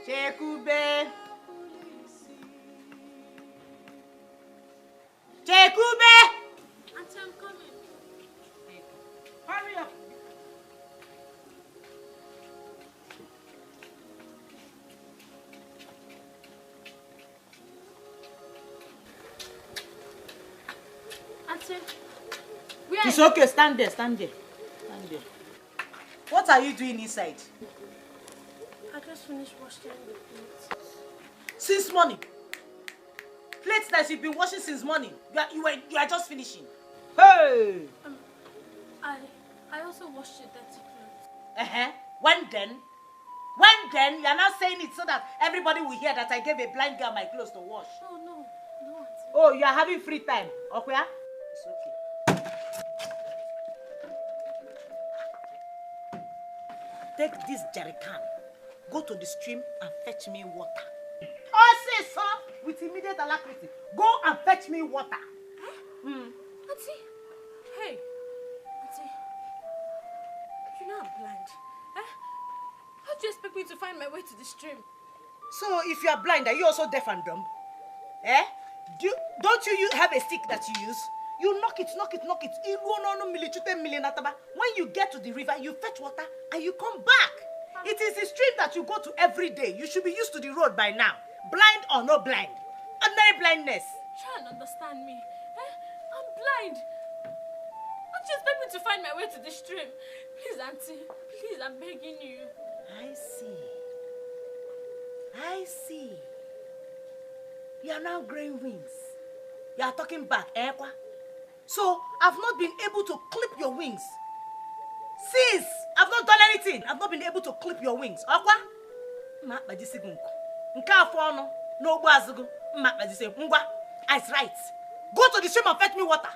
Chekube. Chekube! Auntie, I'm coming. Hurry up. Auntie, where It's okay, stand there. What are you doing inside? I just finished washing the plates. Since morning. Plates that you've been washing since morning. You are just finishing. Hey! I also washed the dirty clothes. When then? You are not saying it so that everybody will hear that I gave a blind girl my clothes to wash. No, Auntie. Oh, you are having free time. Okay? It's okay. take this jerry can, go to the stream and fetch me water. Oh, say so, with immediate alacrity. Go and fetch me water. Auntie, hey, Auntie, you know I'm blind. How do you expect me to find my way to the stream? So if you are blind, are you also deaf and dumb? Eh? Don't you have a stick that you use? You knock it. When you get to the river, you fetch water and you come back. It is a stream that you go to every day. You should be used to the road by now. Blind or no blind. Ordinary blindness. Try and understand me. I'm blind. Don't you expect me to find my way to the stream? Please, Auntie. Please, I'm begging you. I see. You are now growing wings. You are talking back, eh? So, I've not been able to clip your wings. Sis, I've not done anything. I've not been able to clip your wings. Okwa? It's right. Go to the stream and fetch me water.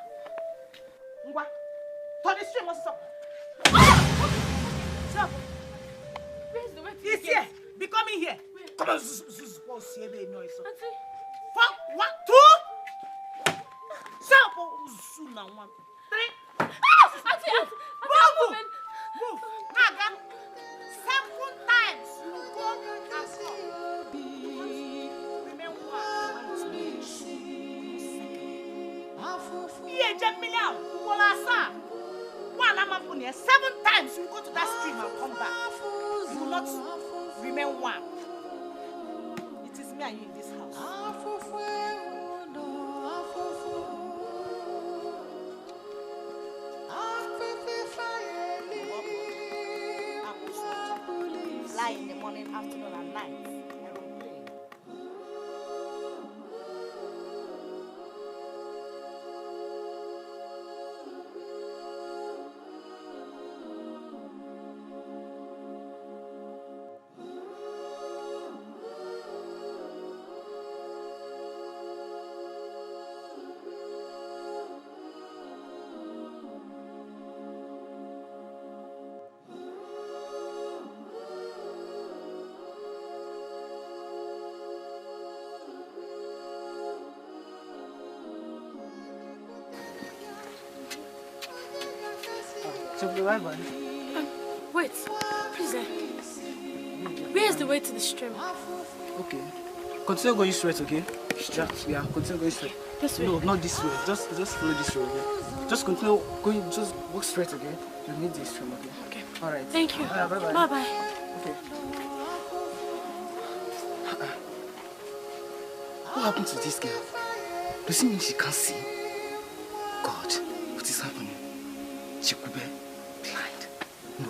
To the stream, what's up? Where's the way to He's here. Be coming here. Come on, noise. Auntie. 1, 2. Stop. 1, 3. Auntie, Move. Naga. 7 times. You go and stop. Remember 7 times you go to that stream and come back. You will not remain one. It is me and you in this house. Fly in the morning, afternoon, and night. Wait, please. Where's the way to the stream? Okay. Continue going straight, okay? Yeah, continue going straight. This way? No, not this way. Just follow this road, okay? Just continue going, just walk straight, okay? You need this stream, okay? Okay. Alright. Thank you. Bye-bye. Bye-bye. Okay. What happened to this girl? Does it mean she can't see? God, what is happening? She could be blind. No.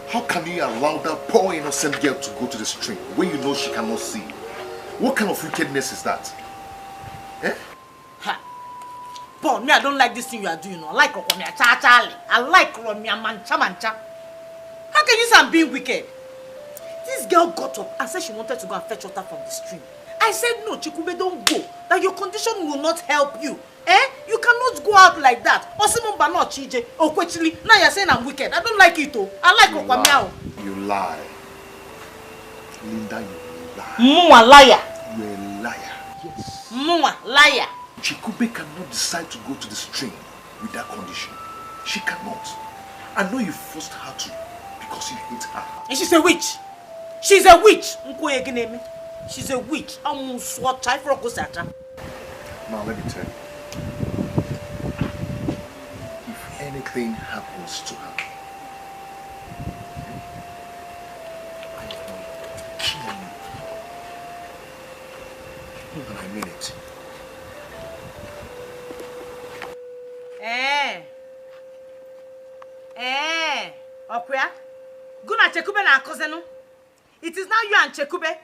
How can you allow that poor innocent girl to go to the stream when you know she cannot see? What kind of wickedness is that? Eh? Ha! Paul, me, I don't like this thing you are doing. I like Romia Charlie. I like Romia Mancha. How can you say I'm being wicked? This girl got up and said she wanted to go and fetch water from the stream. I said, no, Chikube, don't go. That your condition will not help you. Eh? You cannot go out like that. Osimumba no chije. Okwechili. Now you're saying I'm wicked. I don't like it, though. I like Okwamiao. You lie. Linda, you lie. Mwa liar. You're a liar. Yes. Mwa liar. Chikube cannot decide to go to the stream with that condition. She cannot. I know you forced her to because you hate her. And she's a witch. She's a witch. She's a witch. Now let me tell you. If anything happens to her, I will kill you. And I mean it. Okuya. Guna Chekube na Akozenu. It is now you and Chekube.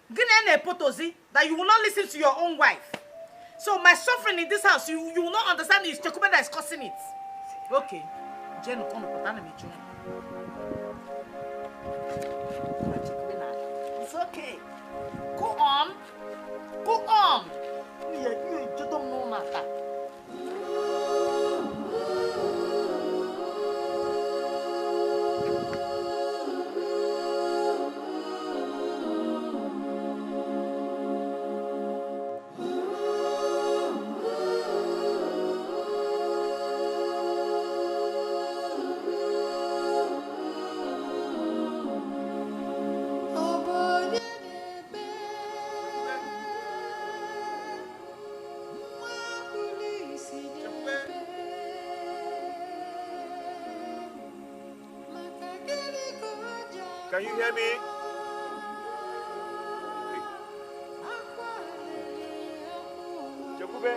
Guna Potozi that you will not listen to your own wife. So my suffering in this house, you will not understand it's Chekube that is causing it. Okay. It's okay. Go on. Go on. You don't know matter. Can you hear me? Chekube?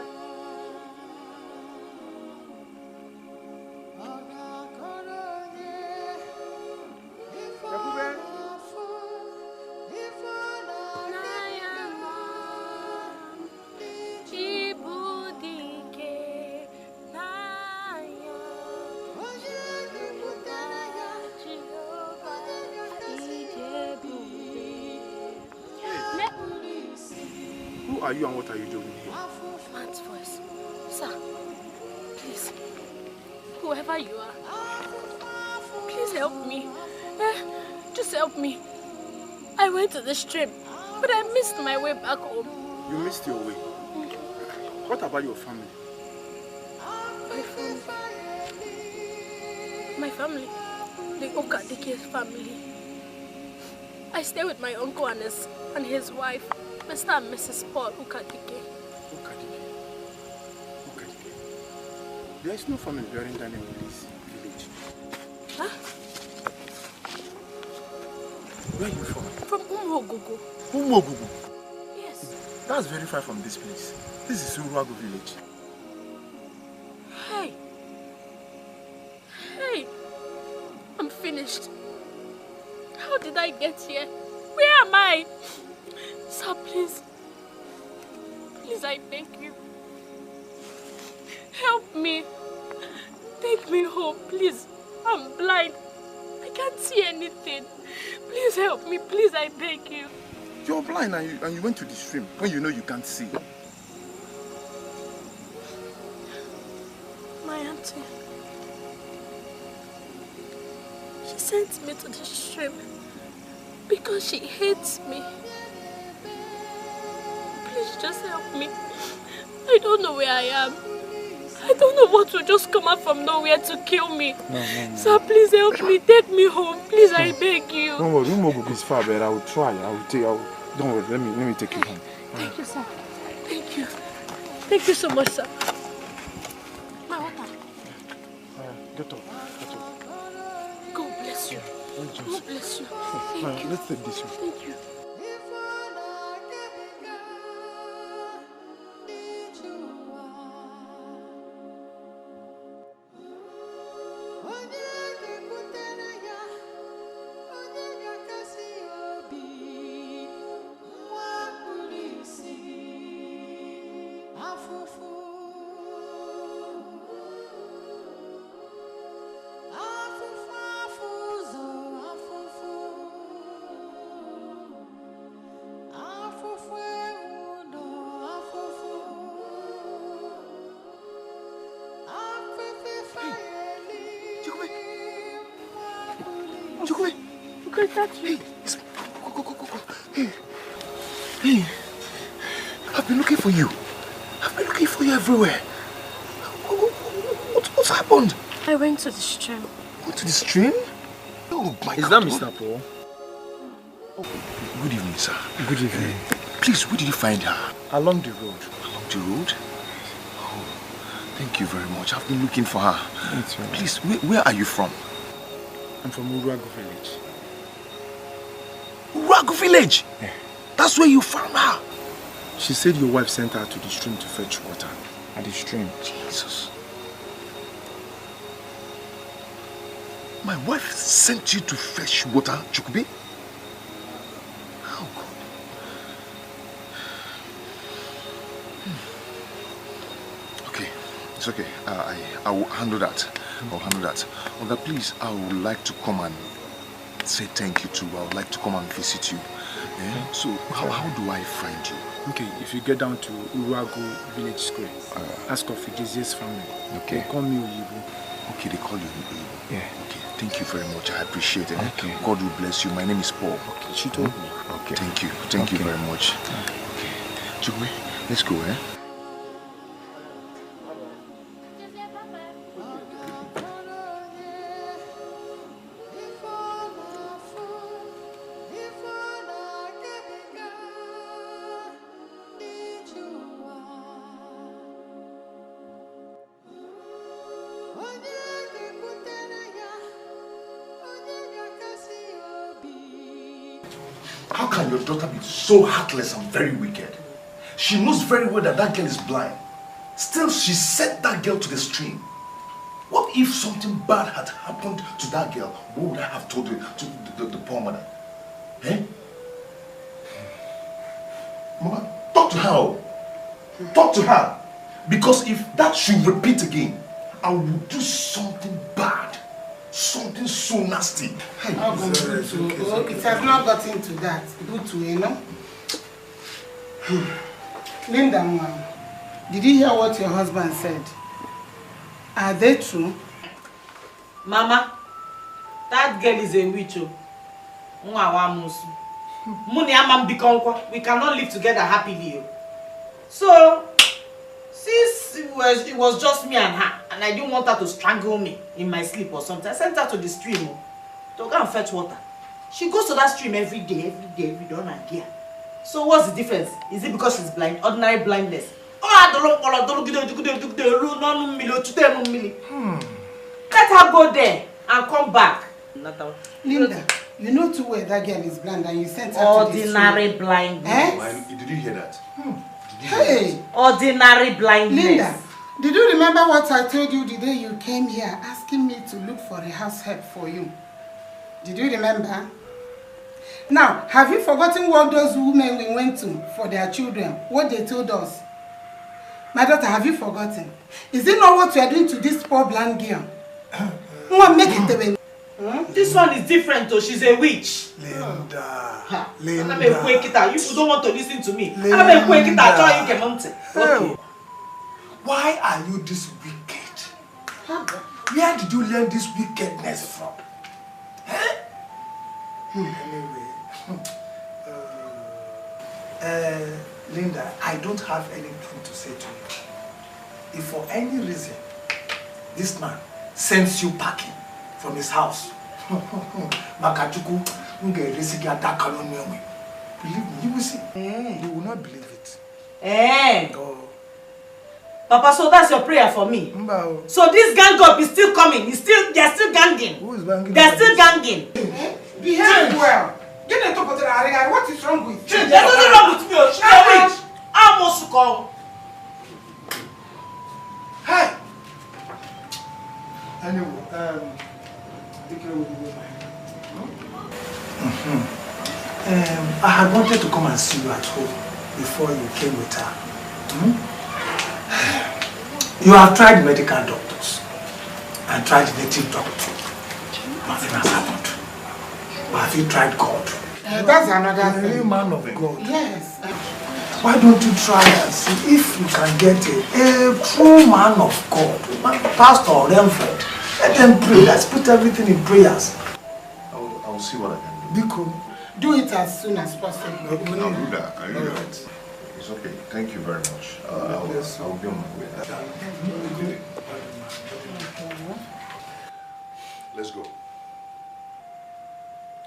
Chekube? Who are you and what are you doing here? Man's voice. Sir, please, whoever you are, please help me. Just help me. I went to the stream, but I missed my way back home. You missed your way. What about your family? My family, the Okadike family. I stay with my uncle and his wife, Mr. and Mrs. Paul Okadike. Okadike. There is no family bearing that name in this village. Huh? Where are you from? From Umuogugu. Umuogugu? Yes. That's very far from this place. This is Uruagu village. Hey. Hey. I'm finished. How did I get here? Where am I? Sir, please. Please, I beg you. Help me. Take me home, please. I'm blind. I can't see anything. Please help me, please, I beg you. You're blind and you went to the stream when you know you can't see. My auntie. She sent me to the stream because she hates me. Please just help me. I don't know where I am. I don't know what will just come out from nowhere to kill me. No. Sir, please help me. Take me home. Please, I beg you. Don't worry, we won't go this far, but I will try. Don't worry, let me take you home. Thank you, sir. Thank you. Thank you so much, sir. My water. Get up. God bless you. God bless you. Thank you. Let's take this one. Thank you. Hey, I've been looking for you. I've been looking for you everywhere. What's happened? I went to the stream. Went to the stream? Oh my God. Is that Mr. Paul? Good evening, sir. Good evening. Please, where did you find her? Along the road. Along the road? Oh, thank you very much. I've been looking for her. Please, where are you from? I'm from Uragu village. Uragu village? Yeah. That's where you found her? She said your wife sent her to the stream to fetch water. At the stream. Jesus. My wife sent you to fetch water, Chukube? Oh, God. Okay, it's okay. I will handle that. I'll handle that. Oga, please, I would like to come and say thank you too. I would like to come and visit you. Yeah? So, how do I find you? Okay, if you get down to Uragu Village Square, ask for Fijizi's family. Okay. They call me Oyibo. Okay, they call you Oyibo. Yeah. Okay, thank you very much. I appreciate it. Okay. God will bless you. My name is Paul. Okay, she told me. Okay. Thank you. Thank you very much. Okay. Chukwe, let's go, eh? How can your daughter be so heartless and very wicked? She knows very well that that girl is blind. Still, she sent that girl to the stream. What if something bad had happened to that girl? What would I have told the poor mother? Eh? Mama, talk to her. Talk to her. Because if that should repeat again, I will do something bad. Something so nasty. It has not gotten to that. Good to you know. Linda, Mom, did you hear what your husband said? Are they true? Mama, that girl is a witch. We cannot live together happily. So, since it was just me and her, and I didn't want her to strangle me in my sleep or something, I sent her to the stream to go and fetch water. She goes to that stream every day on her gear. So what's the difference? Is it because she's blind? Ordinary blindness. Let her go there and come back. Linda, you know too well that girl is blind and you sent her ordinary to blindness. Eh? Did you hear that? Hey! Ordinary blindness. Linda, did you remember what I told you the day you came here asking me to look for a house help for you? Did you remember? Now, have you forgotten what those women we went to for their children, what they told us? My daughter, have you forgotten? Is it not what you are doing to this poor blind girl? Make it away. This one is different though. She's a witch. Linda. Linda. You don't want to listen to me. Linda. Okay. Why are you this wicked? Where did you learn this wickedness from? Anyway. Linda, I don't have anything to say to you. If for any reason this man sends you packing from his house, believe me, you will see. You will not believe it. Oh. Papa, so that's your prayer for me. So this gang up is still coming. They're still ganging. Who is ganging? They're still ganging. Behave well. Get the top of the area. What is wrong with you? There's nothing wrong with me. She's a witch. I'm also called. Hey. Anyway, I had wanted to come and see you at home before you came with her. You have tried medical doctors and tried native doctors. Nothing has happened. But have you tried God? That's another thing. A man of God. Yes. Why don't you try and see if you can get a true man of God, pastor or reverend? Let them pray. Let's put everything in prayers. I will see what I can do. Biko. Do it as soon as possible. I'll do that. I'll do that. It's okay. Thank you very much. I'll be on my way. Let's go.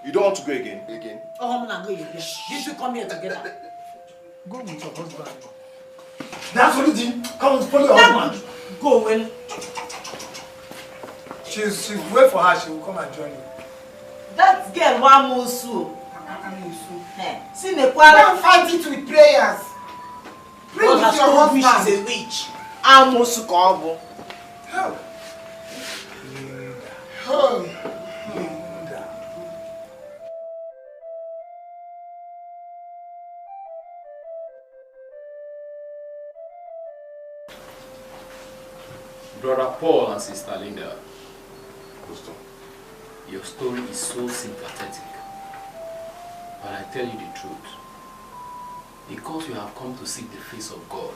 You don't want to go again? Oh, I'm not going again. You two come here together. Go with your husband. That's what it is. Come and follow your husband. Go when. She's wait for her. She will come and join you. That girl one more so. Don't fight it with prayers. Pray with your husband. She's a witch. I'm also called. Help. Brother Paul and Sister Linda, your story is so sympathetic. But I tell you the truth. Because you have come to seek the face of God,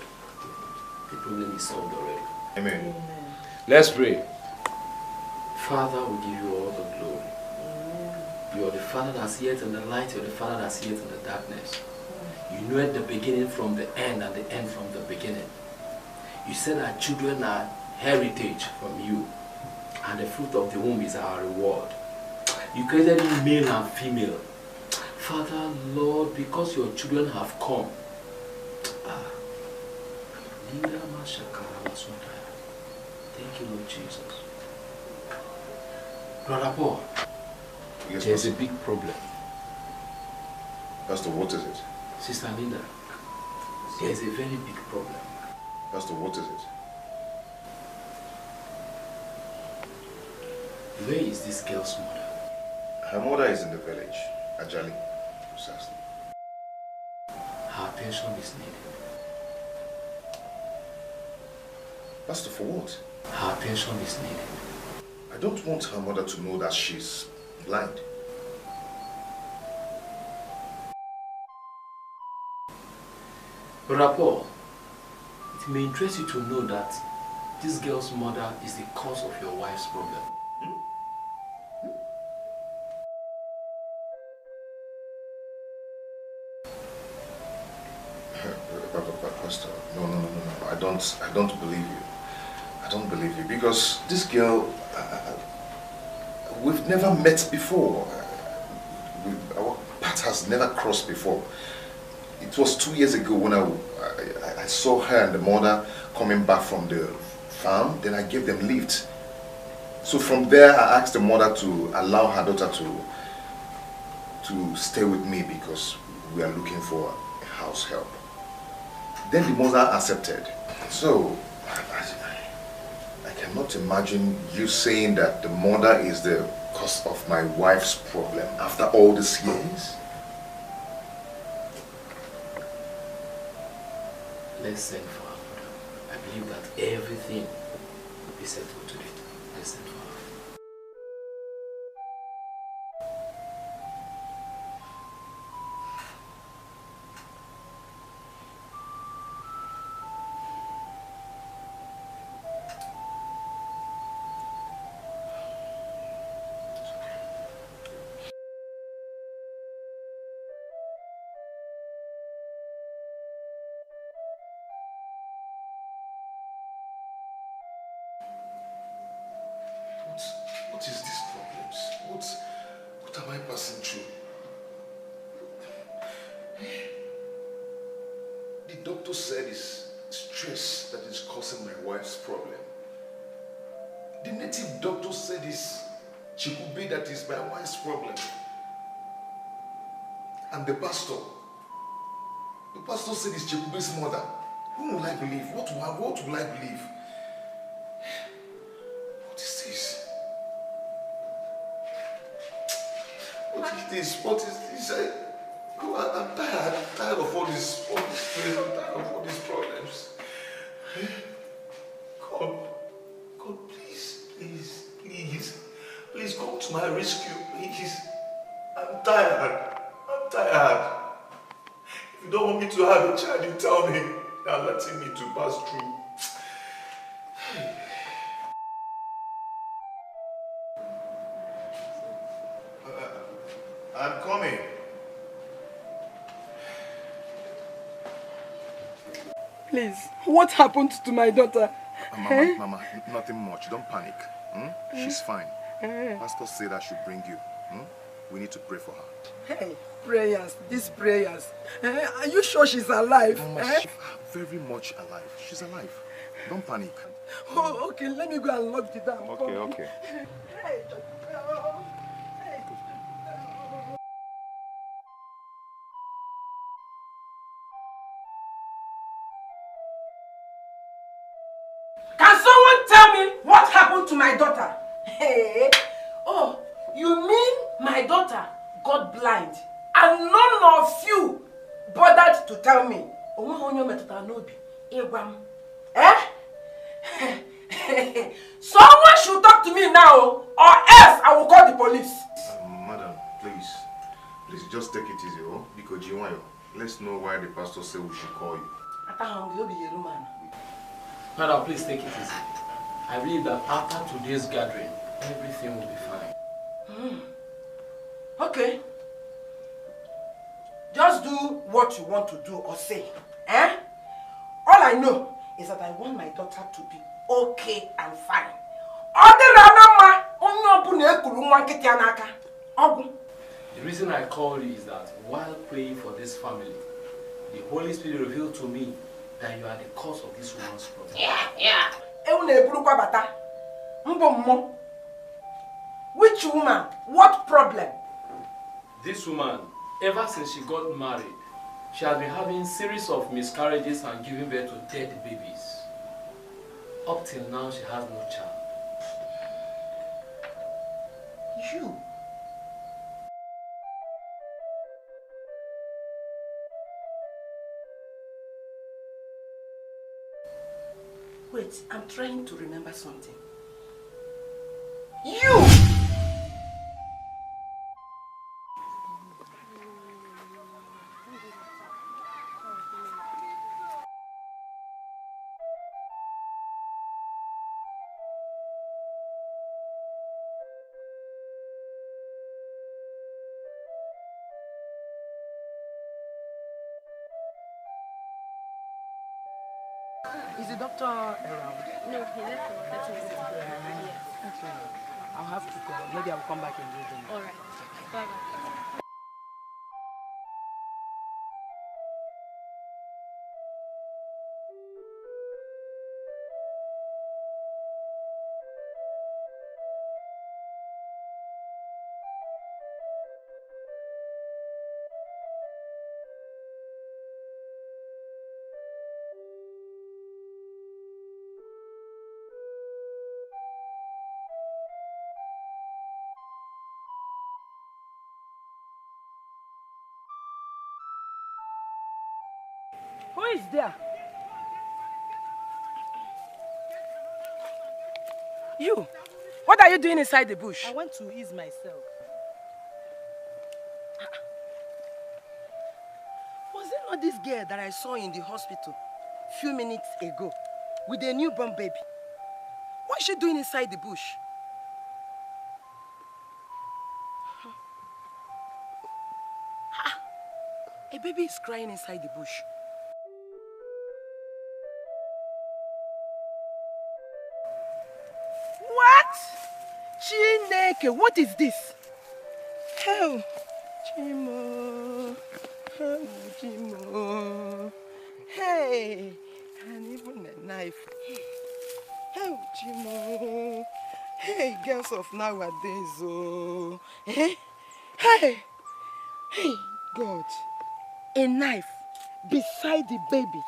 the problem is solved already. Amen. Let's pray. Father, we give you all the glory. You are the Father that's yet in the light, you are the Father that's yet in the darkness. You know at the beginning from the end and the end from the beginning. You said our children are heritage from you, and the fruit of the womb is our reward. You created male and female. Father, Lord, because your children have come. Thank you, Lord Jesus. Brother Paul, yes, there's a big problem. Pastor, what is it? Sister Linda, there's a very big problem. Pastor, what is it? Where is this girl's mother? Her mother is in the village, Ajali, precisely. Her attention is needed. Pastor, for what? Her attention is needed. I don't want her mother to know that she's blind. Brother Paul, it may interest you to know that this girl's mother is the cause of your wife's problem. Pastor, no. I don't believe you. I don't believe you because this girl, we've never met before. Our path has never crossed before. It was 2 years ago when I saw her and the mother coming back from the farm. Then I gave them lift. So from there, I asked the mother to allow her daughter to stay with me because we are looking for a house help. Then the mother accepted. So I cannot imagine you saying that the mother is the cause of my wife's problem after all these years. Let's send for her mother. I believe that everything will be settled today. Let's send for her. What is these problems? What am I passing through? The doctor said it's stress that is causing my wife's problem. The native doctor said it's chikube that is my wife's problem. And the pastor said it's chikube's mother. Whom will I believe? What will I believe? What is this? What is this? I'm tired. I'm tired of all this stress. I'm tired of all these problems. God, please come to my rescue, please. I'm tired. If you don't want me to have a child, you tell me. You're letting me to pass through. I'm coming. Please, what happened to my daughter? Mama, nothing much. Don't panic. She's fine. Pastor said I should bring you. We need to pray for her. Hey, prayers, these prayers. Are you sure she's alive? Mama, she's very much alive. She's alive. Don't panic. Oh, okay, let me go and lock the door. Okay. Hey, can someone tell me what happened to my daughter? Hey, oh, you mean my daughter got blind and none of you bothered to tell me? Eh? Someone should talk to me now or else I will call the police. Madam, please just take it easy, because let's know why the pastor said we should call you. Madam, please take it easy. I believe that after today's gathering, everything will be fine. Okay. Just do what you want to do or say. Eh? All I know is that I want my daughter to be okay and fine. The reason I called you is that while praying for this family, the Holy Spirit revealed to me that you are the cause of this woman's problem. Yeah. Which woman? What problem? This woman, ever since she got married, she has been having series of miscarriages and giving birth to dead babies. Up till now, she has no child. You? Wait, I'm trying to remember something. You! Is the doctor around? No, he left about 30 minutes ago. Yes. Okay. I'll have to go. Maybe I'll come back and do them. Alright. Bye-bye. Who is there? You? What are you doing inside the bush? I went to ease myself. Was it not this girl that I saw in the hospital a few minutes ago with a newborn baby? What is she doing inside the bush? A baby is crying inside the bush. What? Chineke, what is this? Hell, Chimo. Hell, Chimo. Hey, and even a knife. Hell, Chimo. Hey, girls of nowadays, oh. Eh? Hey, hey, God. A knife beside the baby.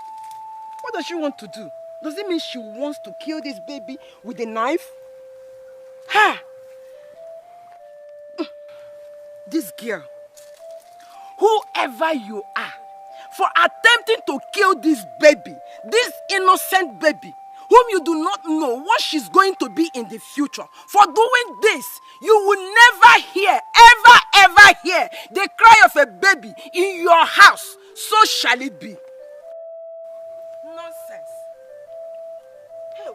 What does she want to do? Does it mean she wants to kill this baby with a knife? Ha! This girl, whoever you are, for attempting to kill this baby, this innocent baby, whom you do not know what she's going to be in the future, for doing this, you will never hear, ever hear the cry of a baby in your house. So shall it be. Nonsense. Hey,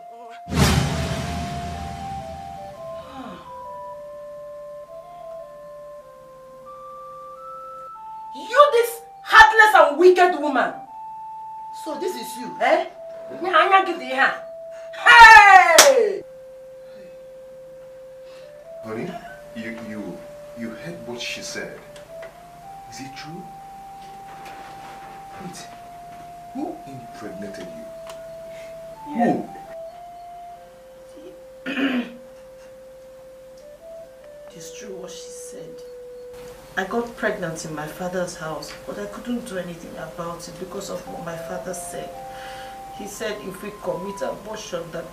you, this heartless and wicked woman. So this is you, eh? Hey! Honey, you heard what she said. Is it true? Wait, who impregnated you? Yeah. Who? It's true what she said. I got pregnant in my father's house, but I couldn't do anything about it because of what my father said. He said if we commit abortion that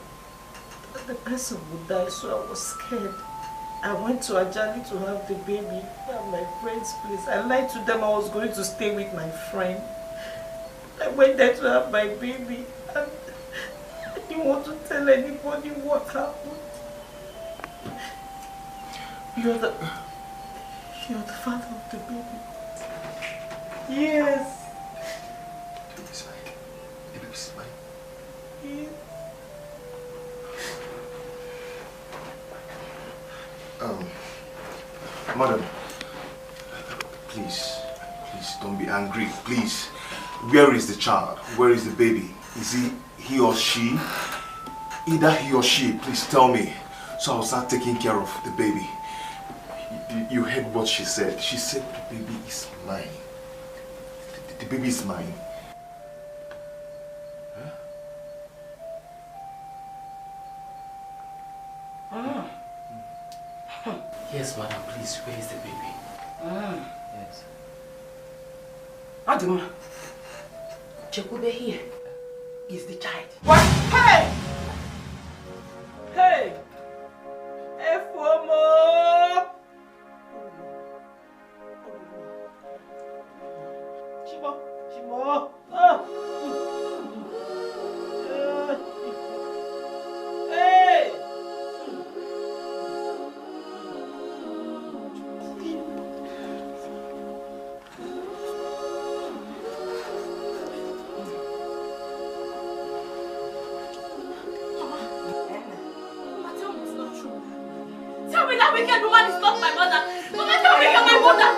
the person would die, so I was scared. I went to Ajali to have the baby at my friend's place. I lied to them I was going to stay with my friend. I went there to have my baby and I didn't want to tell anybody what happened. You're the father of the baby. Yes. The baby's mine. The baby's mine. Yes. Madam, please don't be angry, please. Where is the child? Where is the baby? Is he or she? Either he or she, please tell me, so I'll start taking care of the baby. You heard what she said. She said the baby is mine. The baby is mine. Yes, madam, please, where is the baby? Yes. Adama, Chekube here is the child. What? Hey! Hey! Philmond! Chimo! Hey! Tell me that wicked woman is not my mother. Mama, tell me you're my mother.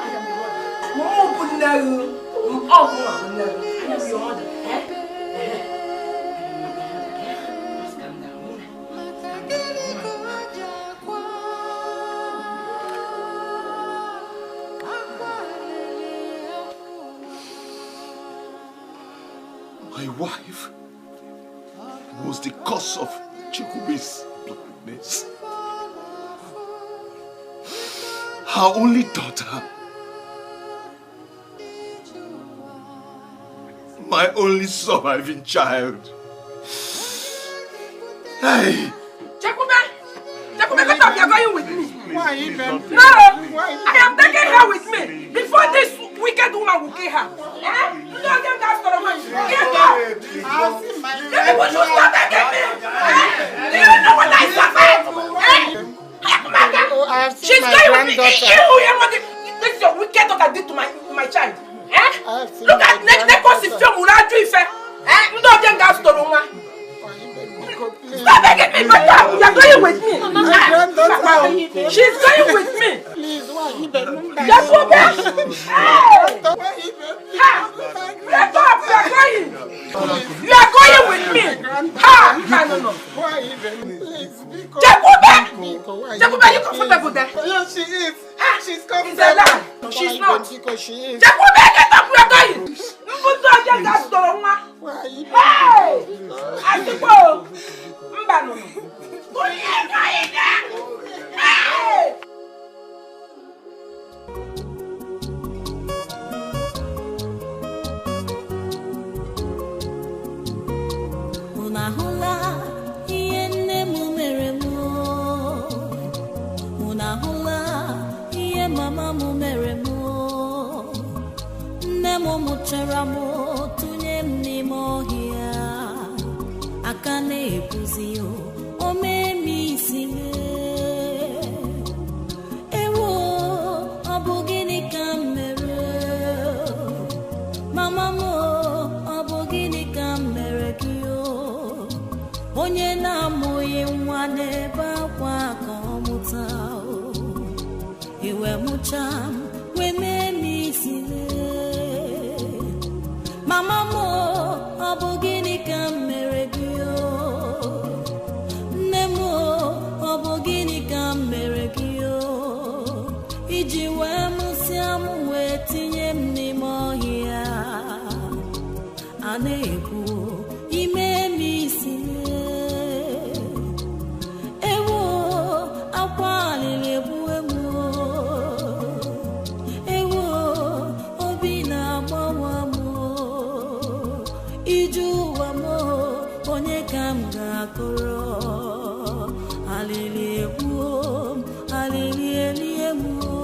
I am your mother. Just calm down. My wife was the cause of Chikube's blindness. Her only daughter. My only surviving child. Hey! Chekube, get up, you're going with me. Why even? No! I am taking her with me before this wicked woman will kill her. Eh? You don't get that sort of money. Get up! I'll see my The people should stop taking me! Do you know what I suffered? because if you will do it, you don't get gas to Roma. Stop begging me, madam. You're going with me. She's going with me. Please, why you beg? Jacobe! Let up, you're going. You are going with me. Ha! No. Jacobe! Jacobe, are you comfortable there? Yes, she is. She's comfortable. It's a lie. No, she's not. Because she is. Jacobe, get up, we're going. Hey! I suppose. Mbano. Hey! Unahula iye nne mu mere mu. Unahula iye mama mu mere mu. Nne mu mụchara mu tụnye m n'ime ọhịa. Aka na-ebuzi o mee m isi mee. Ewo, ọ bụ gịnị ka m mere? Mama m, ọ bụ gịnị ka m mere gị o? Onye na-amụghị nwa n'ebe akwa ka ọ mụta o. Iwe mụcha m wee mee m isi mee. Mama m, ọ bụ gịnị ka m mere gị o? Nne m, ọ bụ gịnị ka m mere gị o? Iji wee mụsịa m wee tinye m n'ime ọhịa. A na-ekwu ime m isi mee. Ewo, akwa alịrị egbue m o. Ewo, obi na-agbawa m o. Ije ụwa m o, onye ka m ga-akọrọ? Alịrị egbuo m, alịrị elie m o.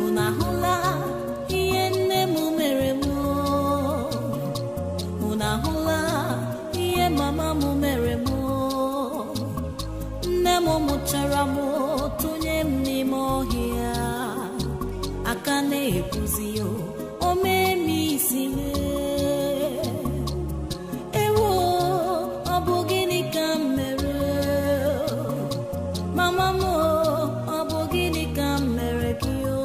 Unahula iye nne mu mere mu. Unahula iye mama mu mere mu. Nne mu mụchara mu tụnye m n'ime ọhịa. Aka na-ebuzi o mee m isi mee. Ewo, ọ bụ gịnị ka m mere? Mama m, ọ bụ gịnị ka m mere gị o?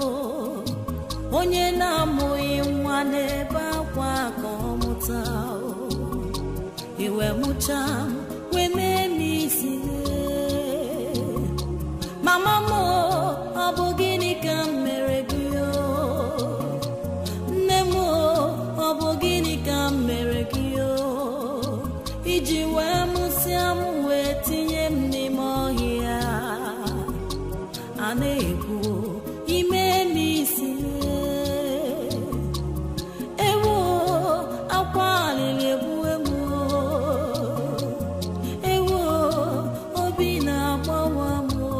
Onye na-amụghị nwa n'ebe akwa ka ọ mụta o. Iwe mụcha m wee mee m isi mee. Mama m, ọ bụ gịnị ka m mere gị o? Nne m, ọ bụ gịnị ka m mere gị o? Iji wee mụsịa m wee tinye m n'ime ọhịa. A na-ekwu ime m isi mee. Ewo, akwa alịrị egbue m o. Ewo, obi na-agbawa m o.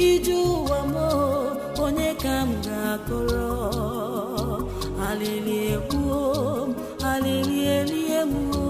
Ije ụwa m o, onye ka m ga-akọrọ? Alịrị egbuo m, alịrị elie m o.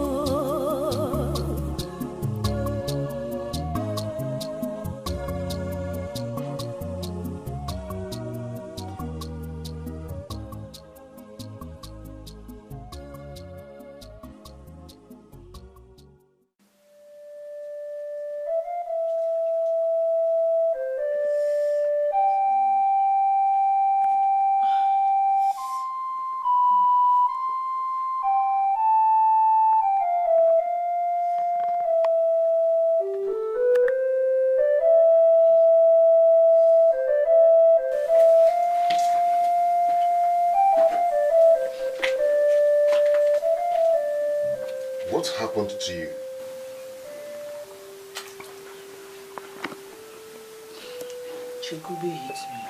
happened to you? Chikube hit me.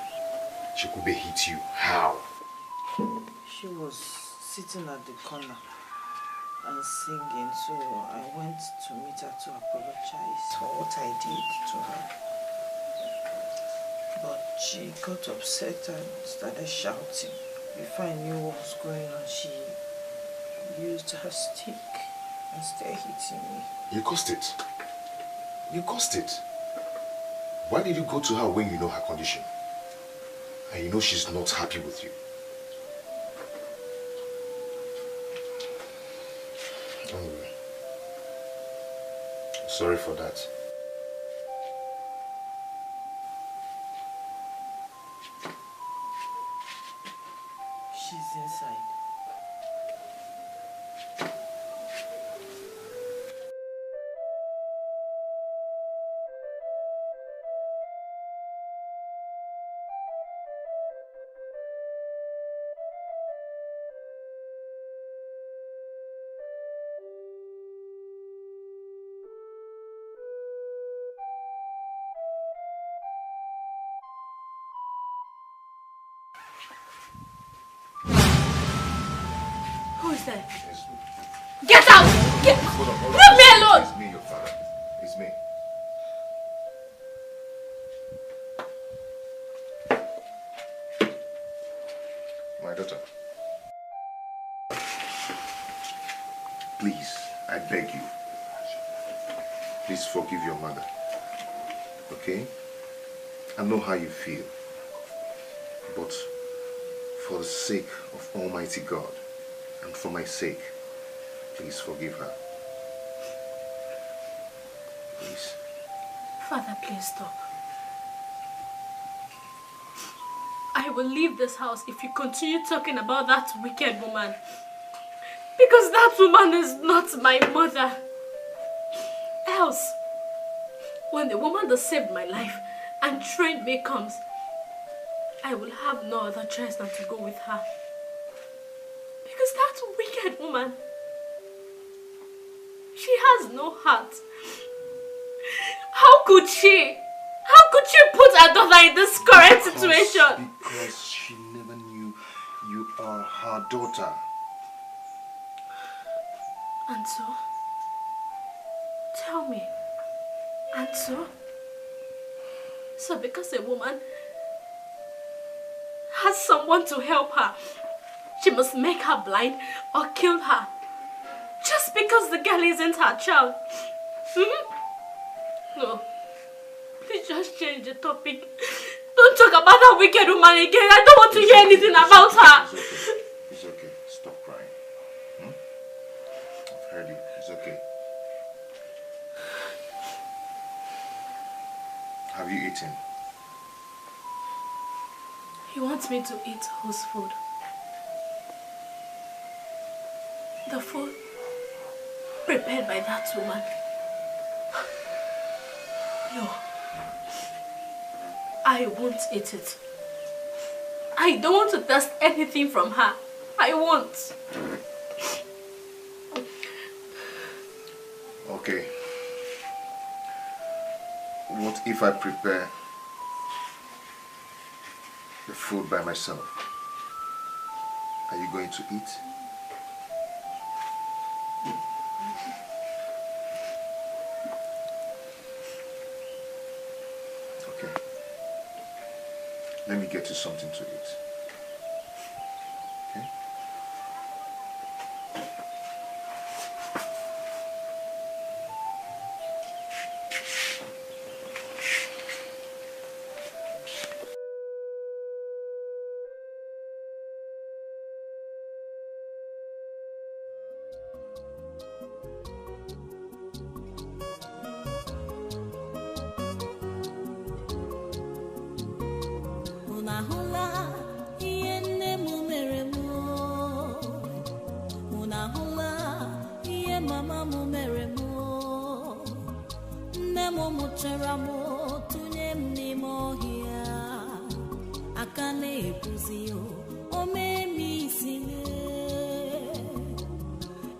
Chikube hit you? How? She was sitting at the corner and singing, so I went to meet her to apologize for what I did to her. But she got upset and started shouting. Before I knew what was going on, she used her stick and started hitting me. You caused it. You caused it. Why did you go to her when you know her condition? And you know she's not happy with you? Anyway, sorry for that. She's inside. Who is there? It's me. Get out! Get! Hold on. Leave me alone! It's me, your father. It's me. My daughter. Please, I beg you. Please forgive your mother. Okay? I know how you feel. But for the sake of Almighty God and for my sake, please forgive her. Please. Father, please stop. I will leave this house if you continue talking about that wicked woman. Because that woman is not my mother. Else, when the woman that saved my life and trained me comes, I will have no other choice than to go with her. Because that wicked woman, she has no heart. How could she put her daughter in this current situation? Because she never knew you are her daughter. And so? Tell me. And so? So because a woman has someone to help her, she must make her blind or kill her. Just because the girl isn't her child. No. Please just change the topic. Don't talk about that wicked woman again. I don't want to hear anything about her. It's okay. It's okay. Stop crying. I've heard you. It's okay. Have you eaten? He wants me to eat whose food? The food prepared by that woman. No. I won't eat it. I don't want to taste anything from her. I won't. Okay. What if I prepare the food by myself? Are you going to eat? Okay. Let me get you something to eat. Okay?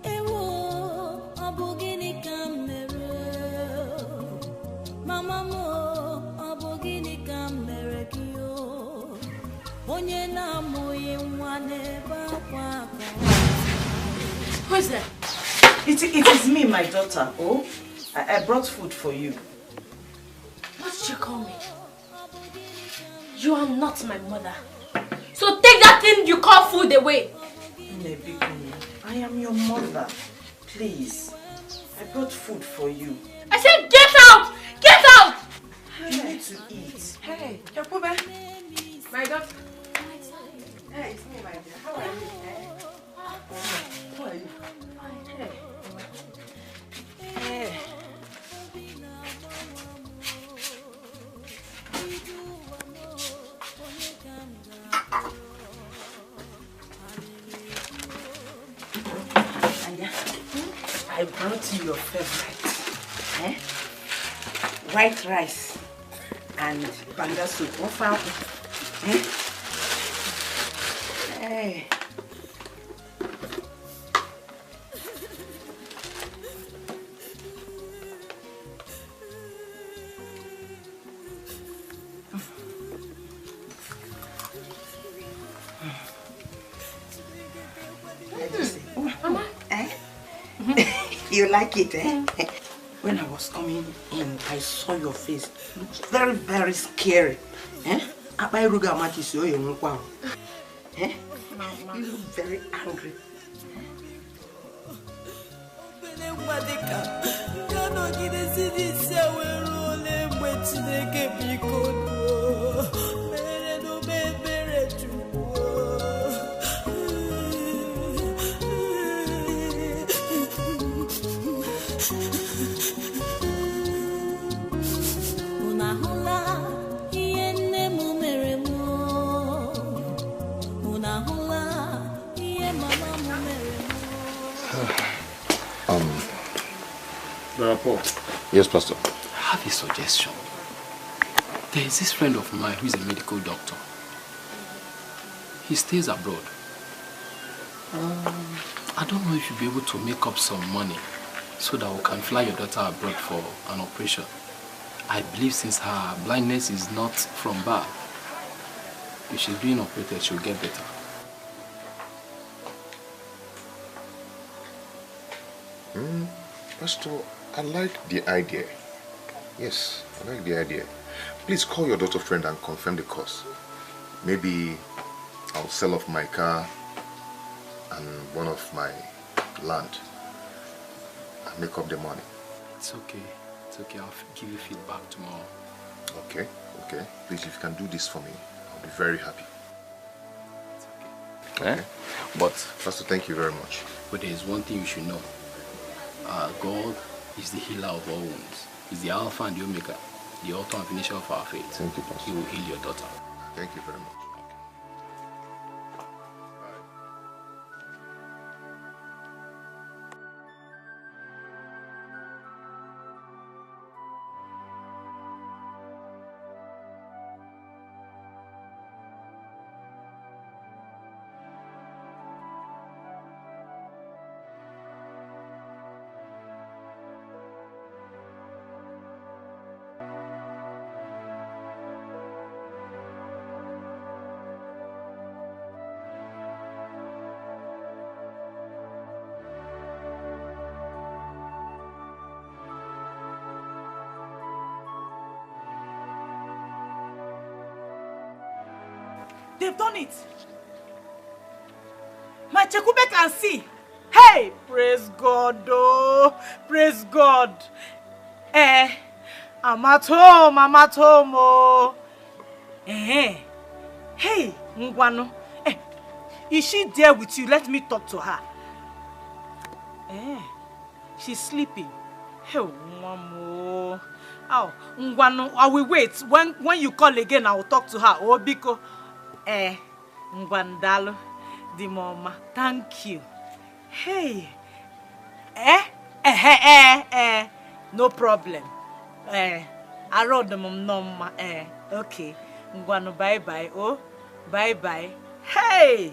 Ewo, abo Who is there? It is me, my daughter. Oh, I brought food for you. What did you call me? You are not my mother. So take that thing you call food away. I am your mother. Please. I brought food for you. I said get out! Get out! You need to eat. Hey, Yakube. My daughter. Hey, it's me, my dear. How are you? How are you? Hey. I brought you your favorite. White rice and banga soup. Hey. Mama. You like it, eh? When I was coming in, I saw your face. It looks very, very scary. Eh? You look very angry. Yes, Pastor. I have a suggestion. There is this friend of mine who is a medical doctor. He stays abroad. I don't know if you'll be able to make up some money so that we can fly your daughter abroad for an operation. I believe since her blindness is not from birth, if she's being operated, she'll get better. Pastor, I like the idea. Yes, I like the idea. Please call your daughter friend and confirm the cost. Maybe I'll sell off my car and one of my land and make up the money. It's okay. It's okay. I'll give you feedback tomorrow. Okay, okay. Please, if you can do this for me, I'll be very happy. It's okay. Okay. But, Pastor, thank you very much. But there is one thing you should know. God is the healer of all wounds. He's the Alpha and the Omega, the author and finisher of our faith. Thank you, Pastor. He will heal your daughter. Thank you very much. They've done it. My Chekube can see. Hey, praise God, oh, praise God. I'm at home, oh. Hey, Ngwano. Is she there with you? Let me talk to her. She's sleeping. Hey, Mamo. Oh, Ngwano, I will wait. When you call again, I will talk to her. Oh, Biko. Ngwandalo, the mama. Thank you. Hey. No problem. I wrote the mom no. Okay. Ngwano, bye-bye. Oh, bye-bye. Hey.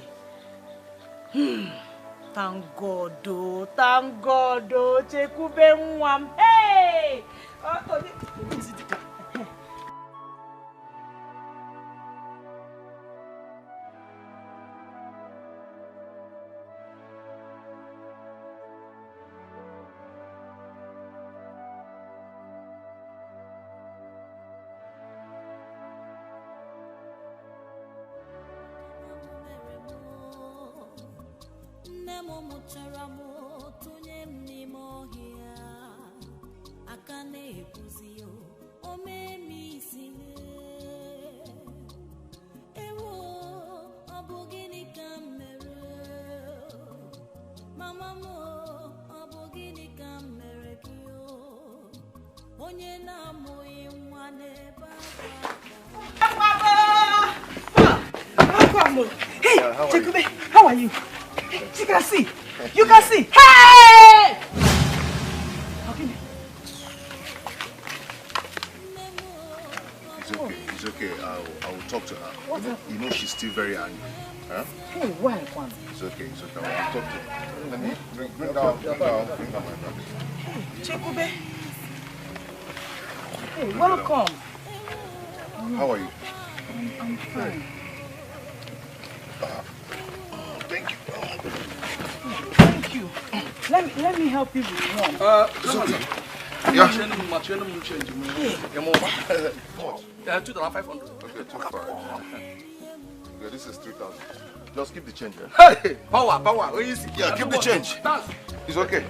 Thank God, oh. Thank God, oh. Chekube mwam. Hey. Hey, Chekube, how are you? You can see. You can see. Hey! Okay. It's okay. I will talk to her. You know she's still very angry. Huh? Hey, why, Kwan? It's okay. I will talk to her. Let me bring down my brother. Hey, Chekube. Hey, welcome. How are you? I'm fine. Thank you. Thank you. Let me help you with one. It's okay. Yeah. What? 2,500. Okay, 2,500. Okay, this is 3,000. Just keep the change, eh? Hey, power. Yeah, keep the change. It's okay.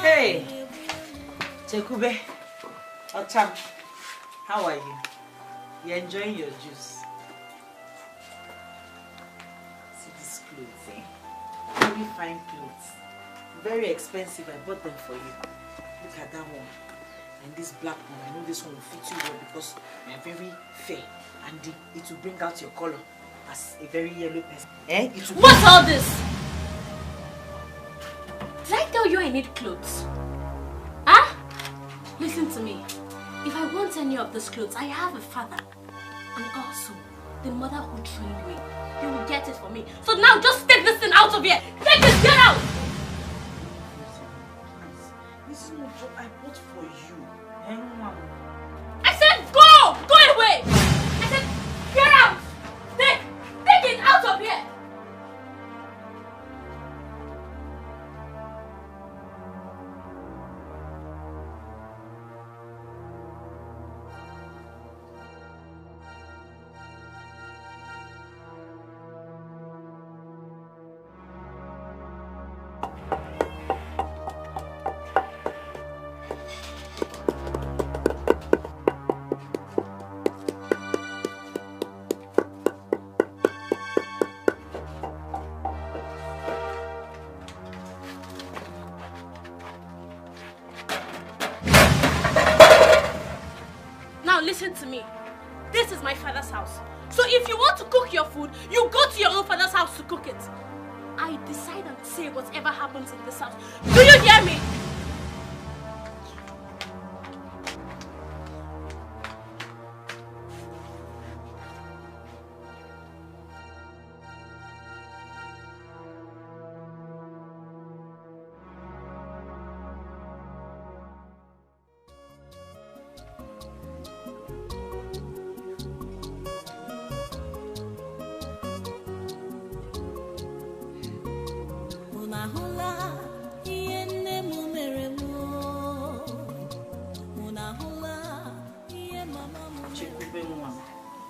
Hey, Chekube, Ocham, how are you? You enjoying your juice? See these clothes, eh? Very fine clothes. Very expensive. I bought them for you. Look at that one. And this black one. I know this one will fit you well because you're very fair. And it will bring out your color as a very yellow person. Eh? What's all this? Did I tell you I need clothes? Huh? Listen to me. If I want any of these clothes, I have a father. And also, the mother who trained me. They will get it for me. So now just take this thing out of here. Take this, get out! This is no job I bought for you. I said go! Go away! I said get out! Take it out of here! Listen to me. This is my father's house. So if you want to cook your food, you go to your own father's house to cook it. I decide and say whatever happens in this house. Do you hear me?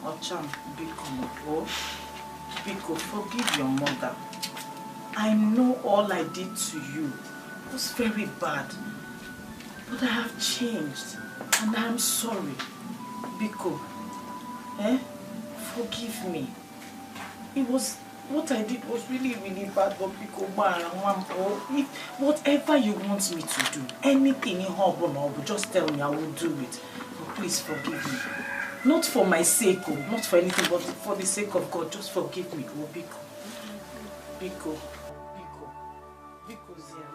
Ocham, Biko, Biko, forgive your mother. I know all I did to you was very bad. But I have changed. And I'm sorry. Biko, forgive me. What I did was really, really bad, but Biko, if whatever you want me to do, anything in Hobo, just tell me, I will do it. But please forgive me. Not for my sake, not for anything, but for the sake of God, just forgive me, Biko. Biko, Zian.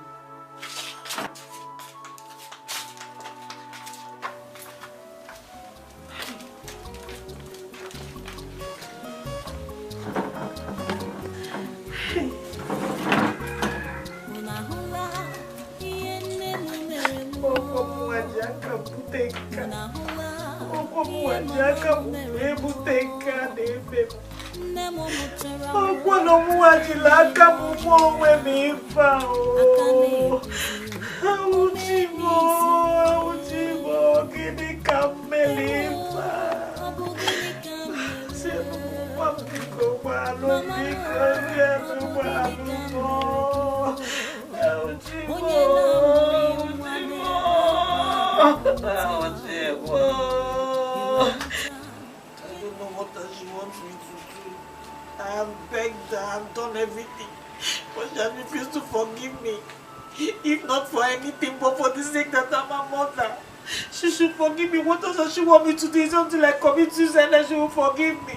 Forgive me. What else does she want me to do? It's until I commit suicide that she will forgive me.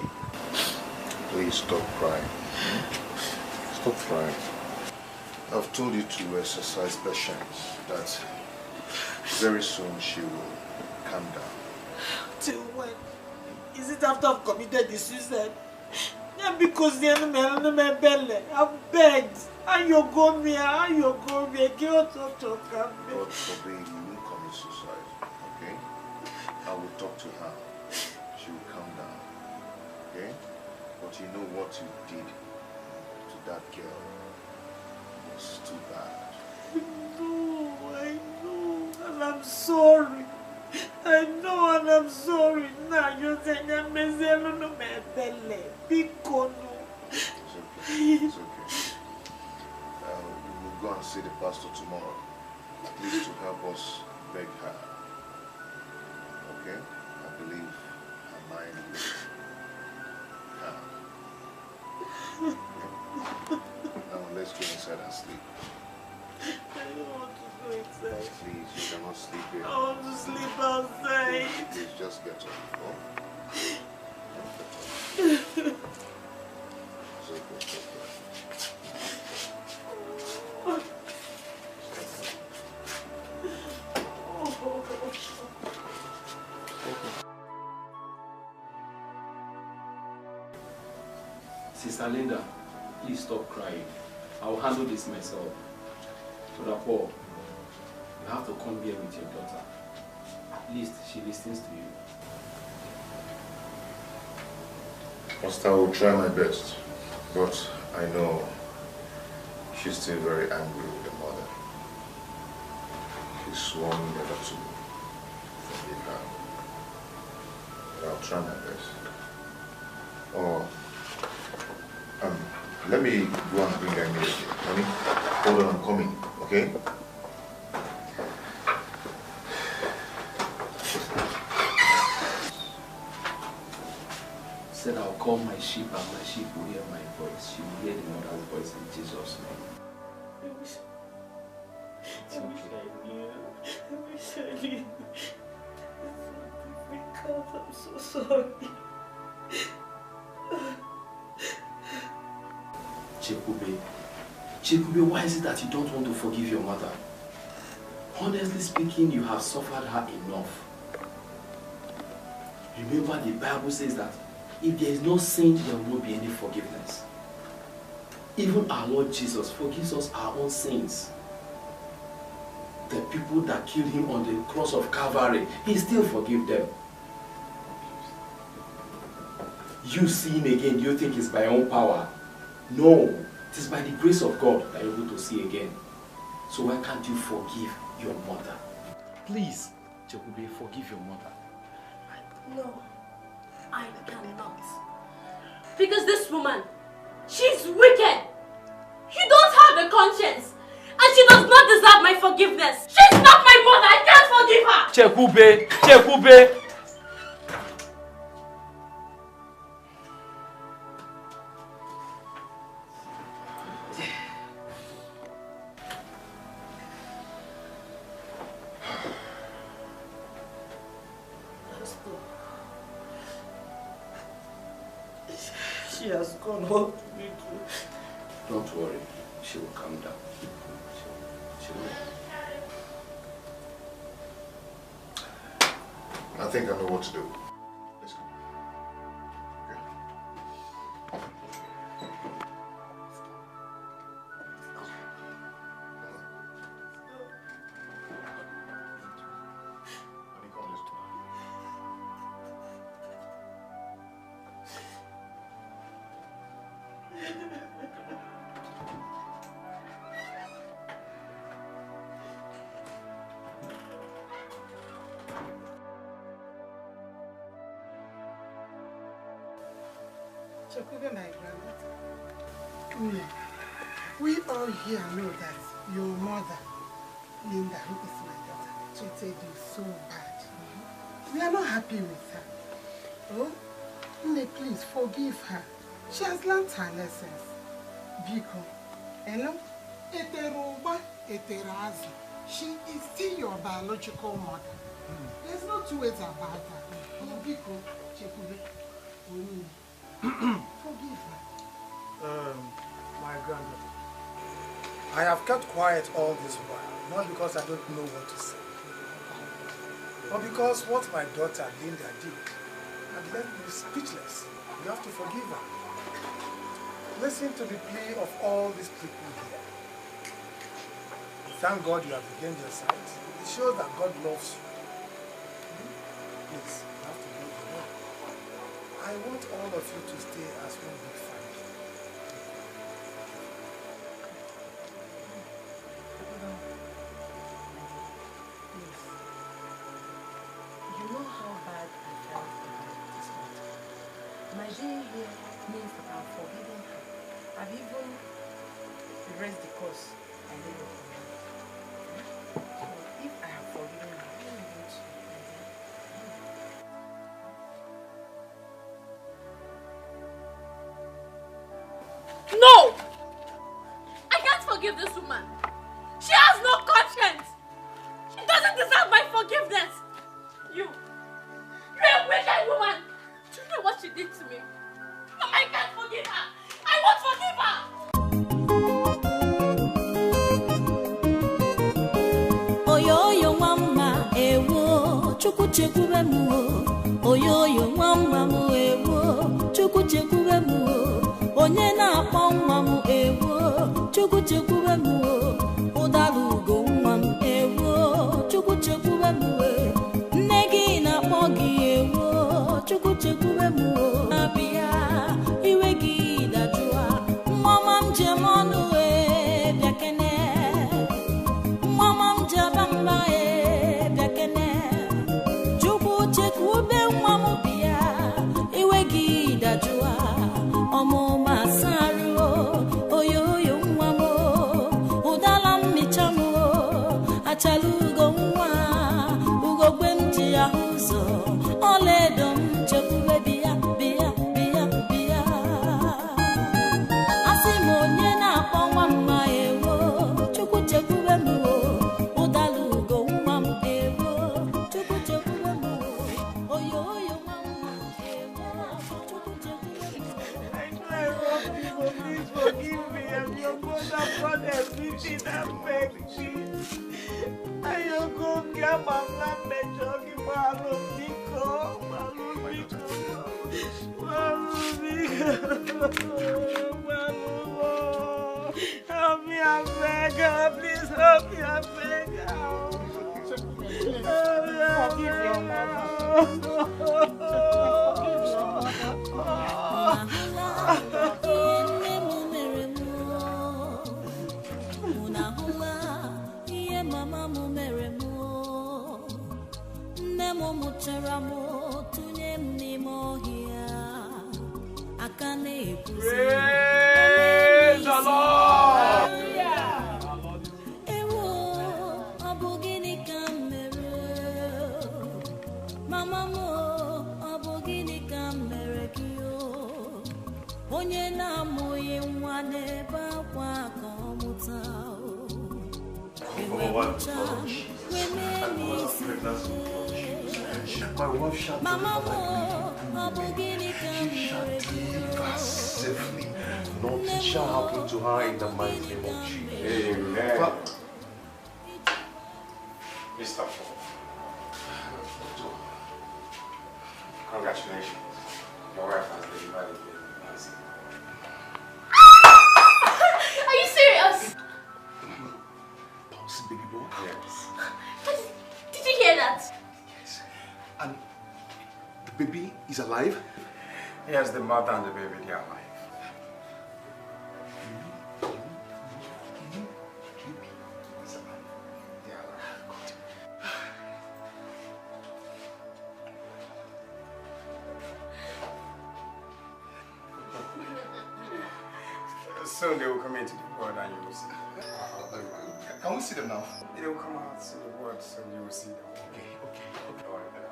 Please stop crying. Stop crying. I've told you to exercise patience. That very soon she will calm down. Till when? Is it after I've committed the suicide? Yeah, because the enemy I've begged. And you go me, God forbid you will commit suicide. Okay? I will talk to her. She will calm down. Okay? But you know what you did to that girl was too bad. I know, and I'm sorry. I know, and I'm sorry. Now you're saying I'm no Biko. It's okay. It's okay. We will go and see the pastor tomorrow. Please to help us beg her. Okay? I believe her mind will calm. Now let's go inside and sleep. I don't want to go inside. Please, you cannot sleep here. I want to sleep outside. Please just get up. Oh? It's okay. Sister Linda, please stop crying. I will handle this myself. Brother Paul, you have to come here with your daughter. At least she listens to you. Pastor, I will try my best, but I know she's still very angry with the mother. She swore never to forgive her. But I'll try my best. Oh, let me go and bring her immediately. Honey, hold on, I'm coming, okay? Said I'll call my sheep and my sheep will hear my voice. She will hear the mother's voice in Jesus' name. It's okay. I wish I knew. It's so difficult. I'm so sorry. Chikube, why is it that you don't want to forgive your mother? Honestly speaking, you have suffered her enough. Remember, the Bible says that if there is no sin, there will not be any forgiveness. Even our Lord Jesus forgives us our own sins. The people that killed him on the cross of Calvary, he still forgives them. You sin again, do you think it's by your own power? No, it is by the grace of God that you're able to see again. So why can't you forgive your mother? Please, Chekube, forgive your mother. No, I cannot. Because this woman, she's wicked. You don't have a conscience. And she does not deserve my forgiveness. She's not my mother. I can't forgive her. Chekube. She has gone home to me too. Don't worry, she will calm down. She will. I think I know what to do. Let's go. Chekube, my grandmother. We all here know that your mother, Linda, who is my daughter, treated you so bad. We are not happy with her. Oh, Nne, please forgive her. She has learned her lessons. Biko, she is still your biological mother. There's no two ways about that. Oh, Biko, Chekube, forgive her. My granddaughter, I have kept quiet all this while, not because I don't know what to say, but because what my daughter Linda did had left me speechless. You have to forgive her. Listen to the plea of all these people here. Thank God you have regained your sight. It shows that God loves you. Please, you have to go to God. I want all of you to stay as one big family. You know how bad I felt about this matter. My being here means that I'm forgiving her. I've even erased the cause I did for her. So if I have forgiven her, what am I going to do? No! I can't forgive this woman. She has no conscience. She doesn't deserve my forgiveness. You're a wicked woman. Do you know what she did to me? No, I can't forgive her. I won't forgive her. Oyoyo mama ewo chuku chekube mu. Oyoyo mama mu ewo chuku chekube mu. Onye na akpọ nwa m ewo chuku chekube mu. Udalugo nwa m ewo chuku chekube mu. Nne gị na-akpọ gị ewo chuku chekube mu. Abịa iwe gị dajụa mama m jem ọnụ bịakene. Mama m jabamba bịakene. Chukwu chekube nwa m bịa iwe gị dajụa ọmụma sarụ oyoyo nwa m ụdala mmicha m achala ugo nwa ugogbe m ji ahụ ụzọ ọlaedo m chekwube bịa bịa bịa bịa. Asị m onye na-akpọ nwa mma ewo Chukwu chekwube m ụdala ugo nwa m ewo Chukwu chekwube m oyoyo nwa mma ewo Chukwu chekwube m. Please forgive me. I'm your mother, done everything that makes me. I go get my blood pressure. Help me, I beg her. Please help me, I beg her. Forgive your mother. Mama mo mere mo, nne mo muchara mo, tunye mni mo hi. onye na-amụghị nwa n'ebe akwa ka ọ mụta My wife shall deliver safely. Nothing shall happen to her in the mighty name of Jesus. Amen. Mr. Ford, congratulations. Your wife has delivered a baby. Are you serious? Bouncing baby boy? Yes. Did you hear that? Yes. And the baby is alive? Yes, the mother and the baby, they are alive. Soon they will come into the world and you will see them. Can we see them now? They will come out to the world, so you will see them. Okay. All right, then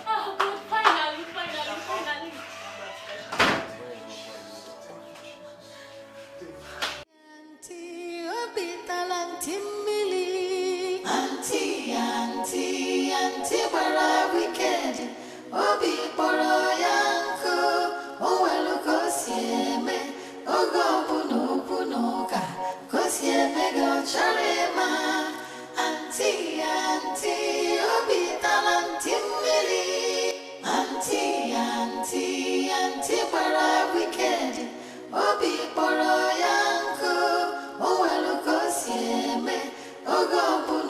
Oh God, finally. Auntie, bara wicked. Obi poro yanko. Owelu kosieme. Ogo punuka. Kosieme go charema. Auntie, obi talantimili. Auntie, bara wicked. Obi poro yanko. Owelu kosieme. Ogo punuka.